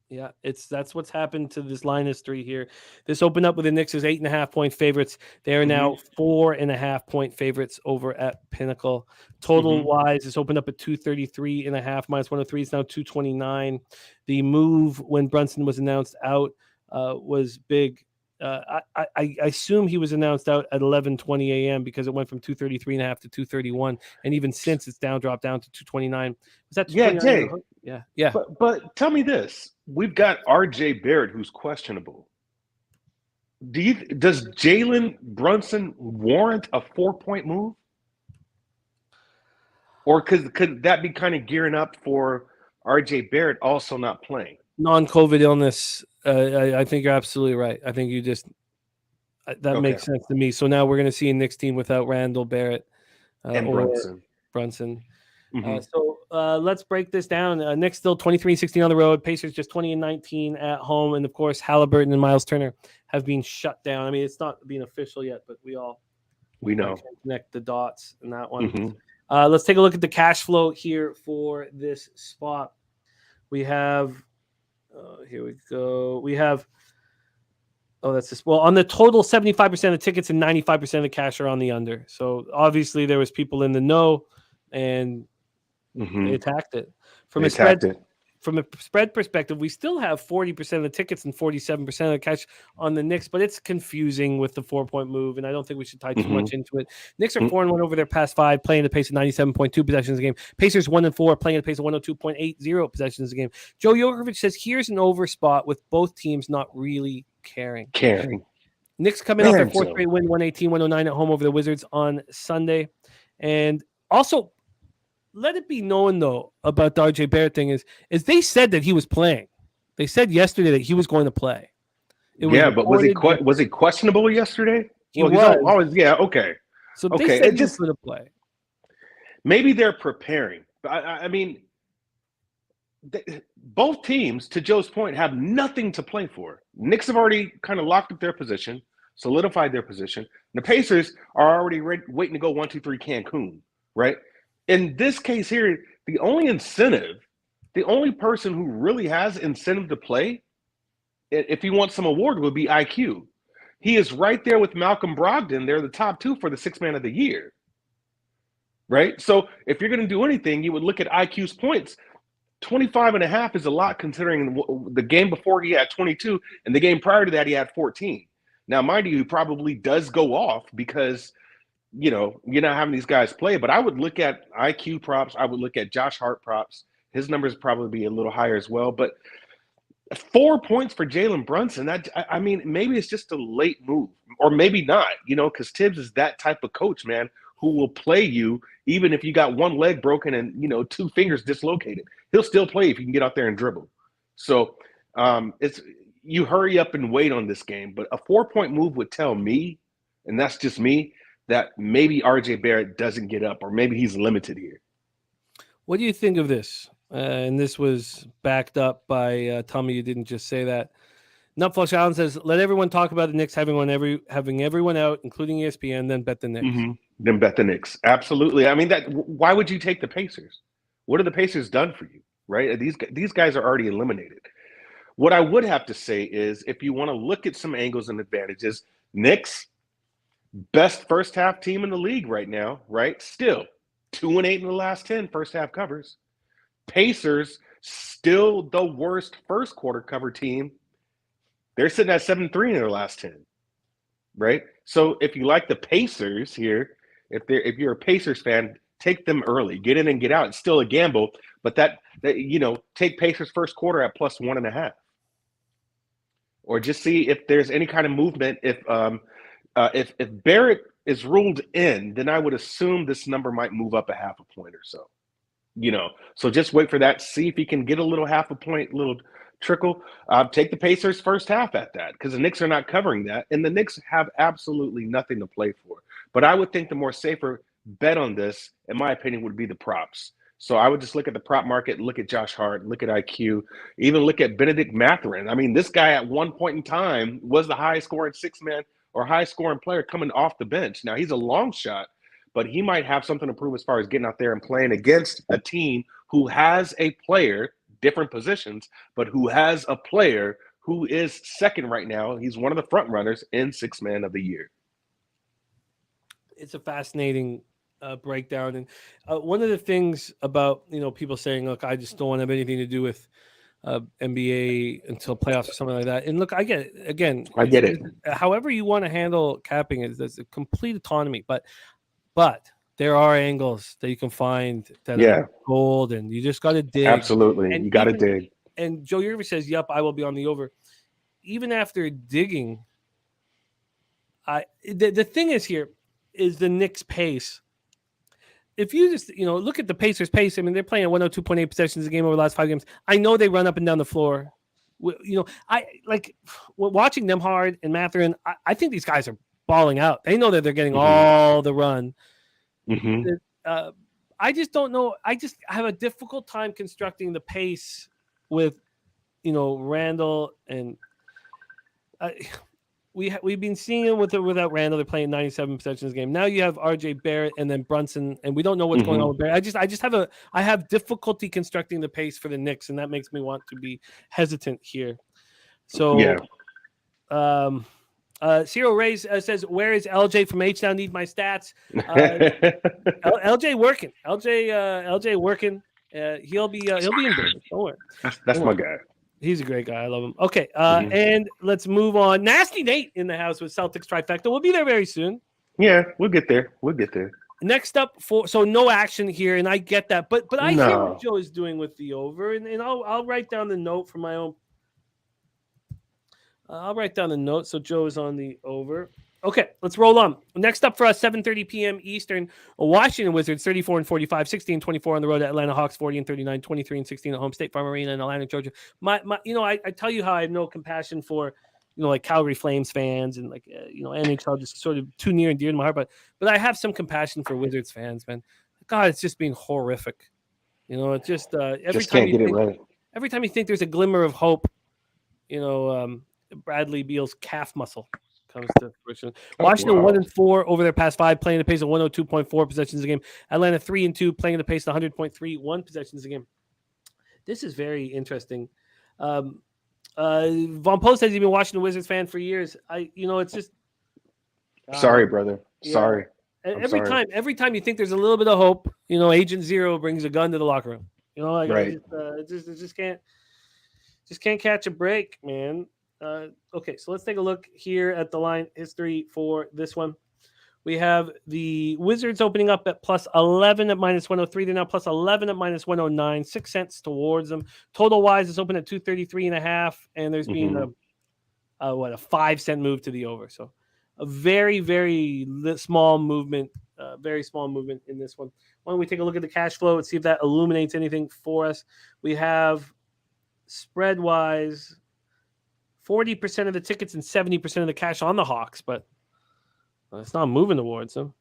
Yeah, that's what's happened to this line history here. This opened up with the Knicks as 8.5-point favorites. They are now 4.5-point favorites over at Pinnacle. Total wise, this opened up at 233.5 minus 103. It's now 229. The move when Brunson was announced out was big. I assume he was announced out at 11:20 a.m. because it went from 233.5 to 231, and even since it's dropped down to 229. Was that 229? Yeah, Jay. Yeah. But tell me this: we've got R.J. Barrett, who's questionable. Does Jalen Brunson warrant a 4-point move, or could that be kind of gearing up for R.J. Barrett also not playing? Non-COVID illness. I think you're absolutely right. I think that makes sense to me. So now we're going to see a Knicks team without Randall, Barrett, and Brunson. So let's break this down. Knicks still 23-16 on the road. Pacers just 20-19 at home. And, of course, Halliburton and Miles Turner have been shut down. I mean, it's not being official yet, but we know. Can connect the dots in that one. Let's take a look at the cash flow here for this spot. We have here we go. We have that's this. Well, on the total, 75% of tickets and 95% of the cash are on the under. So obviously there was people in the know, and they attacked it. From a spread perspective, we still have 40% of the tickets and 47% of the cash on the Knicks, but it's confusing with the 4-point move, and I don't think we should tie too much into it. Knicks are 4-1 over their past 5, playing at a pace of 97.2 possessions a game. Pacers 1-4, playing at a pace of 102.80 possessions a game. Joe Yokovich says, here's an over spot with both teams not really caring. Knicks coming off their fourth straight win, 118-109 at home over the Wizards on Sunday. And also, let it be known, though, about the RJ Barrett thing is they said that he was playing. They said yesterday that he was going to play. But was he questionable yesterday? He was. Okay. So they said he was going to play. Maybe they're preparing. I mean, both teams, to Joe's point, have nothing to play for. Knicks have already kind of locked up their position, solidified their position. And the Pacers are already waiting to go 1-2-3 Cancun, right? In this case here, the only person who really has incentive to play, if he wants some award, would be IQ. He is right there with Malcolm Brogdon. They're the top 2 for the 6th man of the year, right? So if you're going to do anything, you would look at IQ's points. 25.5 is a lot considering the game before he had 22, and the game prior to that he had 14. Now, mind you, he probably does go off because – you're not having these guys play, but I would look at IQ props. I would look at Josh Hart props. His numbers probably be a little higher as well. But 4 points for Jalen Brunson, I mean, maybe it's just a late move, or maybe not, because Tibbs is that type of coach, man, who will play you even if you got one leg broken and, 2 fingers dislocated. He'll still play if you can get out there and dribble. So it's you hurry up and wait on this game. But a 4-point move would tell me, and that's just me, that maybe RJ Barrett doesn't get up, or maybe he's limited here. What do you think of this? And this was backed up by tell me you didn't just say that. Nutflush Allen says, "Let everyone talk about the Knicks having everyone out, including ESPN, then bet the Knicks." Mm-hmm. Then bet the Knicks. Absolutely. I mean, why would you take the Pacers? What have the Pacers done for you? Right? These guys are already eliminated. What I would have to say is, if you want to look at some angles and advantages, Knicks, best first half team in the league right now, right? Still 2-8 in the last 10 first half covers. Pacers, still the worst first quarter cover team. They're sitting at 7-3 in their last 10, right? So if you like the Pacers here, if you're a Pacers fan, take them early, get in and get out. It's still a gamble, but that take Pacers first quarter at plus 1.5, or just see if there's any kind of movement. If Barrett is ruled in, then I would assume this number might move up a half a point or so. So just wait for that. See if he can get a little half a point, little trickle. Take the Pacers first half at that, because the Knicks are not covering that, and the Knicks have absolutely nothing to play for. But I would think the more safer bet on this, in my opinion, would be the props. So I would just look at the prop market, look at Josh Hart, look at IQ, even look at Benedict Mathurin. I mean, this guy at one point in time was the highest scoring six-man or highest scoring player coming off the bench. Now, he's a long shot, but he might have something to prove as far as getting out there and playing against a team who has a player, different positions, but who has a player who is second right now. He's one of the front runners in Six-Man of the Year. It's a fascinating breakdown. And one of the things about, people saying, look, I just don't want to have anything to do with NBA until playoffs or something like that. And look, I get it. Again, I get it. However you want to handle capping it, there's a complete autonomy. But there are angles that you can find that are gold, and you just got to dig. Absolutely. And you got to dig. And Joe Yerby says, yep, I will be on the over. Even after digging, the thing is here is the Knicks pace. If you just, look at the Pacers pace, I mean, they're playing at 102.8 possessions a game over the last 5 games. I know they run up and down the floor. I like watching them hard and Mathurin. I think these guys are balling out. They know that they're getting all the run. Mm-hmm. I just don't know. I have a difficult time constructing the pace with, Randall and we've been seeing it without Randall. They're playing 97 possessions a game. Now you have RJ Barrett and then Brunson, and we don't know what's going on with Barrett. I have difficulty constructing the pace for the Knicks, and that makes me want to be hesitant here. So, Cyril Reyes says, "Where is LJ from H Town? Need my stats." LJ working. LJ working. He'll be in business. Don't worry. That's my guy. He's a great guy. I love him. Okay, and let's move on. Nasty Nate in the house with Celtics trifecta. We'll be there very soon. Yeah, we'll get there. Next up, so no action here, and I get that, but I hear what Joe is doing with the over, and I'll write down the note for my own. I'll write down the note so Joe is on the over. Okay, let's roll on. Next up for us, 7:30 p.m. Eastern, Washington Wizards 34-45, 16-24 on the road at Atlanta Hawks, 40-39, 23-16 at home, State Farm Arena in Atlanta, Georgia. I tell you how I have no compassion for, like Calgary Flames fans and NHL, just sort of too near and dear to my heart. But I have some compassion for Wizards fans, man. God, it's just been horrific. It's just every time you think, right. Every time you think there's a glimmer of hope, Bradley Beal's calf muscle comes to fruition. Washington 1-4 over their past 5, playing the pace of 102.4 possessions a game. Atlanta 3-2, playing the pace of 100.31 possessions a game. This is very interesting. Von Post says he's been watching the Wizards fan for years. It's just sorry, brother. Yeah. Sorry. Every time you think there's a little bit of hope, Agent Zero brings a gun to the locker room. Right. Just can't catch a break, man. Okay, so let's take a look here at the line history for this one. We have the Wizards opening up at plus 11 at minus 103. They're now plus 11 at minus 109, 6 cents towards them. Total wise, it's open at 233.5, and there's been a 5-cent move to the over. So a very, very small movement, in this one. Why don't we take a look at the cash flow and see if that illuminates anything for us? We have spread wise 40% of the tickets and 70% of the cash on the Hawks, but it's not moving towards them.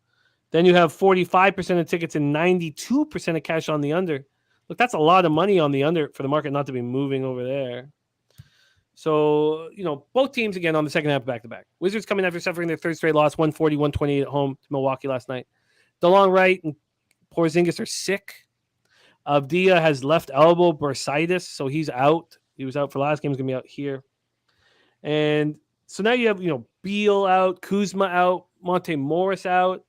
Then you have 45% of tickets and 92% of cash on the under. Look, that's a lot of money on the under for the market not to be moving over there. So, both teams again on the second half back-to-back. Wizards coming after suffering their third straight loss, 140-128 at home to Milwaukee last night. DeLong Wright and Porzingis are sick. Avdija has left elbow bursitis, so he's out. He was out for last game. He's going to be out here. And so now you have, Beal out, Kuzma out, Monte Morris out.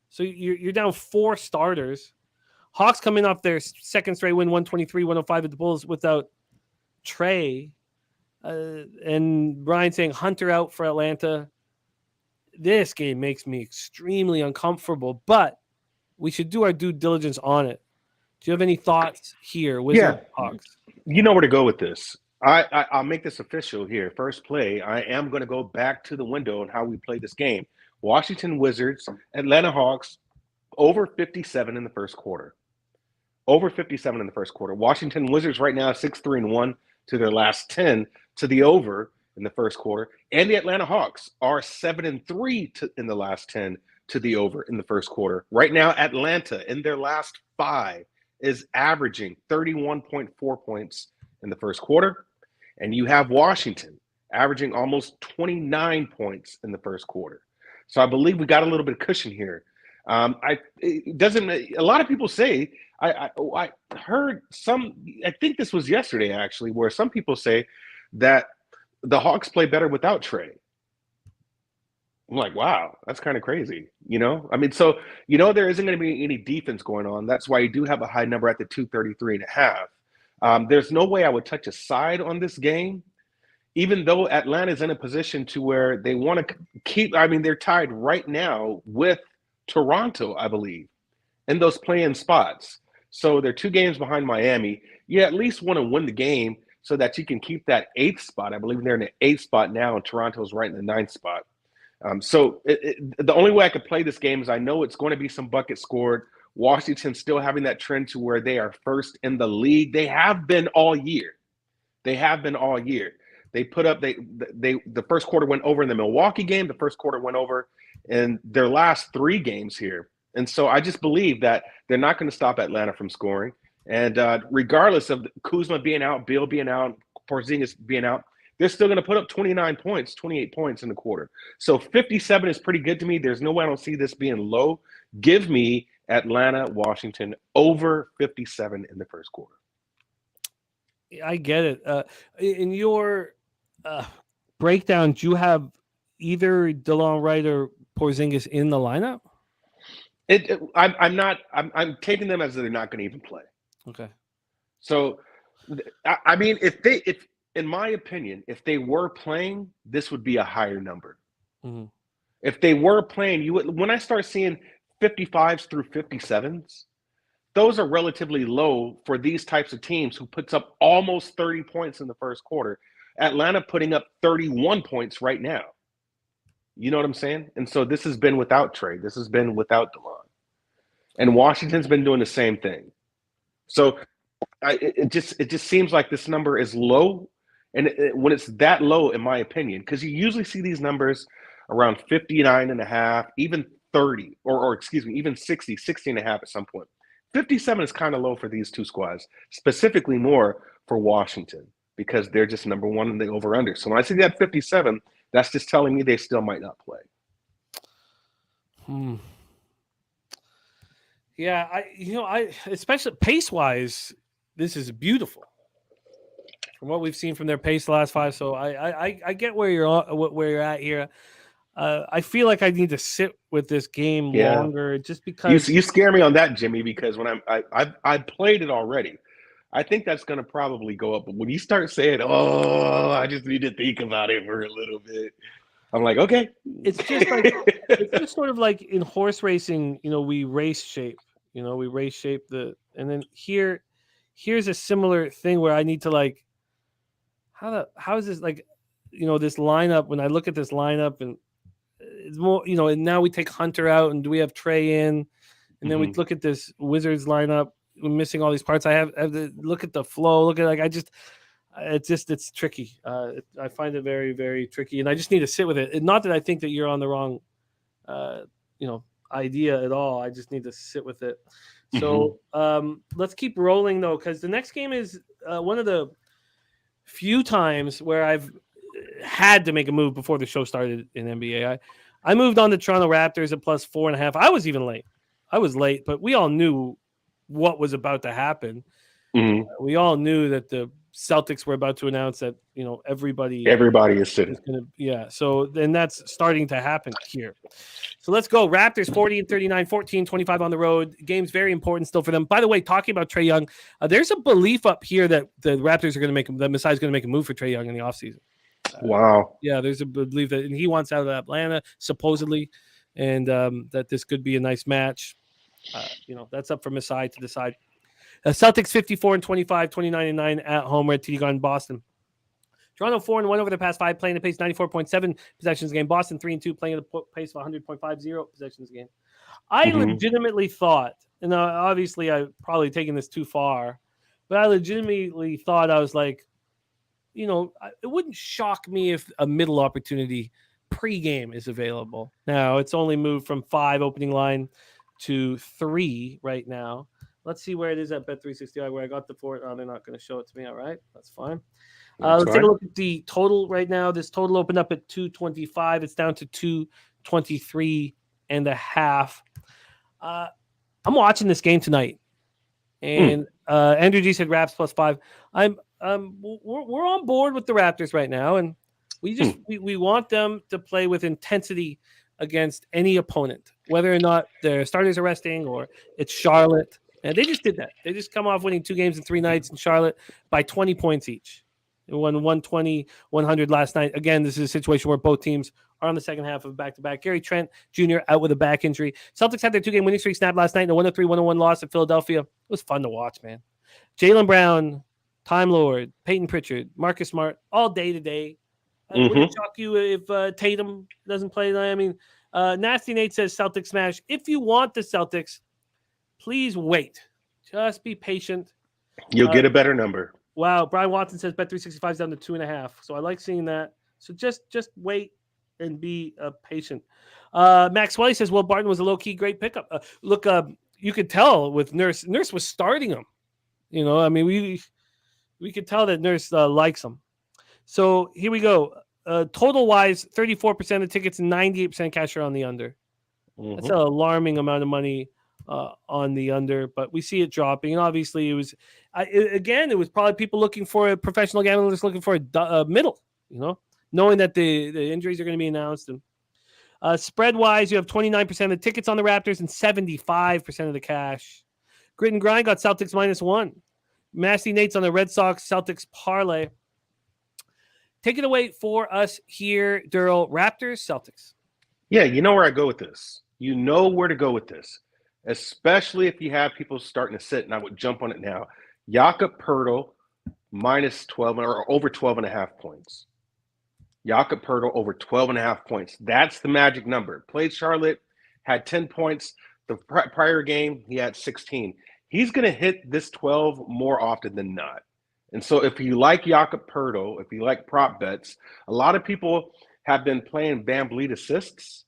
So you're down 4 starters. Hawks coming off their second straight win, 123-105 at the Bulls without Trey. And Brian saying Hunter out for Atlanta. This game makes me extremely uncomfortable, but we should do our due diligence on it. Do you have any thoughts here with the Hawks? You know where to go with this. I'll make this official here. First play, I am going to go back to the window on how we played this game. Washington Wizards, Atlanta Hawks, over 57 in the first quarter. Over 57 in the first quarter. Washington Wizards right now 6-3-1 to their last 10 to the over in the first quarter. And the Atlanta Hawks are 7-3 in the last 10 to the over in the first quarter. Right now, Atlanta in their last 5 is averaging 31.4 points in the first quarter. And you have Washington averaging almost 29 points in the first quarter. So I believe we got a little bit of cushion here. It doesn't. A lot of people say I heard some. I think this was yesterday actually, where some people say that the Hawks play better without Trey. I'm like, wow, that's kind of crazy. I mean, so there isn't going to be any defense going on. That's why you do have a high number at the 233.5. There's no way I would touch a side on this game, even though Atlanta's in a position to where they want to keep. I mean, they're tied right now with Toronto, I believe, in those play-in spots. So they're 2 games behind Miami. You at least want to win the game so that you can keep that 8th spot. I believe they're in the 8th spot now, and Toronto's right in the 9th spot. So the only way I could play this game is I know it's going to be some buckets scored. Washington still having that trend to where they are first in the league. They have been all year. They put up the first quarter went over in the Milwaukee game. The first quarter went over in their last 3 games here. And so I just believe that they're not going to stop Atlanta from scoring. And regardless of Kuzma being out, Beal being out, Porzingis being out, they're still going to put up 29 points, 28 points in the quarter. So 57 is pretty good to me. There's no way I don't see this being low. Give me Atlanta, Washington over 57 in the first quarter. I get it. In your breakdown, do you have either DeLong Wright or Porzingis in the lineup? I'm taking them as they're not going to even play. Okay. So, I mean, if in my opinion, if they were playing, this would be a higher number. Mm-hmm. If they were playing, when I start seeing 55s through 57s, those are relatively low for these types of teams who puts up almost 30 points in the first quarter. Atlanta putting up 31 points right now. You know what I'm saying? And so this has been without Trey. This has been without DeLon. And Washington's been doing the same thing. So it just seems like this number is low. And when it's that low, in my opinion, because you usually see these numbers around 59.5, even 30, or excuse me, even 60, 60.5 at some point. 57 is kind of low for these 2 squads, specifically more for Washington, because they're just number 1 in the over-under. So when I see that 57, that's just telling me they still might not play. Yeah, I especially pace-wise, this is beautiful from what we've seen from their pace the last 5. So I get where you're at here. I feel like I need to sit with this game longer, just because you scare me on that, Jimmy. Because when I played it already, I think that's going to probably go up. But when you start saying, "Oh, I just need to think about it for a little bit," I'm like, okay. It's just like it's just sort of like in horse racing. We race shape. And then here's a similar thing where I need to like, how is this like, this lineup? When I look at this lineup and it's more, and now we take Hunter out and do we have Trey in, and then we look at this Wizards lineup. We're missing all these parts. I have to look at the flow. Look at it's tricky. I find it very, very tricky, and I just need to sit with it. And not that I think that you're on the wrong, idea at all. I just need to sit with it. So let's keep rolling though, because the next game is one of the few times where I've had to make a move before the show started in NBA. I moved on to Toronto Raptors at plus 4.5. I was even late. I was late, but we all knew what was about to happen. We all knew that the Celtics were about to announce that, everybody is sitting. So then that's starting to happen here. So let's go. Raptors 40-39, 14-25 on the road. Game's very important still for them. By the way, talking about Trae Young, there's a belief up here that the Raptors are going to that Masai's going to make a move for Trae Young in the offseason. Wow. Yeah, there's a belief that he wants out of Atlanta, supposedly, and that this could be a nice match. That's up for Masai to decide. Celtics 54-25, 29-9 at home. Red TD gone Boston. Toronto 4-1 over the past 5, playing at pace 94.7 possessions a game. Boston 3-2, playing at a pace of 100.50 possessions a game. I legitimately thought, and obviously I've probably taken this too far, but I legitimately thought, I was like, it wouldn't shock me if a middle opportunity pregame is available. Now it's only moved from 5 opening line to 3 right now. Let's see where it is at Bet365, where I got the 4. Oh, they're not going to show it to me. All right, that's fine. Let's take a look at the total right now. This total opened up at 225. It's down to 223.5. I'm watching this game tonight, and Andrew G said Raps plus 5. We're on board with the Raptors right now, and we want them to play with intensity against any opponent, whether or not their starters are resting or it's Charlotte. And they just did that. They just come off winning 2 games in 3 nights in Charlotte by 20 points each. They won 120-100 last night. Again, this is a situation where both teams are on the second half of back-to-back. Gary Trent Jr. out with a back injury. Celtics had their 2-game winning streak snapped last night in a 103-101 loss at Philadelphia. It was fun to watch, man. Jaylen Brown, Time Lord, Peyton Pritchard, Marcus Smart, all day today. Would it shock you if Tatum doesn't play? I mean, Nasty Nate says Celtics smash. If you want the Celtics, please wait. Just be patient. You'll get a better number. Wow. Brian Watson says Bet365 is down to 2.5. So I like seeing that. So just wait and be patient. Max Welly says, well, Barton was a low-key great pickup. Look, you could tell with Nurse. Nurse was starting him. I mean, we could tell that Nurse likes him. So here we go. Total-wise, 34% of tickets and 98% cash are on the under. That's an alarming amount of money on the under, but we see it dropping. And obviously, it was probably people looking for a professional gamblers looking for a middle, knowing that the injuries are going to be announced. And spread-wise, you have 29% of the tickets on the Raptors and 75% of the cash. Grit and Grind got Celtics -1. Nasty Nate's on the Red Sox Celtics parlay. Take it away for us here, Darryl. Raptors, Celtics. Yeah, you know where I go with this. You know where to go with this, especially if you have people starting to sit, and I would jump on it now. Jakob Poeltl -12 or over 12.5 points. Jakob Poeltl over 12.5 points. That's the magic number. Played Charlotte, had 10 points. The prior game, he had 16. He's going to hit this 12 more often than not. And so if you like Jakob Poeltl, if you like prop bets, a lot of people have been playing Van Vliet assists.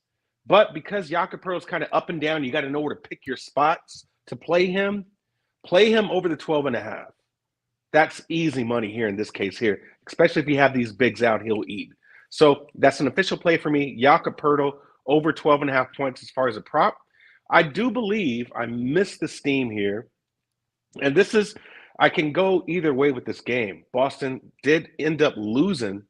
But because Jakob Poeltl is kind of up and down, you got to know where to pick your spots to play him. Play him over the 12.5. That's easy money here in this case here, especially if you have these bigs out, he'll eat. So that's an official play for me. Jakob Poeltl over 12.5 points as far as a prop. I do believe I missed the steam here. And this is, I can go either way with this game. Boston did end up losing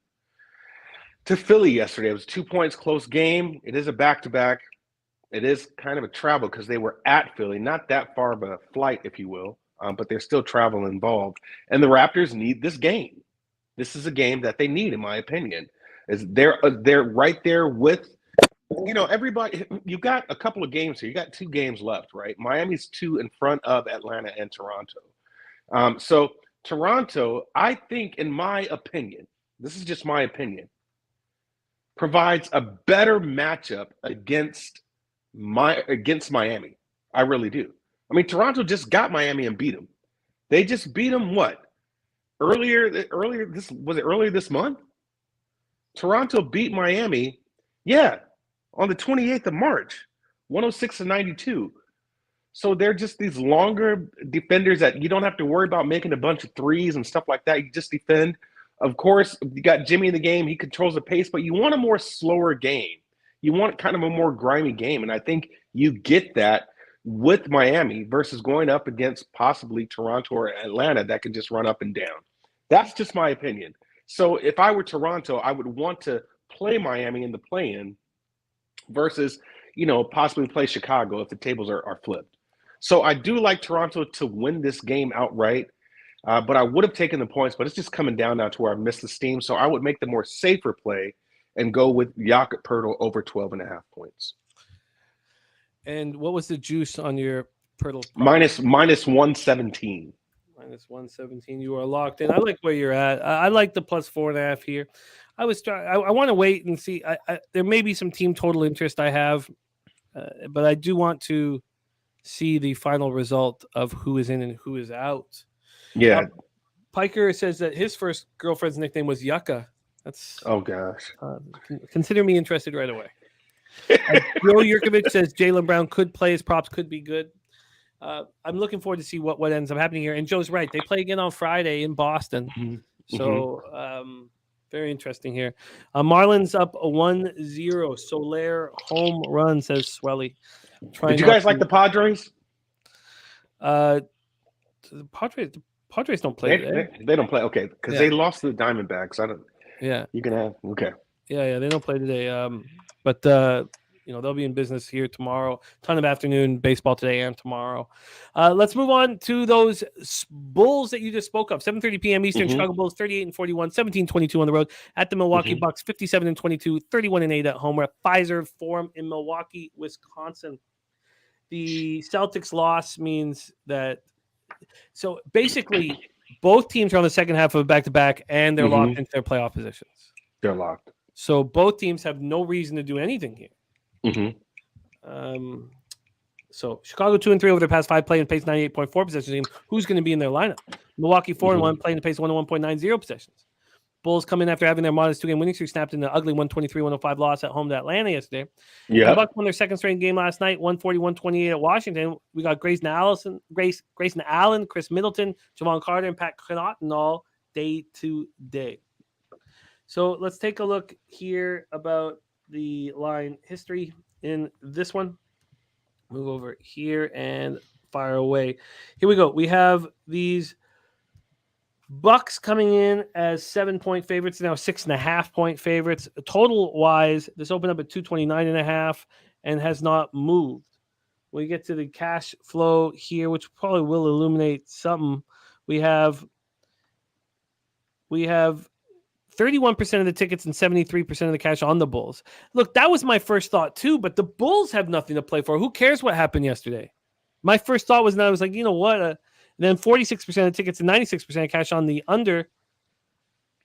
to Philly yesterday. It was 2 points, close game. It is a back-to-back. It is kind of a travel because they were at Philly, not that far of a flight, if you will, but there's still travel involved. And the Raptors need this game. This is a game that they need, in my opinion. They're right there with, everybody. You got a couple of games here. You got 2 games left, right? Miami's 2 in front of Atlanta and Toronto. So Toronto, I think, in my opinion, this is just my opinion, provides a better matchup against Miami. I really do. I mean, Toronto just got Miami and beat them. They just beat them what? Earlier this month? Toronto beat Miami, on the 28th of March, 106-92. So they're just these longer defenders that you don't have to worry about making a bunch of threes and stuff like that. You just defend Of course, you got Jimmy in the game. He controls the pace, but you want a more slower game. You want kind of a more grimy game. And I think you get that with Miami versus going up against possibly Toronto or Atlanta that can just run up and down. That's just my opinion. So if I were Toronto, I would want to play Miami in the play-in versus, possibly play Chicago if the tables are flipped. So I do like Toronto to win this game outright. But I would have taken the points, but it's just coming down now to where I missed the steam. So I would make the more safer play and go with Jakob Poeltl over 12.5 points. And what was the juice on your Poeltl? Minus 117. Minus 117. You are locked in. I like where you're at. I like the plus 4.5 here. I want to wait and see. There may be some team total interest I have, but I do want to see the final result of who is in and who is out. Yeah. Piker says that his first girlfriend's nickname was Yucca. That's oh gosh. Consider me interested right away. Joe Yurkovich says Jaylen Brown could play. His props could be good. I'm looking forward to see what ends up happening here. And Joe's right. They play again on Friday in Boston. Mm-hmm. So very interesting here. Marlins up 1-0. Soler home run, says Swelly. Did you guys like the Padres? The Padres don't play today. They don't play. Okay, because they lost to the Diamondbacks. I don't. Yeah. You can have. Okay. Yeah. They don't play today. But they'll be in business here tomorrow. Ton of afternoon baseball today and tomorrow. Let's move on to those Bulls that you just spoke of. 7:30 p.m. Eastern. Chicago Bulls 38-41, 17-22 on the road at the Milwaukee Bucks. 57-22, 31-8 at home. We're at Pfizer Forum in Milwaukee, Wisconsin. The Celtics loss means that. So basically, both teams are on the second half of a back-to-back, and they're locked into their playoff positions. They're locked. So both teams have no reason to do anything here. So Chicago 2-3 over their past 5, playing pace 98.4 possessions. Who's going to be in their lineup? Milwaukee 4-1, playing the pace 101.90 possessions. Bulls come in after having their modest 2-game winning streak snapped in the ugly 123-105 loss at home to Atlanta yesterday. Yeah, the Bucks won their second straight game last night, 140-128 at Washington. We got Grayson Allen, Chris Middleton, Javon Carter, and Pat Connaughton all day to day. So let's take a look here about the line history in this one. Move over here and fire away. Here we go. We have these Bucks coming in as 7-point favorites, now 6.5-point favorites. Total wise, this opened up at 229.5 and has not moved. We get to the cash flow here, which probably will illuminate something. We have 31% of the tickets and 73% of the cash on the Bulls. Look, that was my first thought too, but the Bulls have nothing to play for. Who cares what happened yesterday? My first thought was, and I was like, you know what? Then 46% of the tickets and 96% of cash on the under.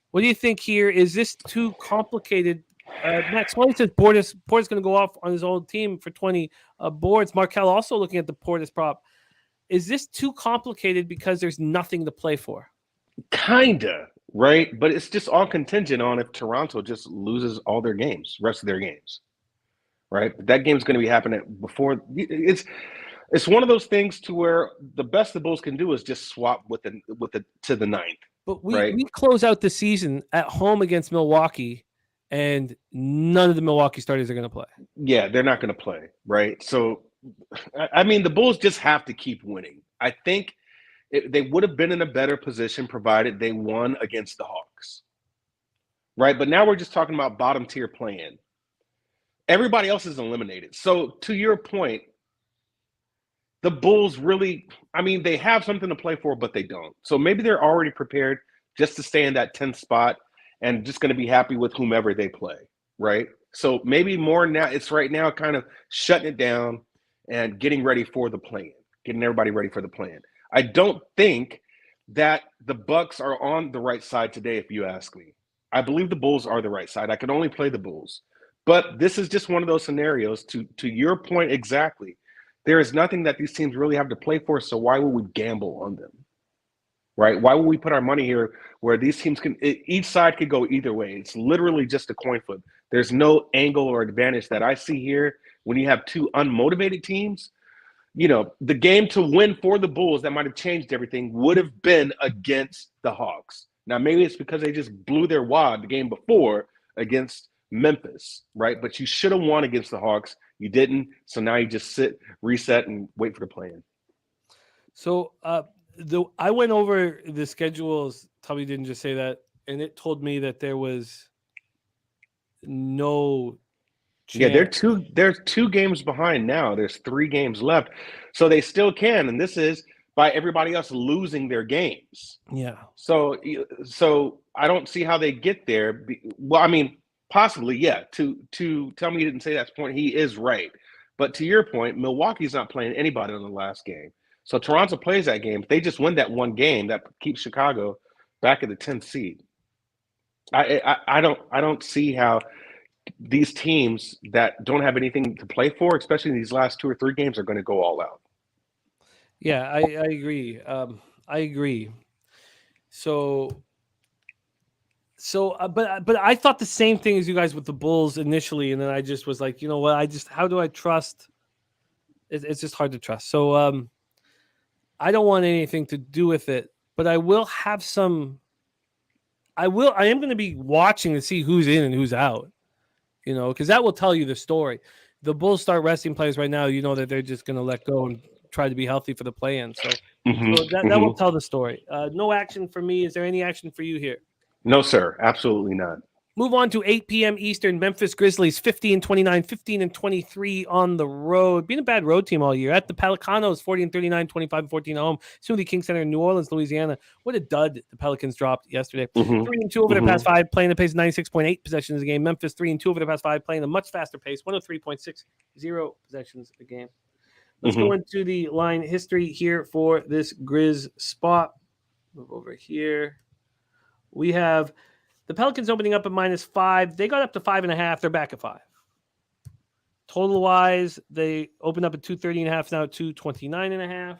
What do you think here? Is this too complicated? Max Wally says Portis going to go off on his old team for 20 boards. Markel also looking at the Portis prop. Is this too complicated because there's nothing to play for? Kinda, right? But it's just all contingent on if Toronto just loses all their games, rest of their games, right? That game's going to be happening before. It's one of those things to where the best the Bulls can do is just swap with the to the ninth. But we close out the season at home against Milwaukee, and none of the Milwaukee starters are going to play. Yeah, they're not going to play, right? So, I mean, the Bulls just have to keep winning. I think they would have been in a better position provided they won against the Hawks, right? But now we're just talking about bottom tier play-in. Everybody else is eliminated. So, to your point, the Bulls really, I mean, they have something to play for, but they don't. So maybe they're already prepared just to stay in that 10th spot and just going to be happy with whomever they play, right? So maybe more now, it's right now kind of shutting it down and getting ready for the play-in, getting everybody ready for the play-in. I don't think that the Bucks are on the right side today, if you ask me. I believe the Bulls are the right side. I can only play the Bulls. But this is just one of those scenarios, to your point exactly. There is nothing that these teams really have to play for, so why would we gamble on them, right? Why would we put our money here where these teams each side could go either way? It's literally just a coin flip. There's no angle or advantage that I see here when you have two unmotivated teams. You know, the game to win for the Bulls that might have changed everything would have been against the Hawks. Now, maybe it's because they just blew their wad the game before against Memphis, right? But you should have won against the Hawks. You didn't. So now you just sit, reset, and wait for the play-in. So I went over the schedules. Tubby didn't just say that, and it told me that there was no chance. Yeah, they're two games behind now. There's 3 games left. So they still can, and this is by everybody else losing their games. Yeah. So I don't see how they get there. Well, I mean, possibly, yeah. To tell me you didn't say that point, he is right. But to your point, Milwaukee's not playing anybody on the last game. So Toronto plays that game. If they just win that one game, that keeps Chicago back at the 10th seed. I don't see how these teams that don't have anything to play for, especially in these last 2 or 3 games, are going to go all out. Yeah, I agree. I agree. But I thought the same thing as you guys with the Bulls initially, and then I just was like, you know what? How do I trust? It's just hard to trust. So I don't want anything to do with it, but I will have some. I am going to be watching to see who's in and who's out. You know, because that will tell you the story. The Bulls start resting players right now. You know that they're just going to let go and try to be healthy for the play-in. So that will tell the story. No action for me. Is there any action for you here? No, sir. Absolutely not. Move on to 8 p.m. Eastern. Memphis Grizzlies 50-29, 15-23 on the road. Being a bad road team all year. At the Pelicanos 40-39, 25-14 at home. Smoothie King Center in New Orleans, Louisiana. What a dud the Pelicans dropped yesterday. 3-2 over their past 5, playing a pace of 96.8 possessions a game. Memphis 3-2 over their past 5, playing a much faster pace, 103.60 possessions a game. Let's go into the line history here for this Grizz spot. Move over here. We have the Pelicans opening up at -5. They got up to 5.5. They're back at 5. Total-wise, they opened up at 230.5, now at 229.5.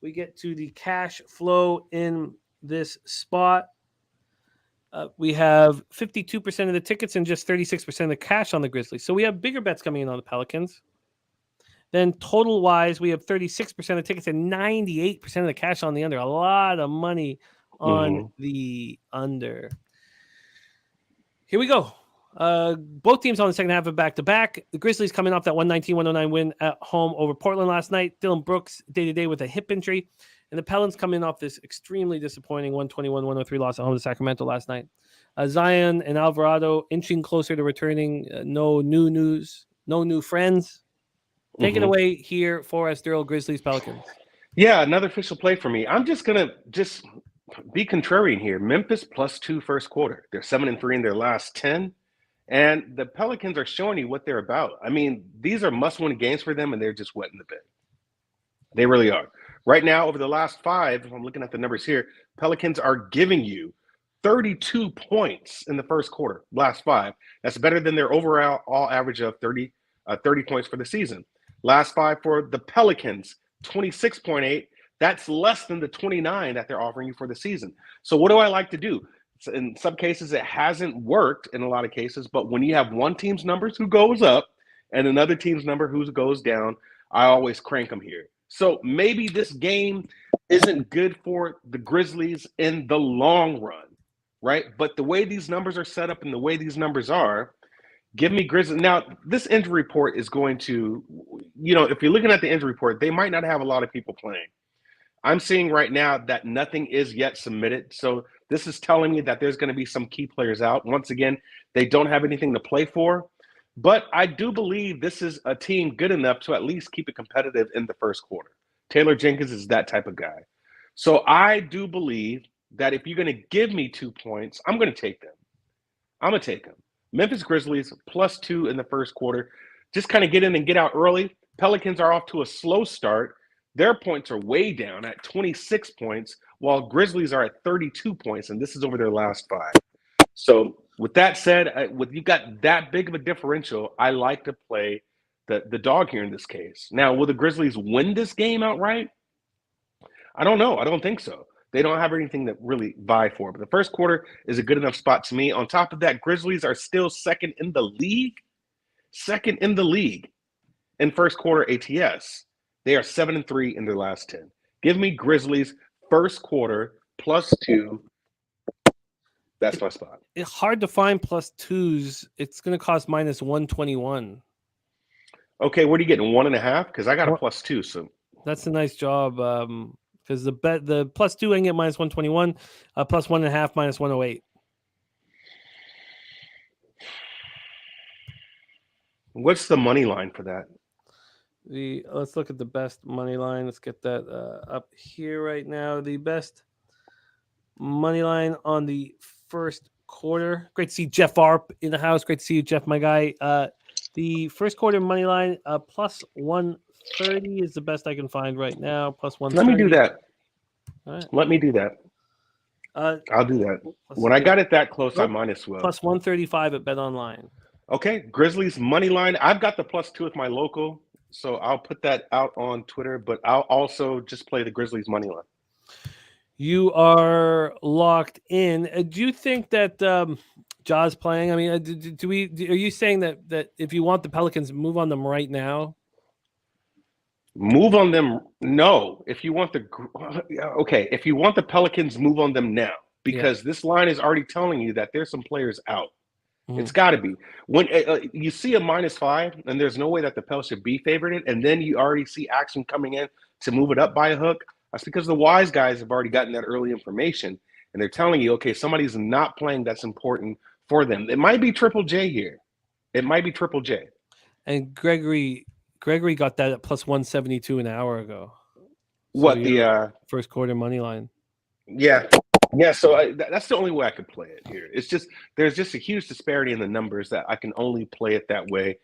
We get to the cash flow in this spot. We have 52% of the tickets and just 36% of the cash on the Grizzlies. So we have bigger bets coming in on the Pelicans. Then total-wise, we have 36% of the tickets and 98% of the cash on the under. A lot of money on the under. Here we go. Both teams on the second half of back-to-back. The Grizzlies coming off that 119-109 win at home over Portland last night. Dylan Brooks day-to-day with a hip injury. And the Pelicans coming off this extremely disappointing 121-103 loss at home to Sacramento last night. Zion and Alvarado inching closer to returning. No new news. No new friends. Take it away here for us, Darryl. Grizzlies, Pelicans. Yeah, another official play for me. I'm just going to be contrarian here. Memphis +2 first quarter. They're 7-3 in their last 10. And the Pelicans are showing you what they're about. I mean, these are must-win games for them, and they're just wetting the bed. They really are. Right now, over the last 5, if I'm looking at the numbers here, Pelicans are giving you 32 points in the first quarter, last 5. That's better than their overall average of 30 points for the season. Last 5 for the Pelicans, 26.8. That's less than the 29 that they're offering you for the season. So what do I like to do? So in some cases, it hasn't worked in a lot of cases, but when you have one team's numbers who goes up and another team's number who goes down, I always crank them here. So maybe this game isn't good for the Grizzlies in the long run, right? But the way these numbers are set up and the way these numbers are, give me Grizzlies. Now, this injury report is going to, if you're looking at the injury report, they might not have a lot of people playing. I'm seeing right now that nothing is yet submitted. So this is telling me that there's going to be some key players out. Once again, they don't have anything to play for. But I do believe this is a team good enough to at least keep it competitive in the first quarter. Taylor Jenkins is that type of guy. So I do believe that if you're going to give me 2 points, I'm going to take them. I'm going to take them. Memphis Grizzlies +2 in the first quarter. Just kind of get in and get out early. Pelicans are off to a slow start. Their points are way down at 26 points, while Grizzlies are at 32 points, and this is over their last 5. So with that said, with you got that big of a differential, I like to play the dog here in this case. Now, will the Grizzlies win this game outright? I don't know. I don't think so. They don't have anything to really vie for. But the first quarter is a good enough spot to me. On top of that, Grizzlies are still second in the league. Second in the league in first quarter ATS. They are 7-3 in their last 10. Give me Grizzlies first quarter +2 That's my spot. It's hard to find +2s. It's going to cost -121. Okay, what are you getting? 1.5? Because I got a +2. So that's a nice job. Because the +2 I can get -121, +1.5 -108. what's the money line for that? Let's look at the best money line. Let's get that up here right now. The best money line on the first quarter. Great to see Jeff Arp in the house. Great to see you, Jeff, my guy. The first quarter money line +130 is the best I can find right now. +130. Let me do that. All right. Let me do that. I'll do that. When I got it that close, I might as well. +135 at Bet Online. Okay, Grizzlies money line. I've got the +2 with my local, so I'll put that out on Twitter. But I'll also just play the Grizzlies money line. You are locked in. Do you think that Ja's playing? I mean, are you saying that if you want the Pelicans, move on them right now? Move on them? No. If you want if you want the Pelicans, move on them now, because this line is already telling you that there's some players out. Mm-hmm. It's got to be. When you see a -5, and there's no way that the Pel should be favored, and then you already see action coming in to move it up by a hook. That's because the wise guys have already gotten that early information, and they're telling you, okay, somebody's not playing that's important for them. It might be Triple J here. It might be Triple J. And Gregory got that at +172 an hour ago. So the first quarter money line? Yeah. So that's the only way I could play it here. It's just there's just a huge disparity in the numbers that I can only play it that way.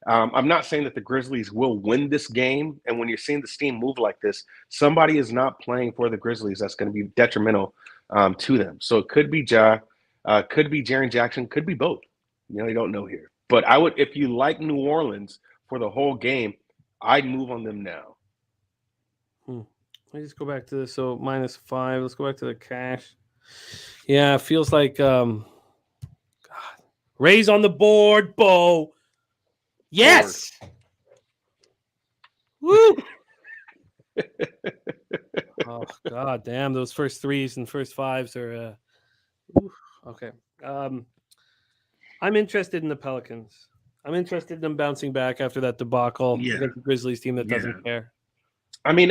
I'm not saying that the Grizzlies will win this game. And when you're seeing the steam move like this, somebody is not playing for the Grizzlies that's going to be detrimental to them. So it could be Ja, could be Jaren Jackson, could be both. You don't know here. But I would, if you like New Orleans for the whole game, I'd move on them now. Let me just go back to this. So -5. Let's go back to the cash. Yeah, it feels like God. Raise on the board, Bo. Yes. Woo. Oh God damn, those first 3s and first 5s are okay. I'm interested in the Pelicans. I'm interested in them bouncing back after that debacle against the Grizzlies team that doesn't care. I mean,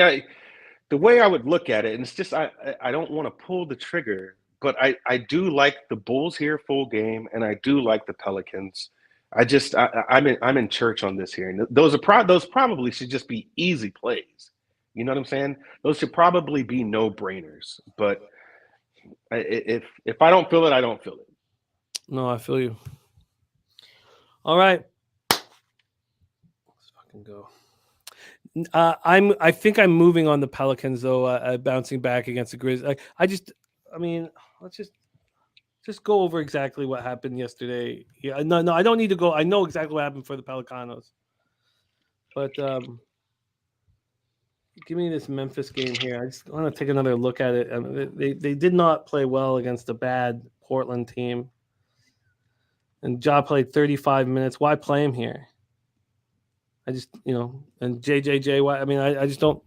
the way I would look at it, and it's just I don't want to pull the trigger, but I do like the Bulls here full game, and I do like the Pelicans. I'm in church on this here, and those probably should just be easy plays. You know what I'm saying? Those should probably be no-brainers. But if I don't feel it, I don't feel it. No, I feel you. All right, let's fucking go. I think I'm moving on the Pelicans though. Bouncing back against the Grizzlies. Let's just go over exactly what happened yesterday. Yeah, no, I don't need to go. I know exactly what happened for the Pelicanos. But give me this Memphis game here. I just want to take another look at it. I mean, they did not play well against a bad Portland team. And Ja played 35 minutes. Why play him here? I just, and JJJ, I mean, I just don't.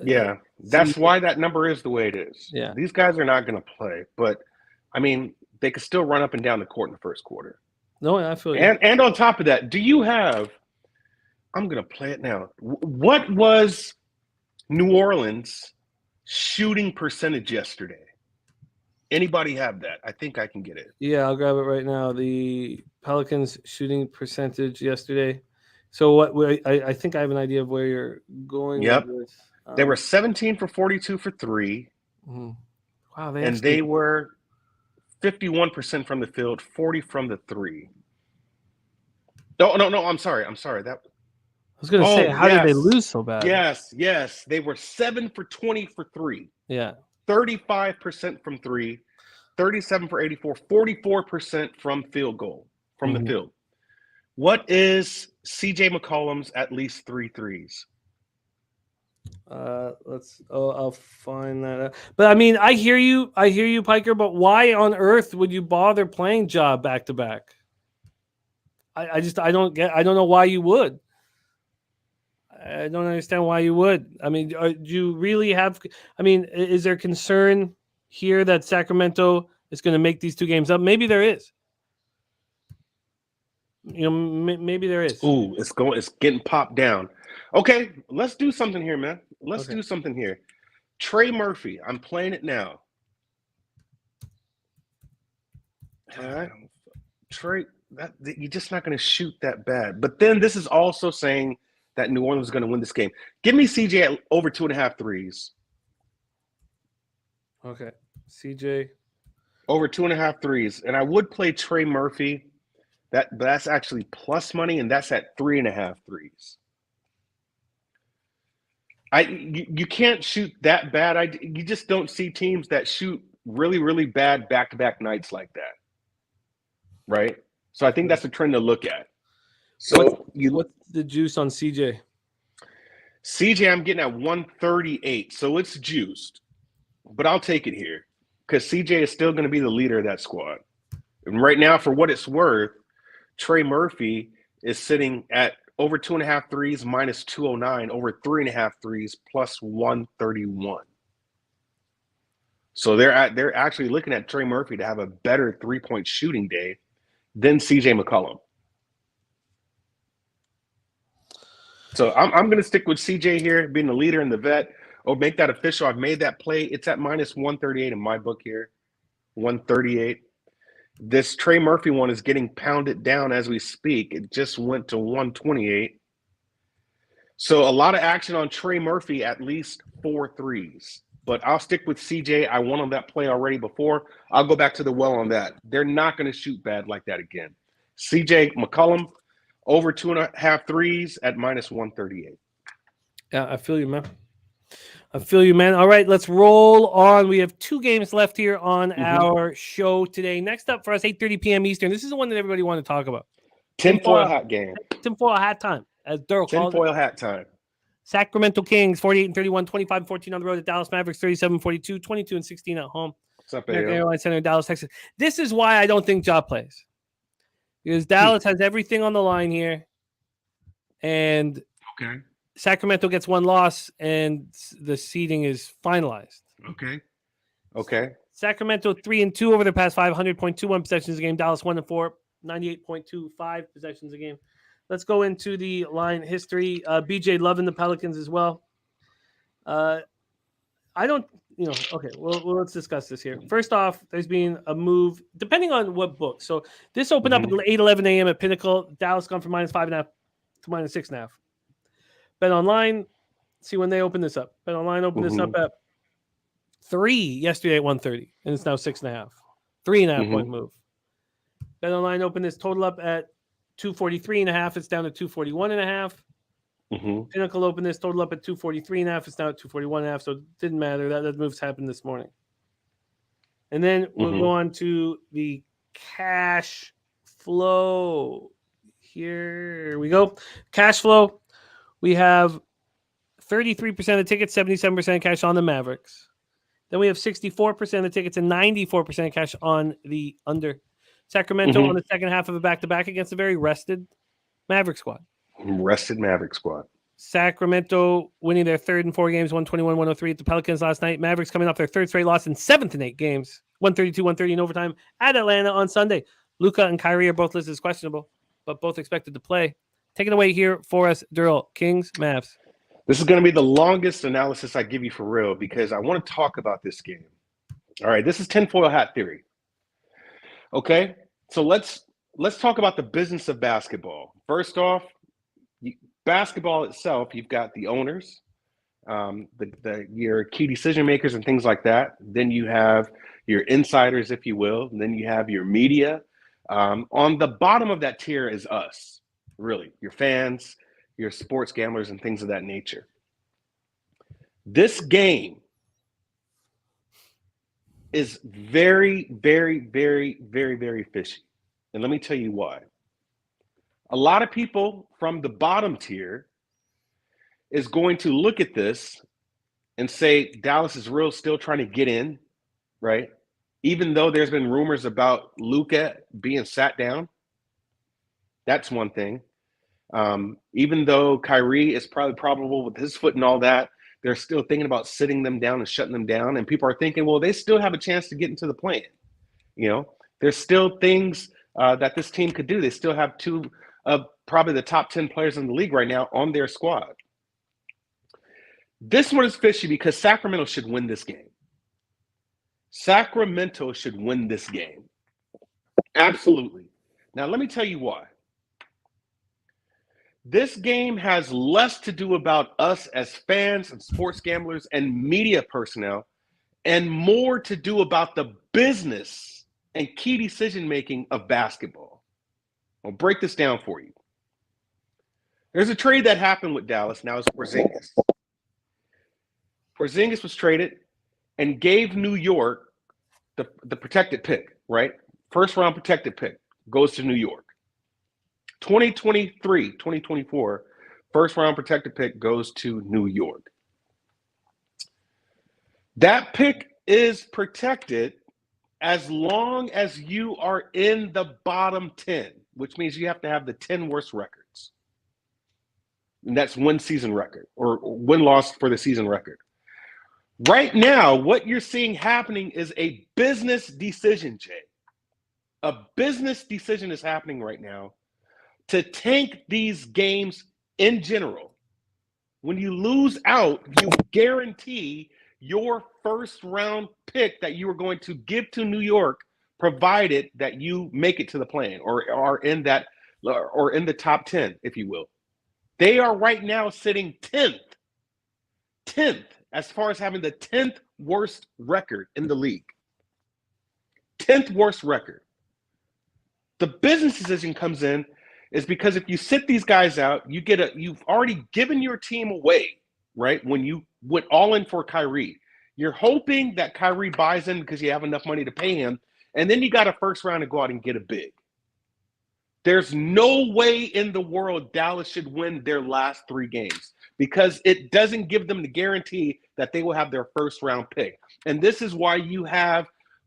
Yeah, that's why that number is the way it is. Yeah. These guys are not going to play, but, I mean, they could still run up and down the court in the first quarter. No, I feel you. And on top of that, do you have – I'm going to play it now. What was New Orleans' shooting percentage yesterday? Anybody have that? I think I can get it. Yeah, I'll grab it right now. The Pelicans shooting percentage yesterday. So I think I have an idea of where you're going. Yep. With this. They were 17 for 42 for 3. Mm-hmm. Wow, they were 51% from the field, 40 from the 3. No, I'm sorry. That I was going to say, how did they lose so bad? Yes. They were 7 for 20 for 3. Yeah. 35% from 3, 37 for 84, 44% from field goal, from the field. What is CJ McCollum's at least 3 threes? I'll find that out. But I mean, I hear you, Piker, but why on earth would you bother playing Ja back to back? I don't know why you would. I don't understand why you would. I mean, do you really have? I mean, is there concern here that Sacramento it's going to make these two games up. Maybe there is. Maybe there is. Ooh, it's getting popped down. Okay, let's do something here, man. Let's do something here. Trey Murphy, I'm playing it now. Trey, you're just not going to shoot that bad. But then this is also saying that New Orleans is going to win this game. Give me CJ at over 2.5 threes. Okay, CJ over 2.5 threes, and I would play Trey Murphy. That's actually plus money, and that's at 3.5 threes. You can't shoot that bad. You just don't see teams that shoot really, really bad back-to-back nights like that, right? So I think that's a trend to look at. So what's the juice on CJ? CJ, I'm getting at 138, so it's juiced, but I'll take it here because CJ is still going to be the leader of that squad. And right now, for what it's worth, Trey Murphy is sitting at over 2.5 threes minus 209, over 3.5 threes plus 131. So they're actually looking at Trey Murphy to have a better 3-point shooting day than CJ McCollum. So I'm going to stick with CJ here, being the leader and the vet. Oh, make that official. I've made that play. It's at minus 138 in my book here. 138. This Trey Murphy one is getting pounded down as we speak. It just went to 128. So a lot of action on Trey Murphy, at least 4 threes. But I'll stick with CJ. I won on that play already before. I'll go back to the well on that. They're not going to shoot bad like that again. CJ McCollum, over 2.5 threes at minus 138. Yeah, I feel you, man. All right, let's roll on. We have 2 games left here on our show today. Next up for us, 8:30 p.m. Eastern. This is the one that everybody wanted to talk about. Tinfoil hat game. Tinfoil hat time, as Darryl calls it. Tinfoil hat time. Sacramento Kings, 48-31, 25-14 on the road at Dallas Mavericks, 37-42, 22-16 at home. What's up, American Airlines Center in Dallas, Texas. This is why I don't think Ja plays. Because Dallas has everything on the line here. And Sacramento gets 1 loss, and the seeding is finalized. Okay. Sacramento 3-2 over the past 500.21 possessions a game. Dallas 1-4, 98.25 possessions a game. Let's go into the line history. BJ loving the Pelicans as well. I don't, okay, well, let's discuss this here. First off, there's been a move, depending on what book. So this opened up at 8:11 a.m. at Pinnacle. Dallas gone from -5.5 to -6.5. Bet Online, see when they open this up. Bet Online opened this up at 3 yesterday at 1:30, and it's now 6.5. 3.5 point move. Bet Online opened this total up at 243.5. It's down to 241.5. Pinnacle opened this total up at 243.5. It's now at 241.5. So it didn't matter. That move's happened this morning. And then we'll go on to the cash flow. Here we go. Cash flow. We have 33% of tickets, 77% of cash on the Mavericks. Then we have 64% of the tickets and 94% of cash on the under. Sacramento on the second half of a back-to-back against a very rested Maverick squad. Rested Maverick squad. Sacramento winning their third in 4 games, 121-103 at the Pelicans last night. Mavericks coming off their third straight loss in 7th in 8 games, 132-130 in overtime at Atlanta on Sunday. Luka and Kyrie are both listed as questionable, but both expected to play. Take it away here for us, Darryl. Kings, Mavs. This is going to be the longest analysis I give you for real because I want to talk about this game. All right, this is tinfoil hat theory. Okay, so let's talk about the business of basketball. First off, basketball itself, you've got the owners, your key decision makers and things like that. Then you have your insiders, if you will. And then you have your media. On the bottom of that tier is us, really, your fans, your sports gamblers, and things of that nature. This game is very, very, very, very, very fishy. And let me tell you why. A lot of people from the bottom tier is going to look at this and say Dallas is still trying to get in, right? Even though there's been rumors about Luka being sat down. That's one thing. Even though Kyrie is probably probable with his foot and all that, they're still thinking about sitting them down and shutting them down. And people are thinking, well, they still have a chance to get into the play-in. You know, there's still things that this team could do. They still have two of probably the top 10 players in the league right now on their squad. This one is fishy because Sacramento should win this game. Sacramento should win this game. Absolutely. Now, let me tell you why. This game has less to do about us as fans and sports gamblers and media personnel and more to do about the business and key decision-making of basketball. I'll break this down for you. There's a trade that happened with Dallas. Now it's Porzingis. Porzingis was traded and gave New York the protected pick, right? First round protected pick goes to New York. 2023, 2024, first round protected pick goes to New York. That pick is protected as long as you are in the bottom 10, which means you have to have the 10 worst records. And that's win season record or win-loss for the season record. Right now, what you're seeing happening is a business decision, Jay. A business decision is happening right now to tank these games in general. When you lose out, you guarantee your first round pick that you are going to give to New York, provided that you make it to the play-in or are in that or in the top 10, if you will. They are right now sitting 10th as far as having the 10th worst record in the league. 10th worst record. The business decision comes in is because if you sit these guys out, you've already given your team away, right? When you went all in for Kyrie, you're hoping that Kyrie buys in because you have enough money to pay him, and then you got a first round to go out and get a big. There's no way in the world Dallas should win their last 3 games because it doesn't give them the guarantee that they will have their first round pick. And this is why you have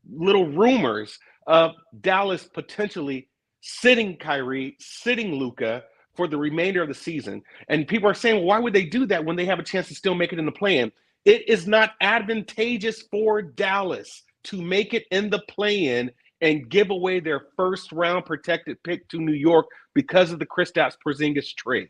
little rumors of Dallas potentially sitting Kyrie, sitting Luka for the remainder of the season. And people are saying, well, why would they do that when they have a chance to still make it in the play-in? It is not advantageous for Dallas to make it in the play-in and give away their first round protected pick to New York because of the Kristaps Porzingis trade.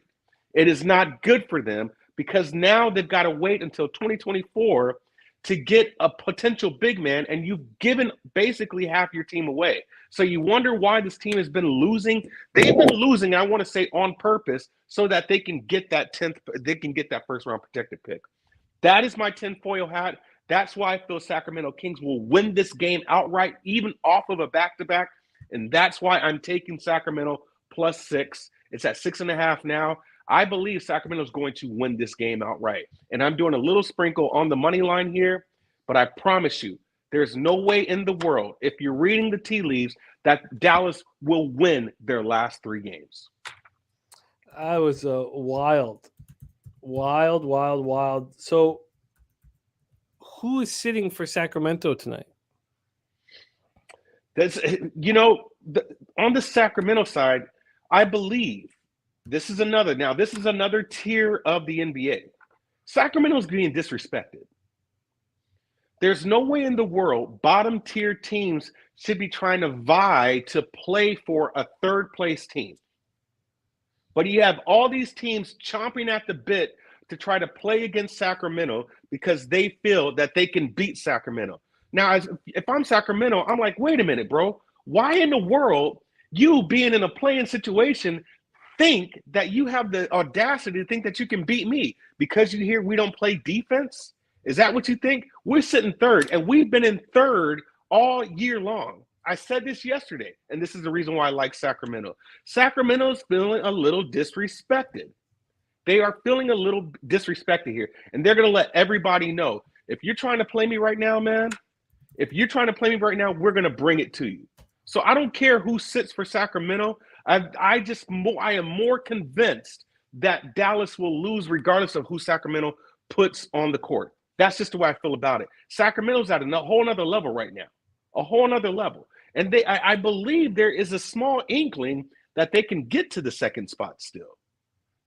It is not good for them because now they've got to wait until 2024 to get a potential big man, and you've given basically half your team away. So you wonder why this team has been losing. They've been losing, I want to say, on purpose so that they can get that first round protected pick. That is my tinfoil hat. That's why I feel Sacramento Kings will win this game outright, even off of a back-to-back. And that's why I'm taking Sacramento +6. It's at 6.5 now. I believe Sacramento is going to win this game outright. And I'm doing a little sprinkle on the money line here, but I promise you, there's no way in the world, if you're reading the tea leaves, that Dallas will win their last 3 games. I was wild. So who is sitting for Sacramento tonight? That's, on the Sacramento side, I believe this is another tier of the NBA. Sacramento's being disrespected. There's no way in the world bottom tier teams should be trying to vie to play for a third place team. But you have all these teams chomping at the bit to try to play against Sacramento because they feel that they can beat Sacramento. Now, if I'm Sacramento, I'm like, wait a minute, bro. Why in the world, you being in a playing situation, think that you have the audacity to think that you can beat me because you hear we don't play defense? Is that what you think? We're sitting third, and we've been in third all year long. I said this yesterday, and this is the reason why I like Sacramento. Sacramento's feeling a little disrespected. They are feeling a little disrespected here, and they're going to let everybody know, if you're trying to play me right now, man, we're going to bring it to you. So I don't care who sits for Sacramento. I am more convinced that Dallas will lose regardless of who Sacramento puts on the court. That's just the way I feel about it. Sacramento's at a whole nother level right now, a whole nother level. And I believe there is a small inkling that they can get to the second spot still.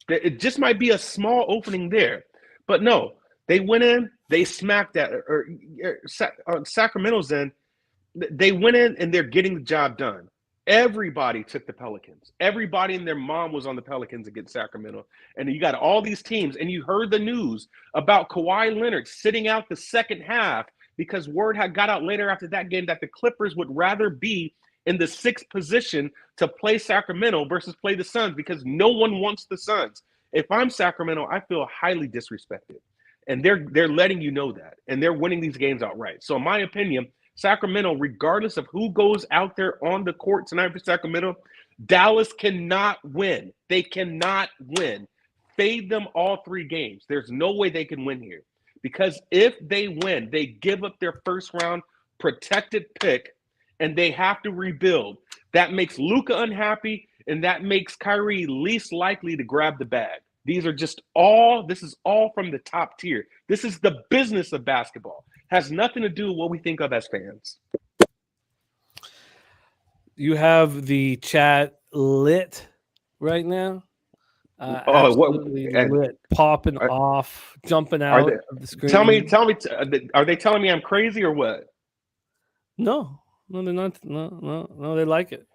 It just might be a small opening there. But no, they went in, they smacked that. Sacramento's in. they went in and they're getting the job done. Everybody took the Pelicans. Everybody and their mom was on the Pelicans against Sacramento. And you got all these teams, and you heard the news about Kawhi Leonard sitting out the second half because word had got out later after that game that the Clippers would rather be in the 6th position to play Sacramento versus play the Suns because no one wants the Suns. If I'm Sacramento, I feel highly disrespected. And they're letting you know that. And they're winning these games outright. So in my opinion, Sacramento, regardless of who goes out there on the court tonight for Sacramento, Dallas cannot win. They cannot win. Fade them all 3 games. There's no way they can win here. Because if they win, they give up their first round protected pick and they have to rebuild. That makes Luka unhappy and that makes Kyrie least likely to grab the bag. This is all from the top tier. This is the business of basketball. Has nothing to do with what we think of as fans. You have the chat lit right now. Lit, popping off, jumping out of the screen. Tell me, are they telling me I'm crazy or what? No, they're not. No, they like it.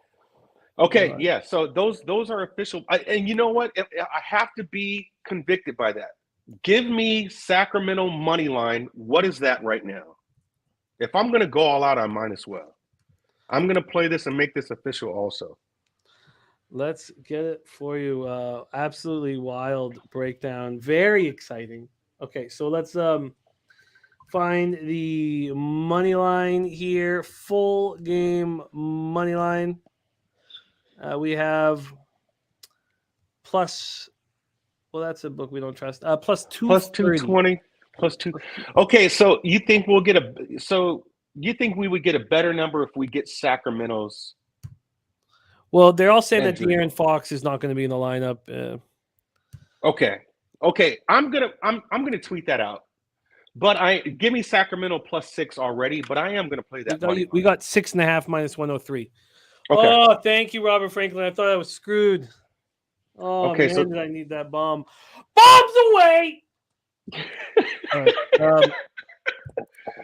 Okay, yeah. So those are official. And you know what? I have to be convicted by that. Give me Sacramento money line. What is that right now? If I'm going to go all out, I might as well. I'm going to play this and make this official also. Let's get it for you. Absolutely wild breakdown. Very exciting. Okay, so let's find the money line here. Full game money line. We have plus. Well, that's a book we don't trust. Plus 220. Plus 2. Okay, so you think we would get a better number if we get Sacramento's? Well, they're all saying that De'Aaron Fox is not going to be in the lineup. Okay. I'm gonna tweet that out. But give me Sacramento plus 6 already. But I am gonna play that. We got 6.5 minus 103. Okay. Oh, thank you, Robert Franklin. I thought I was screwed. Oh, okay, man, did I need that bomb? Bombs away! All right,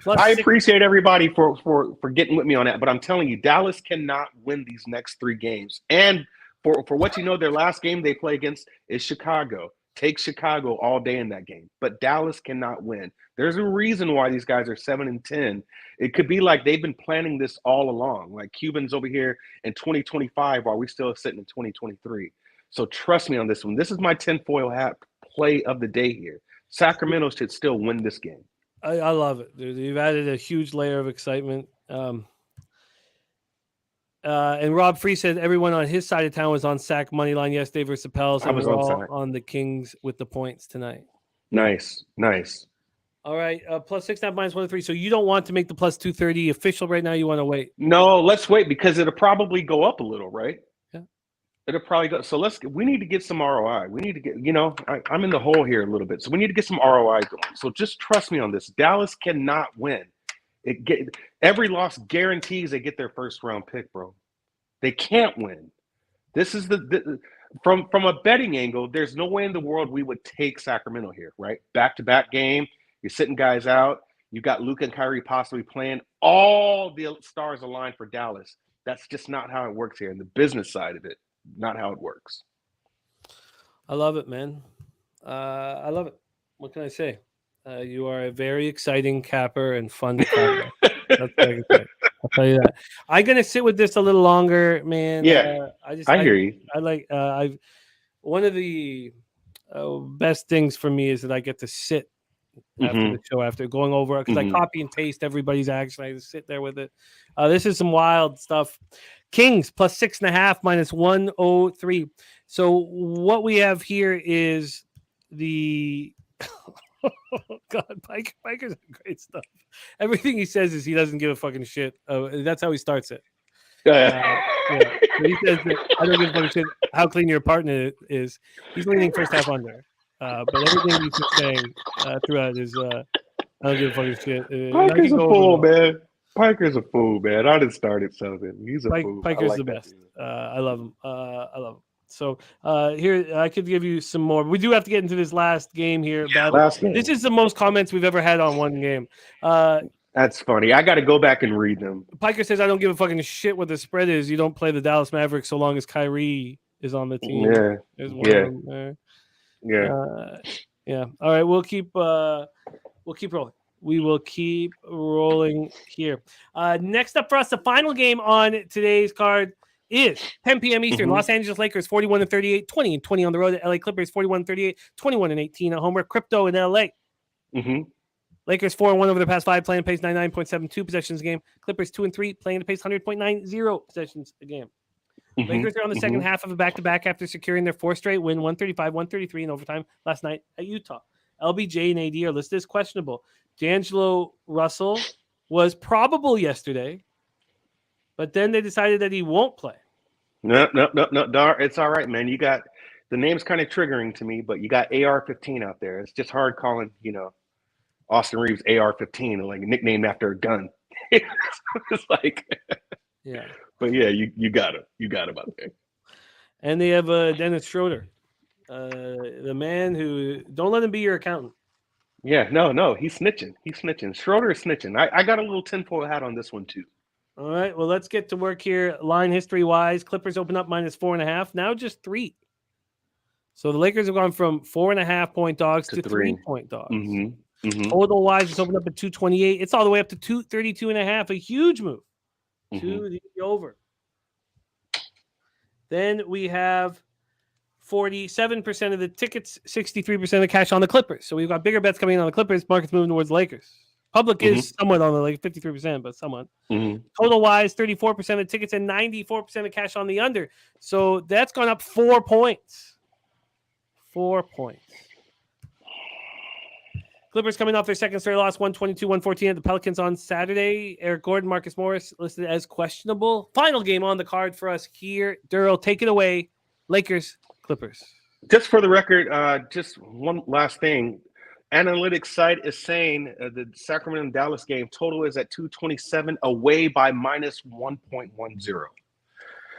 I appreciate everybody for getting with me on that, but I'm telling you, Dallas cannot win these next 3 games. And for what you know, their last game they play against is Chicago. Take Chicago all day in that game, but Dallas cannot win. There's a reason why these guys are 7-10. It could be like they've been planning this all along, like Cubans over here in 2025 while we're still sitting in 2023. So trust me on this one. This is my tinfoil hat play of the day here. Sacramento should still win this game. I love it, dude. You've added a huge layer of excitement. And Rob Free said everyone on his side of town was on Sac money line yesterday versus the Pels. I was on the Kings with the points tonight. Nice. All right, plus 6.5 minus 103. So you don't want to make the plus 230 official right now. You want to wait? No, let's wait because it'll probably go up a little, right? Yeah, it'll probably go. So we need to get some ROI. We need to get. I'm in the hole here a little bit, so we need to get some ROI going. So just trust me on this. Dallas cannot win. Every loss guarantees they get their first round pick, bro. They can't win. This is from a betting angle. There's no way in the world we would take Sacramento here, right? Back-to-back game. You're sitting guys out. You got Luka and Kyrie possibly playing. All the stars aligned for Dallas. That's just not how it works here. And the business side of it, not how it works. I love it, man. I love it. What can I say? You are a very exciting capper and fun to capper. That's what I can say. I'll tell you that. I'm gonna sit with this a little longer, man. Yeah, I hear you. One of the best things for me is that I get to sit after the show, after going over, because I copy and paste everybody's action. I just sit there with it. This is some wild stuff. Kings plus 6.5 minus 103. So what we have here is the God, Piker's great stuff. Everything he says is he doesn't give a fucking shit. That's how he starts it. Yeah. He says that I don't give a fucking shit how clean your apartment is. He's leaning first half under. But everything he's just saying throughout is I don't give a fucking shit. Piker's a fool, man. Piker's a fool, man. I didn't start it something. He's a fool. Piker's the best. I love him. I love him. So here I could give you some more. We do have to get into this last game here. Last game. This is the most comments we've ever had on one game. That's funny. I got to go back and read them. Piker says, I don't give a fucking shit what the spread is. You don't play the Dallas Mavericks so long as Kyrie is on the team. Yeah. There's one of them there. Yeah. Yeah. All right. We'll keep rolling. We will keep rolling here. Next up for us, the final game on today's card is 10 p.m. Eastern. Mhm. Los Angeles Lakers 41-38, 20-20 on the road. LA Clippers 41-38, 21-18 at home. We're crypto in LA. Mm-hmm. Lakers 4-1 over the past 5, playing pace 99.72 possessions a game. Clippers 2-3, playing the pace 100.90 possessions a game. Mm-hmm. Lakers are on the second half of a back-to-back after securing their fourth straight win, 135-133 in overtime last night at Utah. LBJ and AD are listed as questionable. D'Angelo Russell was probable yesterday, but then they decided that he won't play. No. Dar, it's all right, man. You got the name's kind of triggering to me, but you got AR-15 out there. It's just hard calling, Austin Reeves AR-15, like nicknamed after a gun. It's like, yeah. But yeah, you got him. You got him out there. And they have Dennis Schroeder, the man who don't let him be your accountant. Yeah, no, he's snitching. Schroeder is snitching. I got a little tinfoil hat on this one too. All right, well, let's get to work here. Line history-wise, Clippers open up -4.5, now just 3. So the Lakers have gone from 4.5-point dogs to 3-point dogs. Mm-hmm. Mm-hmm. Total-wise, it's opened up at 228. It's all the way up to 232.5, a huge move to the over. Then we have 47% of the tickets, 63% of the cash on the Clippers. So we've got bigger bets coming in on the Clippers. Market's moving towards the Lakers. Public is somewhat on the like 53%, but somewhat. Total wise, 34% of the tickets and 94% of cash on the under. So that's gone up 4 points. 4 points. Clippers coming off their second straight loss, 122-114 at the Pelicans on Saturday. Eric Gordon, Marcus Morris listed as questionable. Final game on the card for us here. Darryl, take it away. Lakers, Clippers. Just for the record, just one last thing. Analytics site is saying the Sacramento and Dallas game total is at 227, away by -1.10.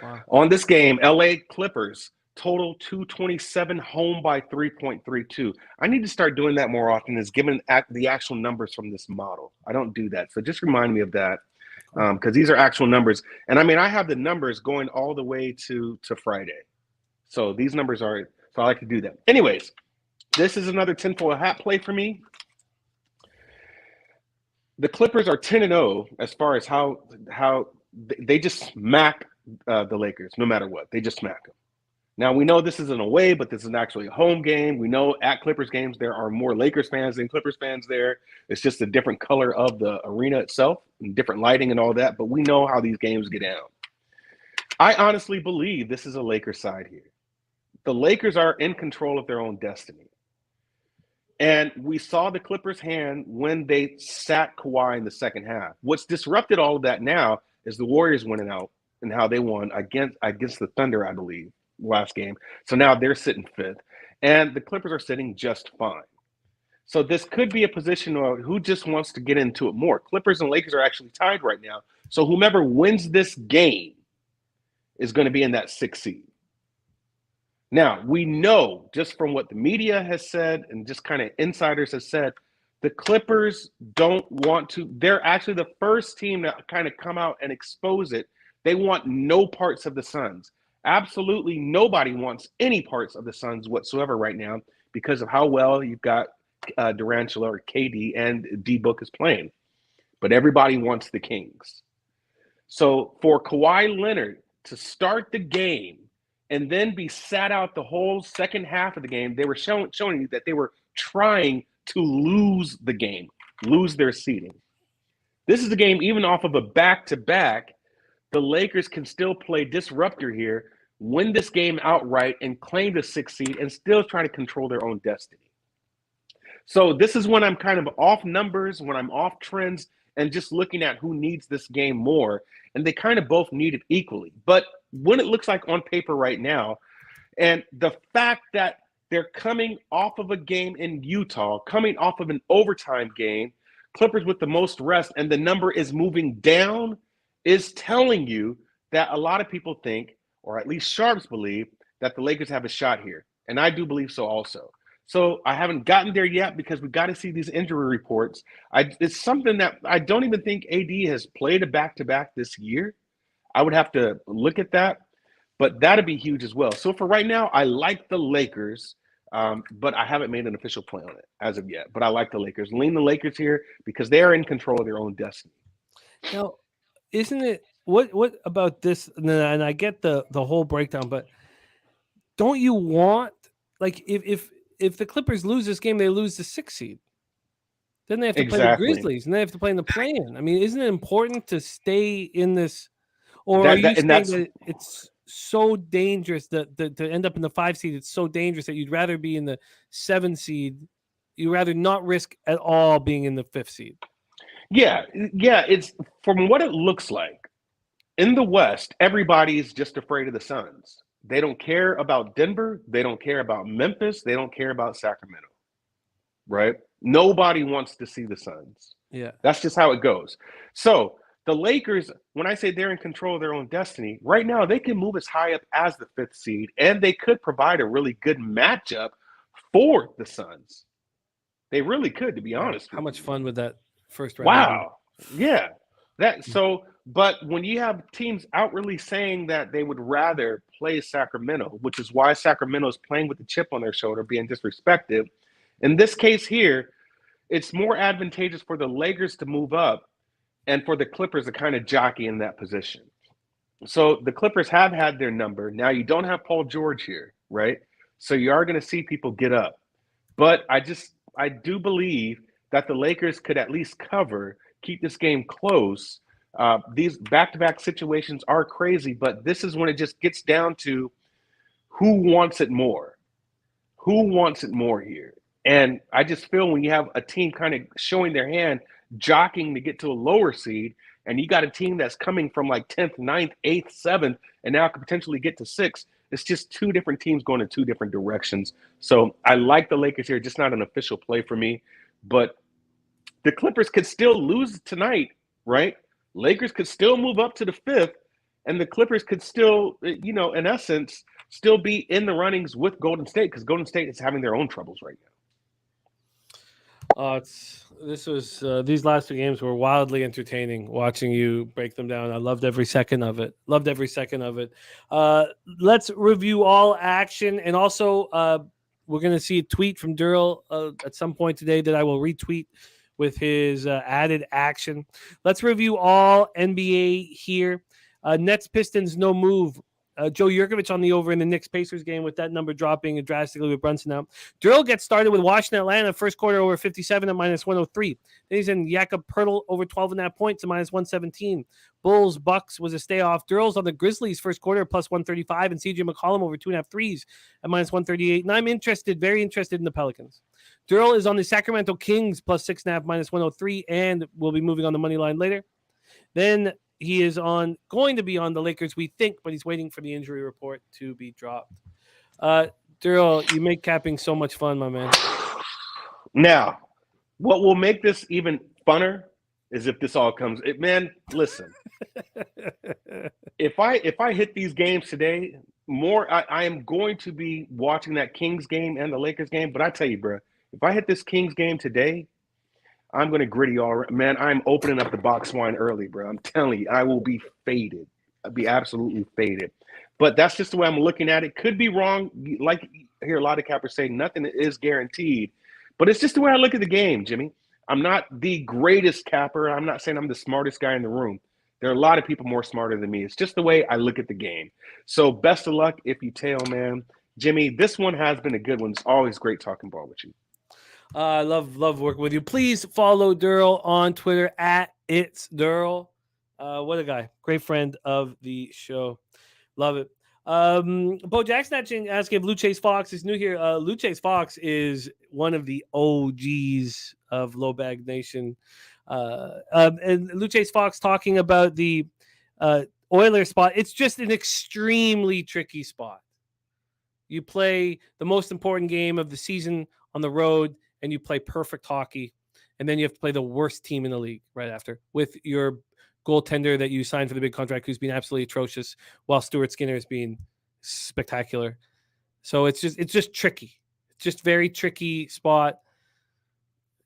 Wow. On this game, LA Clippers total 227, home by 3.32. I need to start doing that more often, is giving the actual numbers from this model. I don't do that. So just remind me of that, because these are actual numbers. And I mean, I have the numbers going all the way to Friday. So these numbers are, so I like to do that. Anyways, this is another tinfoil hat play for me. The Clippers are 10-0 as far as how they just smack the Lakers no matter what. They just smack them. Now, we know this is an away, but this is actually a home game. We know at Clippers games there are more Lakers fans than Clippers fans there. It's just a different color of the arena itself and different lighting and all that, but we know how these games get down. I honestly believe this is a Lakers side here. The Lakers are in control of their own destiny. And we saw the Clippers' hand when they sat Kawhi in the second half. What's disrupted all of that now is the Warriors winning out and how they won against the Thunder, I believe, last game. So now they're sitting fifth. And the Clippers are sitting just fine. So this could be a position of who just wants to get into it more. Clippers and Lakers are actually tied right now. So whomever wins this game is going to be in that 6th seed. Now, we know just from what the media has said and just kind of insiders have said, the Clippers don't want to. They're actually the first team to kind of come out and expose it. They want no parts of the Suns. Absolutely nobody wants any parts of the Suns whatsoever right now because of how well you've got Durantula or KD and D-Book is playing. But everybody wants the Kings. So for Kawhi Leonard to start the game and then be sat out the whole second half of the game, they were showing you that they were trying to lose the game, lose their seeding. This is the game, even off of a back-to-back, the Lakers can still play disruptor here, win this game outright, and claim the 6th seed and still try to control their own destiny. So this is when I'm kind of off numbers, when I'm off trends, and just looking at who needs this game more. And they kind of both need it equally. But when it looks like on paper right now, and the fact that they're coming off of a game in Utah, coming off of an overtime game, Clippers with the most rest, and the number is moving down, is telling you that a lot of people think, or at least sharps believe, that the Lakers have a shot here. And I do believe so also. So I haven't gotten there yet because we got to see these injury reports. It's something that I don't even think AD has played a back-to-back this year. I would have to look at that, but that'd be huge as well. So for right now, I like the Lakers, but I haven't made an official play on it as of yet. But I like the Lakers. Lean the Lakers here because they are in control of their own destiny. Now, isn't it what about this? And I get the whole breakdown, but don't you want, like, if the Clippers lose this game, they lose the 6th seed. Then they have to play the Grizzlies, and they have to play in the play-in. I mean, isn't it important to stay in this? Or are you saying that it's so dangerous that to end up in the 5 seed, it's so dangerous that you'd rather be in the 7 seed? You'd rather not risk at all being in the 5th seed? Yeah. It's from what it looks like. In the West, everybody's just afraid of the Suns. They don't care about Denver. They don't care about Memphis. They don't care about Sacramento, right? Nobody wants to see the Suns. Yeah. That's just how it goes. So the Lakers, when I say they're in control of their own destiny, right now they can move as high up as the 5th seed, and they could provide a really good matchup for the Suns. They really could, to be honest. How much fun would that first round Wow. Yeah. But when you have teams outwardly saying that they would rather play Sacramento, which is why Sacramento is playing with the chip on their shoulder, being disrespected, in this case here, it's more advantageous for the Lakers to move up and for the Clippers to kind of jockey in that position. So the Clippers have had their number. Now you don't have Paul George here, right? So you are going to see people get up. But I do believe that the Lakers could at least cover, keep this game close. These back-to-back situations are crazy, but this is when it just gets down to who wants it more. Who wants it more here? And I just feel when you have a team kind of showing their hand, jockeying to get to a lower seed, and you got a team that's coming from like 10th, 9th, 8th, 7th, and now could potentially get to 6th, it's just two different teams going in two different directions. So I like the Lakers here, just not an official play for me. But the Clippers could still lose tonight, right? Lakers could still move up to the 5th, and the Clippers could still, in essence, still be in the runnings with Golden State because Golden State is having their own troubles right now. These last 2 games were wildly entertaining watching you break them down. I loved every second of it. Let's review all action. And also, we're going to see a tweet from Darryl at some point today that I will retweet with his added action. Let's review all NBA here. Nets Pistons, no move. Joe Yurkovich on the over in the Knicks-Pacers game with that number dropping drastically with Brunson out. Darryl gets started with Washington Atlanta, first quarter over 57 at -103. Then he's in Jakob Poeltl over 12.5 points at -117. Bulls, Bucks was a stay off. Darryl's on the Grizzlies first quarter +135 and CJ McCollum over 2.5 threes at -138. And I'm very interested in the Pelicans. Darryl is on the Sacramento Kings +6.5 -103 and will be moving on the money line later. Then he is going to be on the Lakers, we think, but he's waiting for the injury report to be dropped. Darryl, you make capping so much fun, my man. Now, what will make this even funner is if this all comes. Man, listen. If I hit these games today, I am going to be watching that Kings game and the Lakers game. But I tell you, bro, if I hit this Kings game today, I'm going to gritty all around. Man, I'm opening up the box wine early, bro. I'm telling you, I will be faded. I'll be absolutely faded. But that's just the way I'm looking at it. Could be wrong. Like I hear a lot of cappers say, nothing is guaranteed. But it's just the way I look at the game, Jimmy. I'm not the greatest capper. I'm not saying I'm the smartest guy in the room. There are a lot of people more smarter than me. It's just the way I look at the game. So best of luck if you tail, man. Jimmy, this one has been a good one. It's always great talking ball with you. I love working with you. Please follow Darryl on Twitter at It's Darryl. What a guy. Great friend of the show. Love it. Bo Jackson asking if Lou Chase Fox is new here. Lou Chase Fox is one of the OGs of Low Bag Nation. And Lou Chase Fox talking about the Oilers spot. It's just an extremely tricky spot. You play the most important game of the season on the road, and you play perfect hockey, and then you have to play the worst team in the league right after with your goaltender that you signed for the big contract who's been absolutely atrocious, while Stuart Skinner is being spectacular. So it's just tricky. just very tricky spot.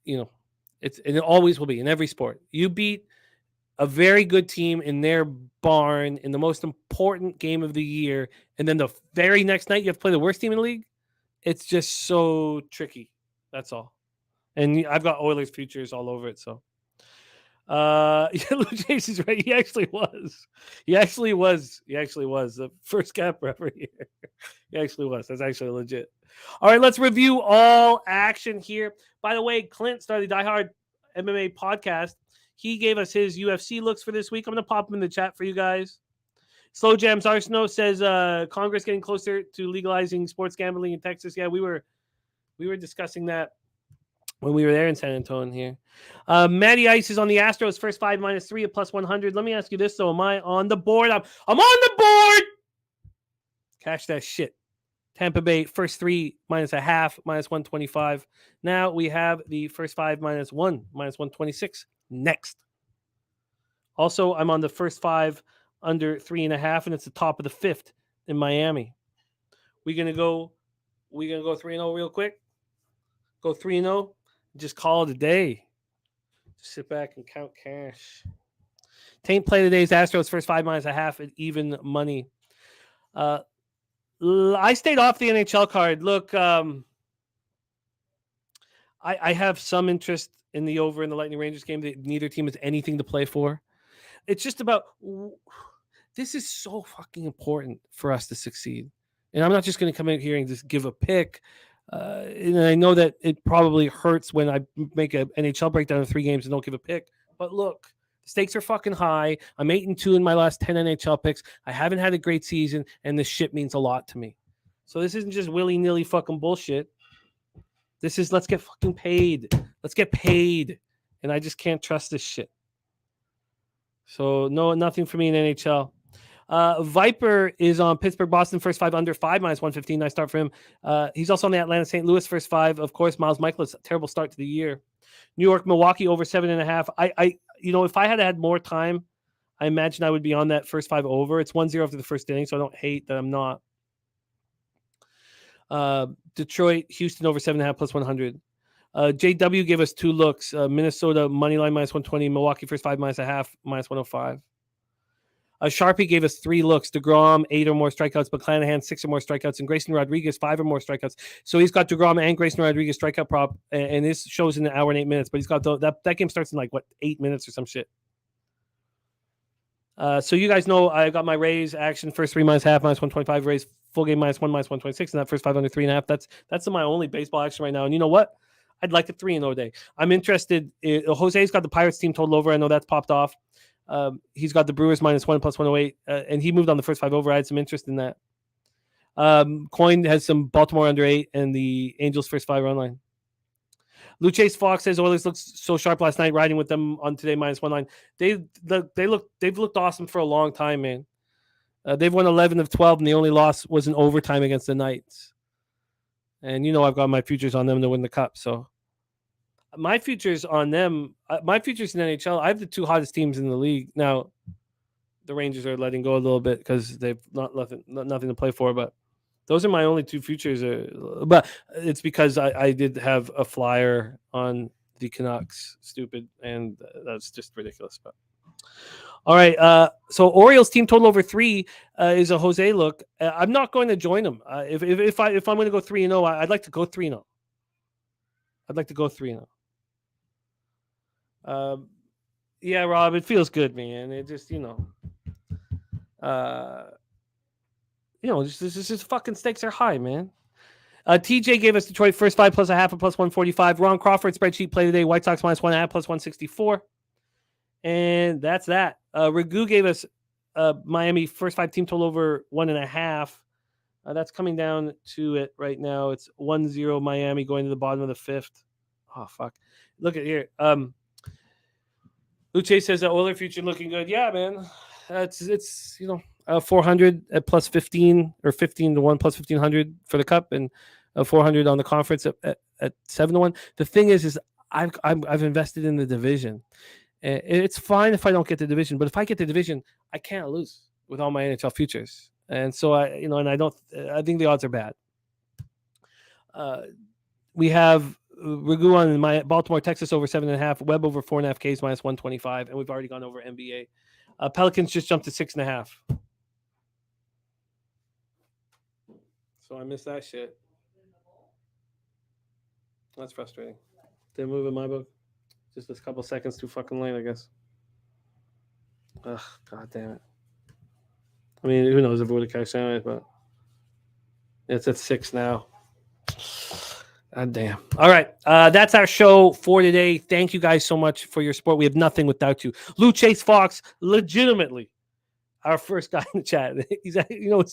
And it always will be in every sport. You beat a very good team in their barn in the most important game of the year, and then the very next night you have to play the worst team in the league. It's just so tricky. That's all. And I've got Oilers futures all over it. So, Lou Chase is right. He actually was the first capper every year. He actually was. That's actually legit. All right, let's review all action here. By the way, Clint started the Die Hard MMA podcast. He gave us his UFC looks for this week. I'm going to pop them in the chat for you guys. Slow Jams Arsenault says Congress getting closer to legalizing sports gambling in Texas. Yeah, we were discussing that when we were there in San Antonio here. Matty Ice is on the Astros first 5 -3 at +100. Let me ask you this, though. Am I on the board? I'm on the board. Cash that shit. Tampa Bay first 3 -0.5 -125. Now we have the first 5 -1 -126 next. Also, I'm on the first 5 under 3.5, and it's the top of the 5th in Miami. We're gonna go 3-0 real quick. Go 3-0. Just call it a day. Just sit back and count cash. Taint play today's Astros first 5 -0.5 at even money. I stayed off the NHL card. Look, I have some interest in the over in the Lightning Rangers game. Neither team has anything to play for. It's just about this is so fucking important for us to succeed. And I'm not just going to come in here and just give a pick. And I know that it probably hurts when I make an NHL breakdown of 3 games and don't give a pick. But look, the stakes are fucking high. I'm 8-2 in my last 10 NHL picks. I haven't had a great season, and this shit means a lot to me. So this isn't just willy-nilly fucking bullshit. This is let's get fucking paid. Let's get paid. And I just can't trust this shit. So no, nothing for me in NHL. Viper is on Pittsburgh, Boston, first 5 under 5 -115. Nice start for him. He's also on the Atlanta, St. Louis, first 5. Of course, Miles Michaelis, terrible start to the year. New York, Milwaukee, over 7.5. If I had more time, I imagine I would be on that first 5 over. It's 1-0 after the first inning, so I don't hate that I'm not. Detroit, Houston, over 7.5 +100. JW gave us 2 looks. Minnesota, moneyline -120. Milwaukee, first 5 -0.5 -105. Sharpie gave us 3 looks. DeGrom, 8 or more strikeouts. McClanahan, 6 or more strikeouts. And Grayson Rodriguez, 5 or more strikeouts. So he's got DeGrom and Grayson Rodriguez strikeout prop. And this shows in an hour and 8 minutes. But he's got that game starts in 8 minutes or some shit. So you guys know I got my Rays action first 3 -0.5 -125. Rays full game -1 -126. And that first 5 under 3.5. That's my only baseball action right now. And you know what? I'd like a 3-0 day. I'm interested. Jose's got the Pirates team total over. I know that's popped off. He's got the Brewers -1 +108, and he moved on the first 5 over. I had some interest in that. Coin has some Baltimore under 8 and the Angels first 5 run line. Luchase Fox says Oilers looked so sharp last night, riding with them on today -1 line. They've looked awesome for a long time, man. They've won 11 of 12, and the only loss was in overtime against the Knights. And I've got my futures on them to win the cup. So my futures on them, my futures in NHL, I have the 2 hottest teams in the league. Now, the Rangers are letting go a little bit because they've nothing to play for, but those are my only 2 futures. But it's because I did have a flyer on the Canucks, stupid, and that's just ridiculous. But all right, so Orioles team total over 3 is a Jose look. I'm not going to join them. If I'm going to go 3-0, I'd like to go 3-0. I'd like to go 3-0. Yeah, Rob, it feels good, man. It just, just fucking stakes are high, man. TJ gave us Detroit first 5 +0.5 at +145. Ron Crawford spreadsheet play today. White Sox -1.5 +164. And that's that. Ragu gave us Miami first 5 team total over 1.5. That's coming down to it right now. It's 1-0 Miami going to the bottom of the 5th. Oh, fuck. Look at here. Luce says that Oiler future looking good. Yeah, man. It's 400 at +15 or 15-1 +1500 for the cup, and 400 on the conference at 7-1. The thing is I've invested in the division. It's fine if I don't get the division, but if I get the division, I can't lose with all my NHL futures. And so I think the odds are bad. We have Ragu on my Baltimore, Texas over 7.5, Webb over 4.5 Ks minus 125, and we've already gone over NBA. Pelicans just jumped to 6.5. So I missed that shit. That's frustrating. Didn't move in my book. Just a couple seconds too fucking late, I guess. Ugh, god damn it. I mean, who knows if it would have cashed anyways, but it's at 6 now. God damn. All right. That's our show for today. Thank you guys so much for your support. We have nothing without you. Lou Chase Fox, legitimately our first guy in the chat. He's,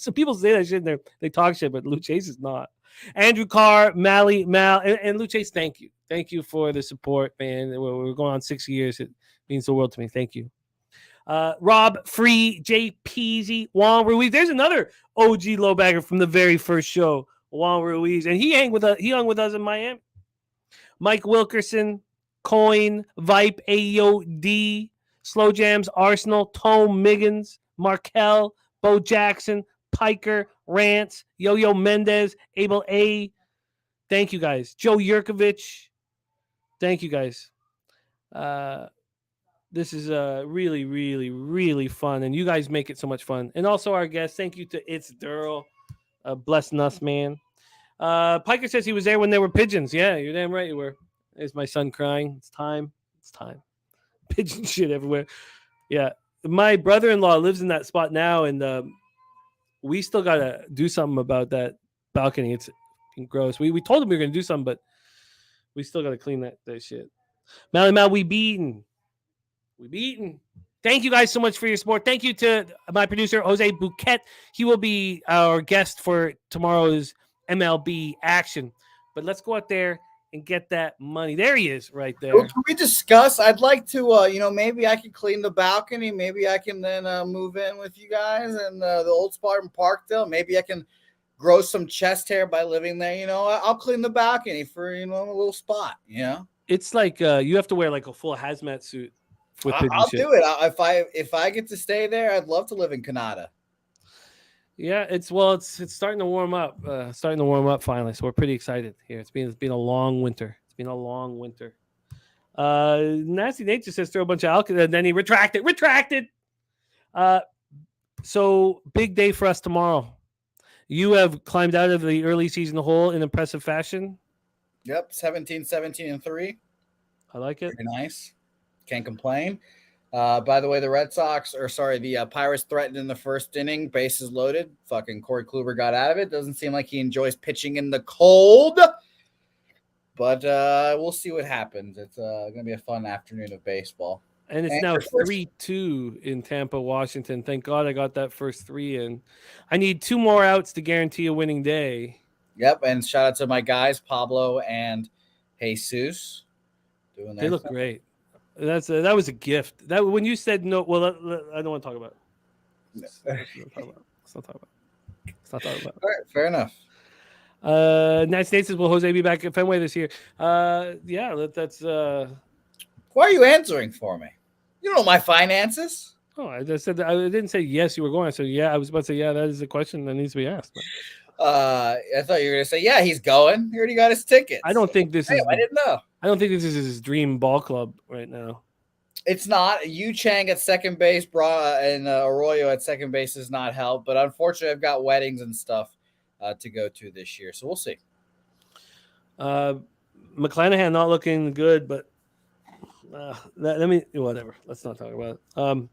some people say that shit and they talk shit, but Lou Chase is not. Andrew Carr, Mal, and Lou Chase, thank you. Thank you for the support, man. We're going on 6 years. It means the world to me. Thank you. Rob, Free, JPZ, Juan Ruiz. There's another OG low bagger from the very first show, Juan Ruiz, and he hung with us in Miami. Mike Wilkerson, Coin, Vipe, AOD, Slow Jams, Arsenal, Tome Miggins, Markel, Bo Jackson, Piker, Rance, Yo-Yo Mendez, Abel A. Thank you guys. Joe Yurkovich. Thank you guys. This is really, really, really fun, and you guys make it so much fun. And also our guests, thank you to It's Darryl, blessing us, man. Piker says he was there when there were pigeons. Yeah, you're damn right you were. There's my son crying. It's time. It's time. Pigeon shit everywhere. Yeah. My brother-in-law lives in that spot now, and we still got to do something about that balcony. It's gross. We told him we were going to do something, but we still got to clean that shit. Mal, we beaten. We beaten. Thank you guys so much for your support. Thank you to my producer, Jose Bouquet. He will be our guest for tomorrow's MLB action. But let's go out there and get that money. There he is right there. Well, can we discuss? I'd like to, maybe I can clean the balcony. Maybe I can then move in with you guys and the old spot in Parkdale. Maybe I can grow some chest hair by living there. I'll clean the balcony for, a little spot, It's like you have to wear like a full hazmat suit. I'll do it. If I get to stay there, I'd love to live in Canada. Yeah, it's starting to warm up. Starting to warm up finally, so we're pretty excited here. It's been a long winter. Nasty Nature says throw a bunch of alcohol, and then he retracted. So big day for us tomorrow. You have climbed out of the early season hole in impressive fashion. Yep, 17-17-3. I like it. Very nice. Can't complain. By the way, the Pirates threatened in the first inning, bases loaded. Fucking Corey Kluber got out of it. Doesn't seem like he enjoys pitching in the cold. But we'll see what happens. It's going to be a fun afternoon of baseball. And it's now 3-2 in Tampa, Washington. Thank God I got that first 3 in. I need 2 more outs to guarantee a winning day. Yep, and shout out to my guys, Pablo and Jesus. They look great. That was a gift. That when you said no, well, I don't want to talk about it. Let's not talk about it. All right, fair enough. United States will Jose be back at Fenway this year? Yeah, that's. Why are you answering for me? You don't know my finances. Oh, I just said I didn't say yes. You were going. I said yeah. I was about to say yeah. That is a question that needs to be asked. I thought you were going to say yeah. He's going. He already got his tickets. I don't think this is. I didn't know. I don't think this is his dream ball club right now. It's not. Yu Chang at second base, and Arroyo at second base does not help. But unfortunately, I've got weddings and stuff to go to this year, so we'll see. McClanahan not looking good, but whatever. Let's not talk about it.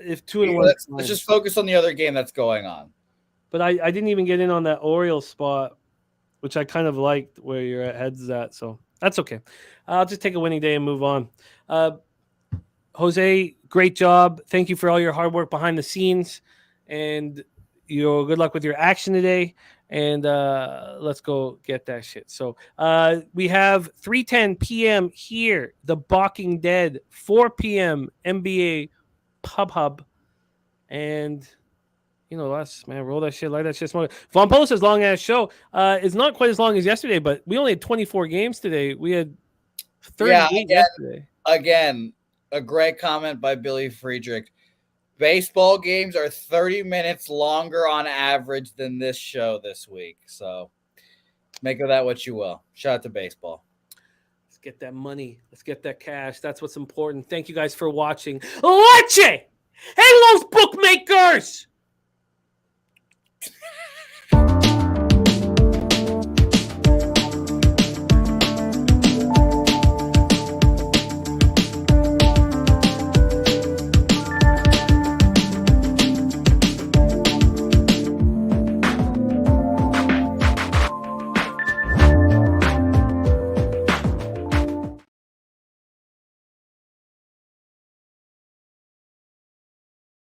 If 2-1, let's just focus on the other game that's going on. But I didn't even get in on that Orioles spot, which I kind of liked where your head's at. So that's okay. I'll just take a winning day and move on. Jose, great job. Thank you for all your hard work behind the scenes, and good luck with your action today. And let's go get that shit. So we have 3:10 p.m. here, The Walking Dead, 4 p.m. NBA Pub Hub, and us, man, roll that shit, light that shit, smoke. Von Polo says long ass show. It's not quite as long as yesterday, but we only had 24 games today. We had 38 yesterday. Again, a great comment by Billy Friedrich. Baseball games are 30 minutes longer on average than this show this week. So Make of that what you will. Shout out to baseball. Let's get that money. Let's get that cash. That's what's important. Thank you guys for watching. Leche! Hey, los bookmakers!